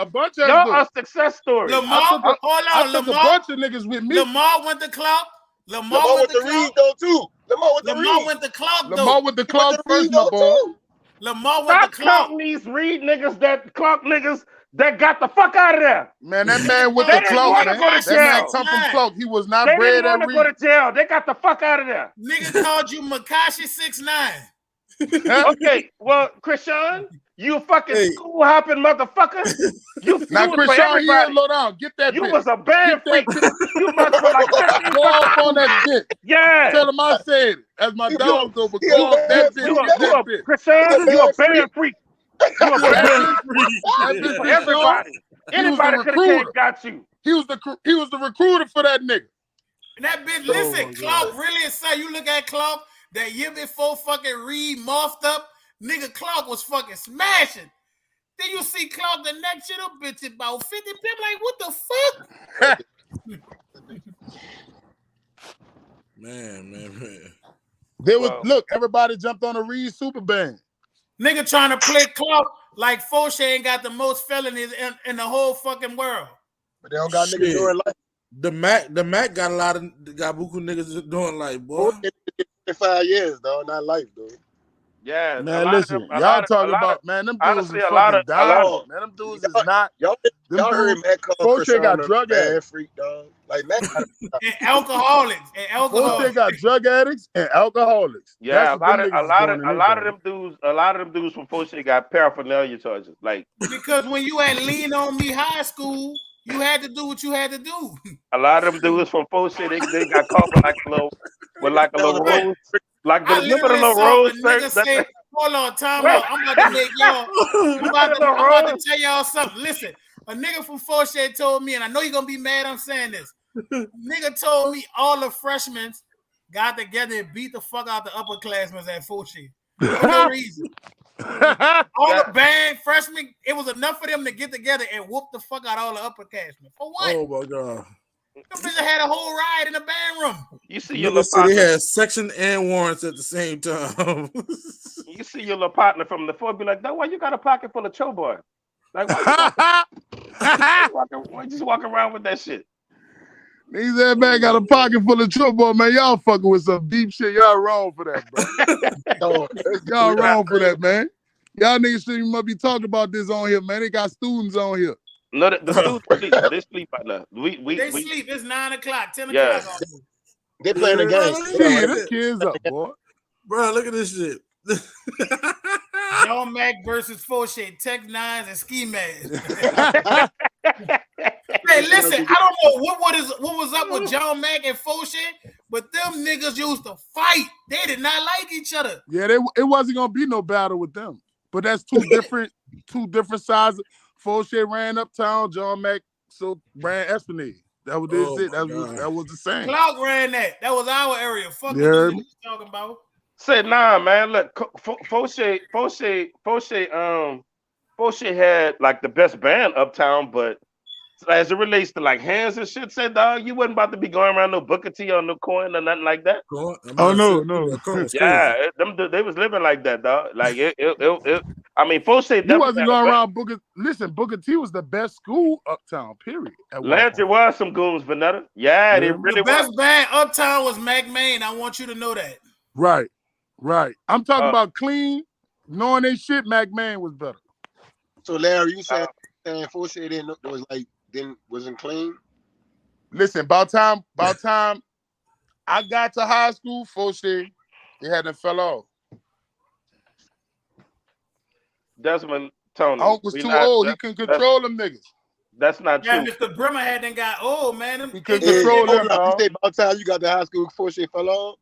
bunch of y'all are success stories. Lamar, I took a bunch of niggas with me. Lamar went to Clark. Lamar went to Reed though too. Lamar went to Clark though. Lamar went to Clark first, my boy. Lamar went to Clark. Stop these Reed niggas, that Clark niggas that got the fuck out of there. Man, that man went to Clark, man. That man come from Clark. He was not bred at Reed. They didn't want to go to jail. They got the fuck out of there. Niggas called you Makashi 6'9". Okay, well, Krishan, you fucking school hopping motherfucker. You now, Krishan, you low down. Get that. You was a bad freak. You must go like go off on that dick. Yeah. Tell him I said it. As my dog go, but go off that bitch. Krishan, you a bad freak. You a bad freak. For everybody. Anybody could have got you. He was the recruiter for that nigga. And that bitch, listen, Clark really inside. You look at Clark. That year before fucking Reed morphed up, nigga Clark was fucking smashing. Then you see Clark the next year, the bitch about 50 people. Like, what the fuck? man. There was look, everybody jumped on a Reed super band. Nigga trying to play Clark like Fauché ain't got the most felonies in the whole fucking world. But they don't got niggas doing like the Mac got buku niggas doing like, boy. 5 years, though, not life, though. Yeah, man. Listen, y'all talking about man. Them dudes is fucking down. Man, them dudes is not. Y'all heard Mac call Fauché got drug addicts, freak dog. Like Mac and alcoholics. Fauché got drug addicts and alcoholics. Yeah, a lot of them dudes from Fauché got paraphernalia charges. Like because when you had Lean On Me High School, you had to do what you had to do. A lot of them dudes from Fauché, they got caught with like a little rose, like the little rose. Hold on, time out. I'm about to make y'all. I'm about to tell y'all something. Listen, a nigga from Fauché told me, and I know you're gonna be mad I'm saying this. Nigga told me all the freshmen got together and beat the fuck out the upperclassmen at Fauché. For no reason. All the band freshmen, it was enough for them to get together and whoop the fuck out all the upperclassmen. For what? Oh my god. Them bitches had a whole riot in the band room. You see your little partner. They had section and warrants at the same time. You see your little partner from the floor be like, "No, why you got a pocket full of cho boy? Like, why you just walking around with that shit?" He said, "Man, got a pocket full of trouble, man. Y'all fucking with some deep shit. Y'all wrong for that, bro. Y'all wrong for that, man. Y'all niggas shouldn't must be talking about this on here, man. They got students on here. No, the students sleep. They sleep right now. They sleep. It's 9 o'clock, 10 o'clock. They playing the game. Yeah, the kids up, boy. Bro, look at this shit. John Mack versus Fauché, Tech Nines and Ski Man. Hey, listen, I don't know what was up with John Mack and Fauché, but them niggas used to fight. They did not like each other. Yeah, it wasn't gonna be no battle with them. But that's two different sides. Fauché ran Uptown, John Mack ran Esplanade. That was it. That was the same. Clark ran that. That was our area. Fuck what you talking about. Say nah, man. Look, Fauché had like the best band Uptown, but as it relates to like hands and shit, said dog, you wasn't about to be going around no Booker T or no coin or nothing like that. Oh no. Yeah, they was living like that, dog. Like it I mean, Fauché he wasn't going around Booker. Listen, Booker T was the best school Uptown. Period. Landry was some goons, Vanetta. Yeah, they really the best band Uptown was Mac Main. I want you to know that. Right. I'm talking about clean, knowing they shit. Mac Main was better. So Larry, you saying Fauché wasn't clean? Listen, about time I got to high school, Fauché, they hadn't fell off. Desmond Tony. Unc was too old. He couldn't control them niggas. That's not true. Mr. Brimmer hadn't got old, man. He couldn't control them. You say about time you got to high school, Fauché fell off?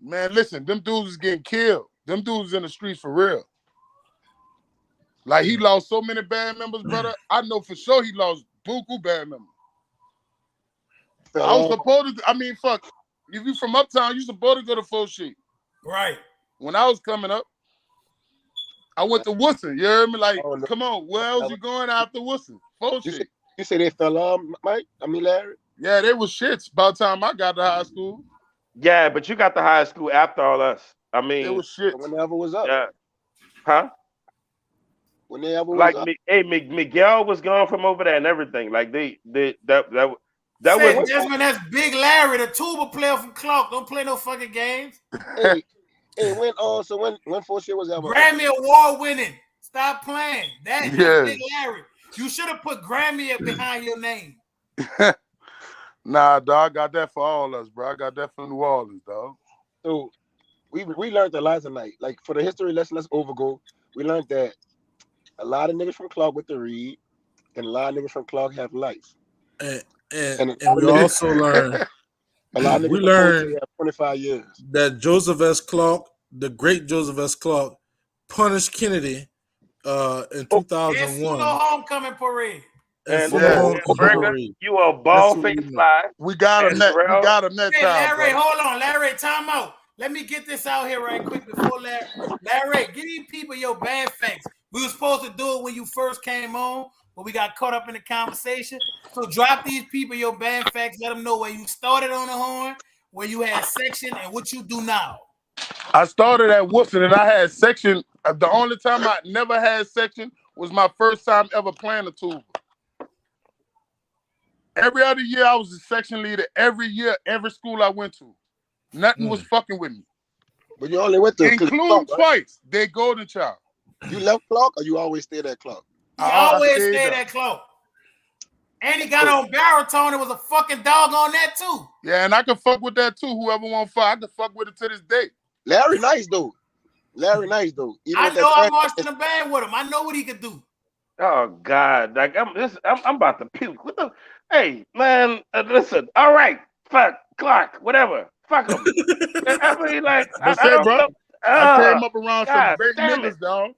Man, listen, them dudes was getting killed. Them dudes was in the streets for real. Like, he lost so many band members, brother. I know for sure he lost buku band members. I was supposed to, fuck. If you from Uptown, you supposed to go to Fauché. Right. When I was coming up, I went to Woodson. You heard me? Like, come on, where else you going after Woodson? Fauché. You say they fell off, Mike? Larry? Yeah, they was shits by the time I got to high school. Yeah, but you got to high school after all us. I mean, it was shit. Whenever was up. Yeah. Huh? Whenever was like up. Miguel was gone from over there and everything. Like that was Desmond, that's Big Larry, the tuba player from Clark. Don't play no fucking games. Hey, when Fauché was ever Grammy Award winning. Stop playing. That's Big Larry. You should have put Grammy behind your name. Nah, dog, I got that for all of us, bro. I got that from New Orleans, dog. So we learned a lot tonight. Like for the history lesson, let's overgo. We learned that a lot of niggas from Clark with the read, and a lot of niggas from Clark have life. And we also learned a lot of niggas have 25 years. That Joseph S. Clark, the great Joseph S. Clark, punished Kennedy in 2001. No homecoming parade. And you a ball face fly. We got him next time. Larry, hold on. Larry, time out. Let me get this out here right quick before Larry, give these people your bad facts. We were supposed to do it when you first came on, but we got caught up in the conversation. So drop these people your bad facts. Let them know where you started on the horn, where you had section, and what you do now. I started at Woodson, and I had section. The only time I never had section was my first time ever playing the tuba. Every other year, I was the section leader. Every year, every school I went to. Nothing was fucking with me. But you only went to including twice. They Golden Child. You left Clark or you always stayed at Clark? He always stayed at Clark. And he got on baritone. It was a fucking dog on that too. Yeah, and I can fuck with that too. Whoever want to fuck, I can fuck with it to this day. Larry nice though. Even I know I marched in the band with him. I know what he could do. Oh God! Like I'm about to puke. What the? Hey man, listen. All right, fuck Clark, whatever. Fuck him. I mean, like, I came up around some great niggas, dog.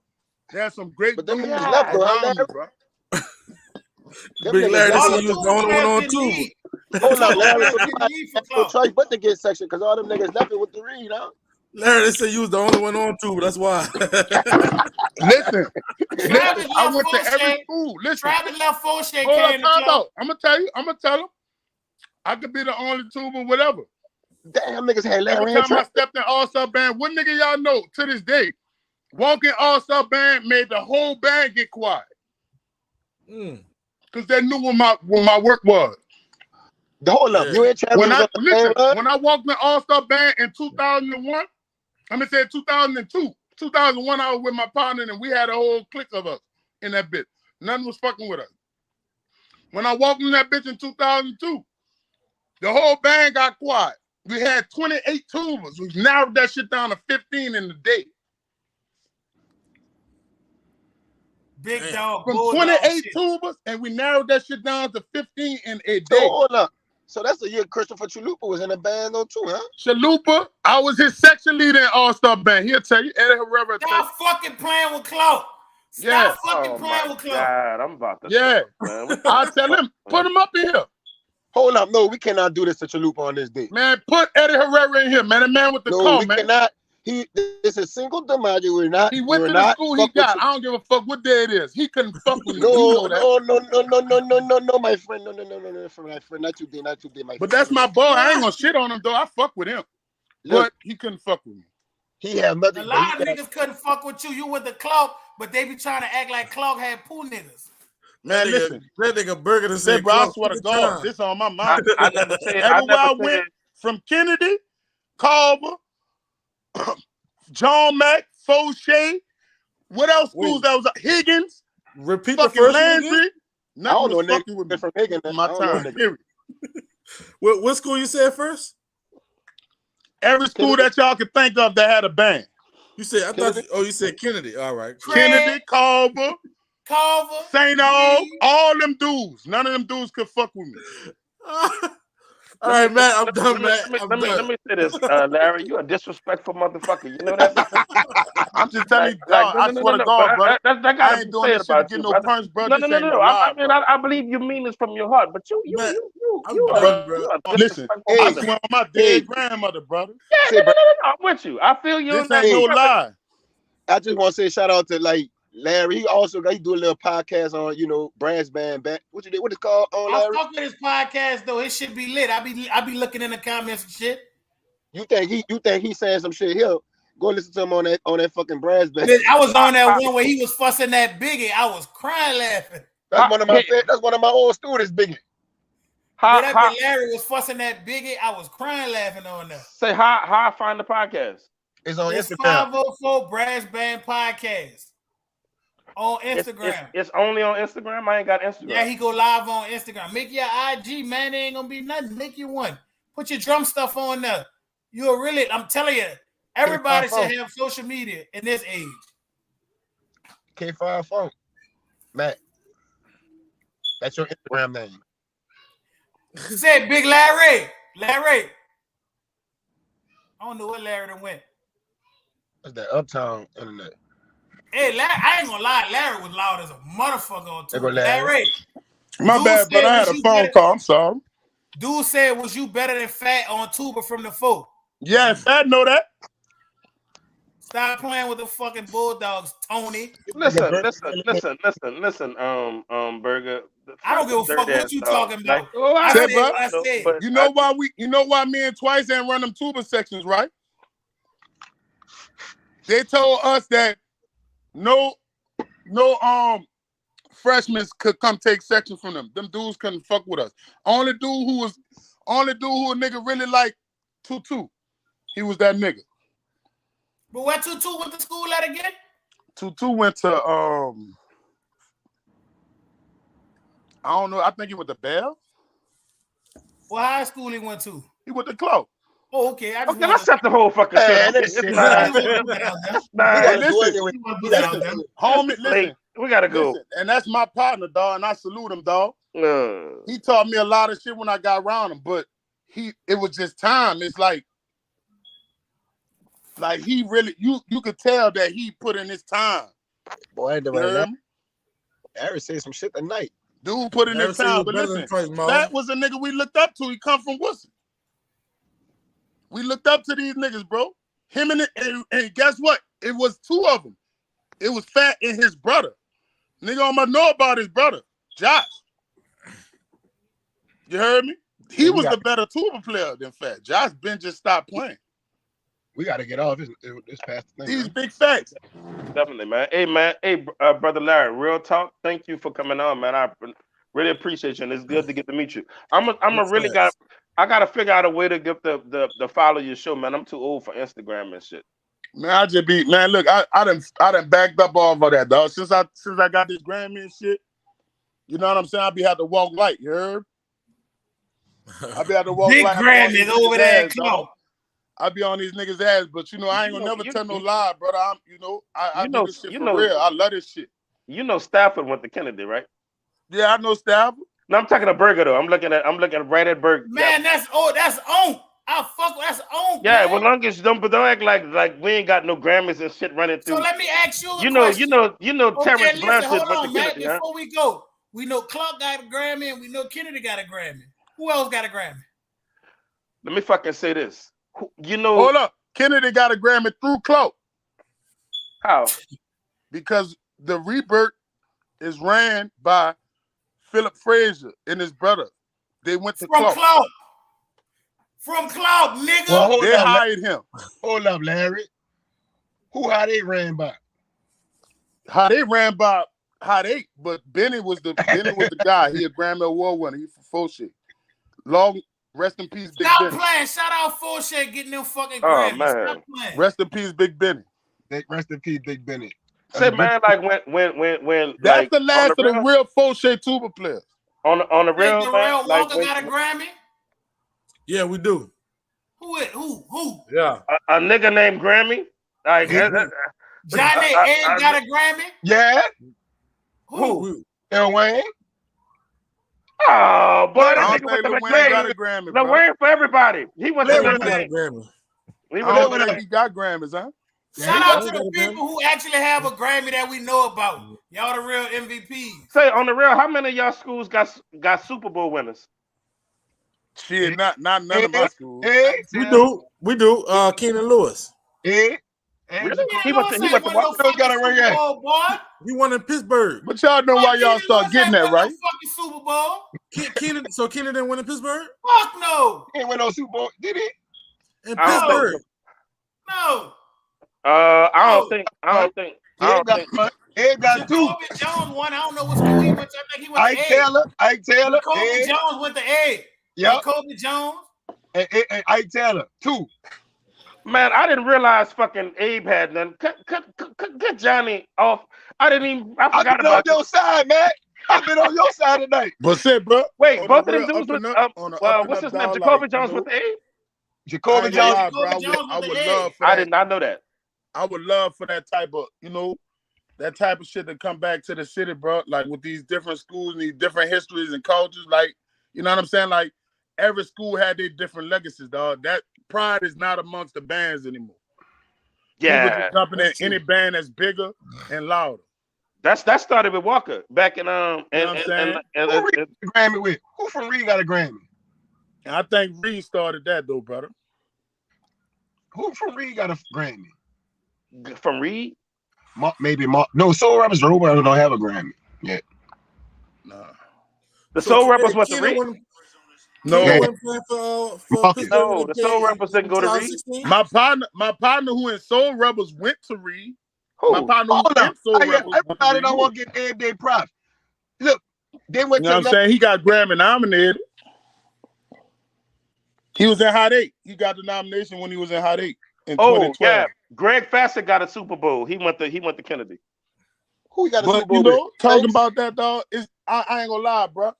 There's some great. But them niggas left, bro. Big Larry said you was the only one on two. Hold on, Larry. So try but to get section because all them niggas left it with the read, huh? Larry said you was the only one on two, but that's why. Listen, I went to every school. Listen, Travis left Fauché. I'm gonna tell him. I could be the only tuba, whatever. Damn, niggas had Larry. Every time I stepped in All-Star Band, what nigga y'all know to this day? Walking All-Star Band made the whole band get quiet. Because they knew what my work was. Hold up, you ain't when I walked in All-Star Band in 2001, I'm gonna say 2002. 2001, I was with my partner and we had a whole clique of us in that bitch. Nothing was fucking with us. When I walked in that bitch in 2002, the whole band got quiet. We had 28 tubers. We narrowed that shit down to 15 in the day. Big dog. From 28 tubers, and we narrowed that shit down to 15 in a day. So hold up. So that's the year Christopher Chalupa was in the band though too, huh? Chalupa, I was his section leader in All-Star Band. He'll tell you. Eddie Herrera. Stop fucking playing with Clark. Stop fucking playing with Clark. God, I'm about to. Yeah. I'll tell him, put him up in here. Hold up. No, we cannot do this to Chalupa on this day. Man, put Eddie Herrera in here, man. The man with the car, man. Cannot. It's a single DiMaggio. We're not. He went to the school he got. I don't give a fuck what day it is. He couldn't fuck with me. No, my friend. No, my friend. Not today, my friend. But that's my boy. I ain't gonna shit on him though. I fuck with him. Look, but he couldn't fuck with me. He had nothing. A lot of niggas couldn't fuck with you. You with the Clark, but they be trying to act like Clark had pool niggas. Man, listen. That nigga Burger to say, bro, I swear to God, this on my mind. I never said. Everywhere I went, from Kennedy, Culver, John Mack, Fauché, what else schools that was Higgins? Repeat the first Landry. I don't know fucking with me from Higgins. My time. What school you said first? Every school that y'all could think of that had a band. You said I thought. You said Kennedy. All right. Kennedy, Culver, St. all them dudes. None of them dudes could fuck with me. All right, man. I'm done, man. Let me say this, Larry. You a disrespectful motherfucker. You know that? I'm just telling you, I swear to God, brother. I ain't doing this shit to get no punch, brother. No. I mean, I believe you mean this from your heart, but you listen. I swear on my dead grandmother, brother. Yeah, no, I'm with you. I feel you. This ain't no lie. I just want to say shout out to Larry. He also he do a little podcast on brass band. What you did? What it's called? On Larry? I fuck with his podcast though. It should be lit. I be looking in the comments and shit. You think he's saying some shit here? Go listen to him on that fucking brass band. I was on that one where he was fussing that Biggie. I was crying laughing. That's one of my old students, Biggie. Larry was fussing that Biggie. I was crying laughing on that. Say how I find the podcast. It's on Instagram. 504 Brass Band Podcast. On Instagram. It's only on Instagram. I ain't got Instagram. Yeah, he go live on Instagram. Make your IG, man. There ain't gonna be nothing. Make you one. Put your drum stuff on there. I'm telling you, everybody should have social media in this age. K5 Funk. Matt. That's your Instagram name. Say Big Larry. Larry. I don't know what Larry done went. That's that Uptown internet. Hey, Larry, I ain't gonna lie. Larry was loud as a motherfucker on Twitter. Larry. My bad, but I had a phone call. I'm sorry. Dude said, was you better than Fat on Tuba from the Four? Yeah, Fat know that. Stop playing with the fucking Bulldogs, Tony. Listen, Burger. I don't give a fuck what you talking about. I said. You know why me and Twice ain't run them tuba sections, right? They told us that no freshmen could come take sections from them. Them dudes couldn't fuck with us. Only dude who a nigga really like Tutu. He was that nigga. But where Tutu went to school at again? Tutu went to I don't know. I think he went to Bell. What high school he went to? He went to Clark. Oh, okay. Let's set the whole fucking shit. Homie, listen. We gotta go. Listen, and that's my partner, dog, and I salute him, dog. He taught me a lot of shit when I got around him, but it was just time. It's like he really, you could tell that he put in his time. Boy, I Larry said some shit tonight. Dude put in his time, but listen, that was a nigga we looked up to. He come from Worcester. We looked up to these niggas, bro. Him and guess what? It was two of them. It was Fat and his brother. Nigga, I might know about his brother, Josh. You heard me? He was the better tuba player than Fat. Josh Ben just stopped playing. We got to get off this past thing. These big facts. Definitely, man. Hey, Brother Larry, real talk. Thank you for coming on, man. I really appreciate you, and it's good to get to meet you. I gotta figure out a way to get the follow your show, man. I'm too old for Instagram and shit. Man, look, I done backed up all of that, dog. Since I got this Grammy and shit, you know what I'm saying? I be had to walk light, you heard? I be able to walk Big right Grammys over there at dog. Clark. I be on these niggas' ass, but I ain't gonna never tell no lie, brother. I do this shit for real. I love this shit. You know Stafford went to Kennedy, right? Yeah, I know Stafford. No, I'm talking to Berger though. I'm looking right at Berger. Man, that's on. I fuck. That's on. Yeah, man. well, long as you don't act like we ain't got no Grammys and shit running through. So let me ask you a You know, question. Terrence listen, Blanchard hold went on, to Matt. Kennedy, huh? Before we go, we know Clark got a Grammy and we know Kennedy got a Grammy. Who else got a Grammy? Let me fucking say this. Hold up. Kennedy got a Grammy through Clark. How? Because the Rebirth is ran by Philip Frazier and his brother. They went to Clark. From Clark, nigga. Well, they hired him. Hold up, Larry. How they ran by? But Benny was the guy. He a Grammy Award winner. He from Fauché. Long rest in peace, Big Benny. Stop playing. Shout out Fauché getting them fucking Grammys. Oh, man. Stop playing. Rest in peace, Big Benny. Rest in peace, Big Benny. Say, man, like when that's like, the last of the real Fauché tuba players. On the real, Darrell man, Walker got a Grammy? Yeah, we do. Who? Yeah. A nigga named Grammy? Like Johnny Ed got a Grammy? Yeah. Who? Lil Wayne? Oh, boy, I don't think Lil Wayne got a Grammy. Lil Wayne for everybody. He went to got a Grammy. I don't think he got Grammys, huh? Shout out to the people who actually have a Grammy that we know about. Y'all the real MVPs. Say, on the real, how many of y'all schools got Super Bowl winners? Shit, not none of my schools. We do. Keenan Lewis. Really? He went to what? Got a ring. He won in Pittsburgh. But y'all know why y'all start getting that, right? Fucking Super Bowl. Keenan didn't win in Pittsburgh? Fuck no. He ain't win no Super Bowl, did he? In Pittsburgh. No. I don't think. Ed got two. Kobe Jones won. I don't know what school he went to. I think he went Ike to Ike Taylor. Kobe Jones went to Ed. Yeah. Kobe Jones. And Ike Taylor, two. Man, I didn't realize fucking Abe had none. Get Johnny off. I forgot about on your side, man. I've been on your side tonight. But shit, bro. Wait, both of them dudes with what's his name? Jacoby Jones with the Abe? Jacoby Jones. I would love for that. I did not know that. I would love for that type of, that type of shit to come back to the city, bro. Like with these different schools and these different histories and cultures. Like, you know what I'm saying? Like every school had their different legacies, dog. That pride is not amongst the bands anymore. Yeah. People just jumping in any band that's bigger and louder. That started with Walker back in Who Grammy with? Who from Reed got a Grammy? I think Reed started that though, brother. Who from Reed got a Grammy? From Reed? Maybe Mark. No, Soul Rappers Robert don't have a Grammy yet. Nah. The Soul Rappers went to Reed? No. The Soul Rappers didn't go to Reed. My partner who in Soul Rebels went to Reed. Who? My partner who in Soul Rebels. Everybody don't want to get Ed Day props. Look, they went you know to. What I'm saying? He got Grammy nominated. He was in Hot 8. He got the nomination when he was in Hot 8 in 2012. Yeah. Greg Fassett got a Super Bowl. He went to Kennedy. Who got a Super Bowl? You know, talking about that, dog, I ain't gonna lie, bro.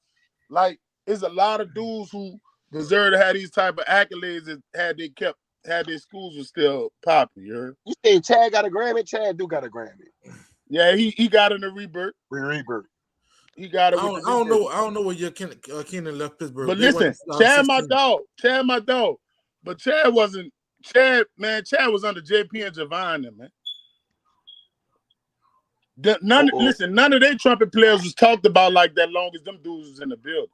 Like, there's a lot of dudes who deserve to have these type of accolades that had their schools was still popular. You say Chad got a Grammy? Chad do got a Grammy. Yeah, he got in the Rebirth. Rebirth. He got it. I don't know where your Keenan left Pittsburgh. But listen, Chad my dog. But Chad was under JP and Javon, man. None of their trumpet players was talked about like that long as them dudes was in the building.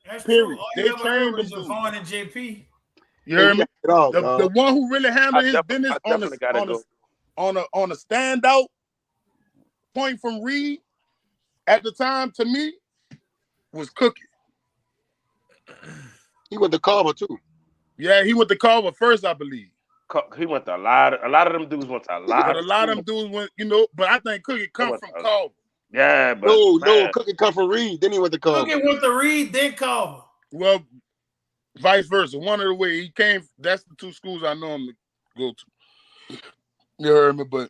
That's period. True. They trained them Javon and JP. You heard me? The one who really handled his business on a standout point from Reed at the time to me was Cookie. He went to Carver too. Yeah, he went to Carver first, I believe. He went to a lot of them dudes went to a lot. But a lot of them dudes went, but I think Cookie come from Carver. Yeah, but no, Cookie come from Reed. Then he went to Carver. Cookie went to Reed, then Carver. Well, vice versa. One of the way he came. That's the two schools I know him to go to. You heard me, but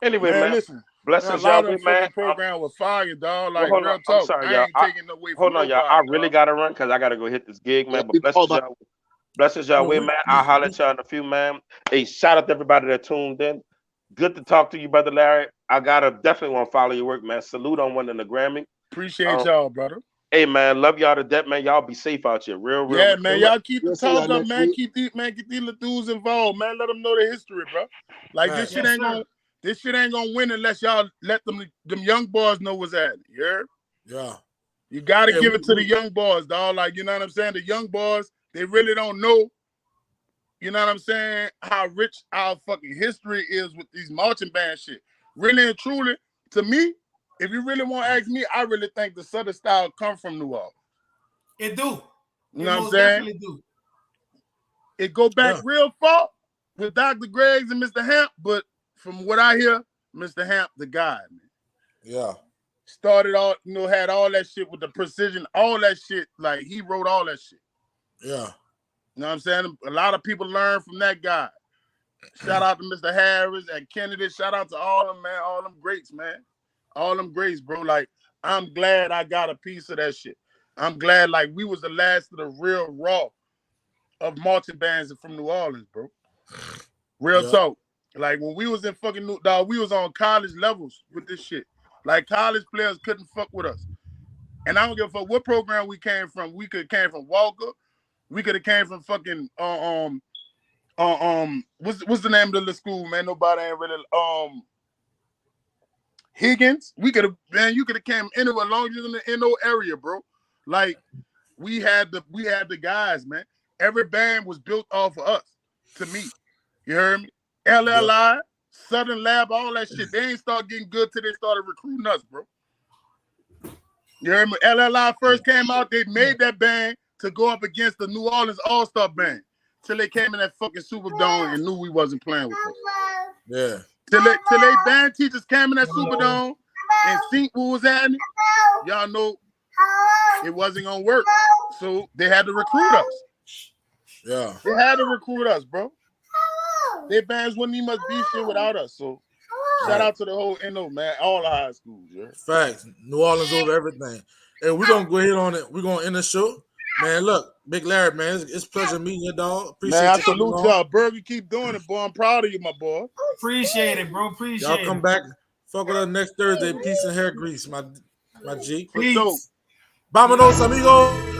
anyway, man. Listen, Man, a Blessings, y'all. lot of the Man, fucking program was fire, dog. Like, hold on. real I'm talk. sorry, I y'all. ain't taking away from Hold on, y'all. nobody, I really dog. gotta run because I gotta go hit this gig, man. But blessings, y'all. Man. I'll holler at y'all in a few, man. Hey, shout out to everybody that tuned in. Good to talk to you, brother Larry. I definitely want to follow your work, man. Salute on winning the Grammy. Appreciate y'all, brother. Hey, man, love y'all to death, man. Y'all be safe out here, real. Yeah, man. Y'all keep the talk up, man. Week. Keep these little dudes involved, man. Let them know the history, bro. Like this shit ain't gonna win unless y'all let them young boys know what's happening. Yeah. You gotta give it to the young boys, dog. Like, you know what I'm saying? The young boys, they really don't know, you know what I'm saying, how rich our fucking history is with these marching band shit. Really and truly, to me, if you really want to ask me, I really think the Southern style come from New Orleans. It do. You know what I'm saying? Definitely do. It go back real far with Dr. Greggs and Mr. Hamp, but from what I hear, Mr. Hamp, the guy, man. Yeah. Started all, had all that shit with the precision, all that shit. Like, he wrote all that shit. Yeah. You know what I'm saying? A lot of people learn from that guy. Shout out to Mr. Harris and Kennedy. Shout out to all them, man. All them greats, man. All them greats, bro. Like, I'm glad I got a piece of that shit. I'm glad, like, we was the last of the real raw of marching bands from New Orleans, bro. Real talk. Like, when we was in fucking New Dog, we was on college levels with this shit. Like, college players couldn't fuck with us. And I don't give a fuck what program we came from. We could have came from Walker. We could have came from fucking what's the name of the school, man? Nobody ain't really Higgins. We could have, man, you could have came anywhere, as long as you're in the NO area, bro. Like, we had the guys, man. Every band was built off of us, to me. You heard me? LLI, Southern Lab, all that shit. They ain't start getting good till they started recruiting us, bro. You heard me? LLI first came out, they made that band to go up against the New Orleans All-Star band. Till they came in that fucking Superdome and knew we wasn't playing with us. Yeah. Till they band teachers came in that Superdome and seen what was happening, y'all know it wasn't gonna work. So they had to recruit us. Yeah. They had to recruit us, bro. Their bands wouldn't even be shit without us. So shout out to the whole NO, man. All the high schools, yeah. Facts. New Orleans over everything. And we're gonna go ahead on it. We're gonna end the show. Man, look, Big Larry, man, it's a pleasure meeting you, dog. Appreciate man, I you salute y'all. Burger, keep doing it, boy. I'm proud of you, my boy. Appreciate it, bro. Appreciate it. Y'all come back. Fuck with us next Thursday. Peace and hair grease, my G. For sure. Vámonos, amigos.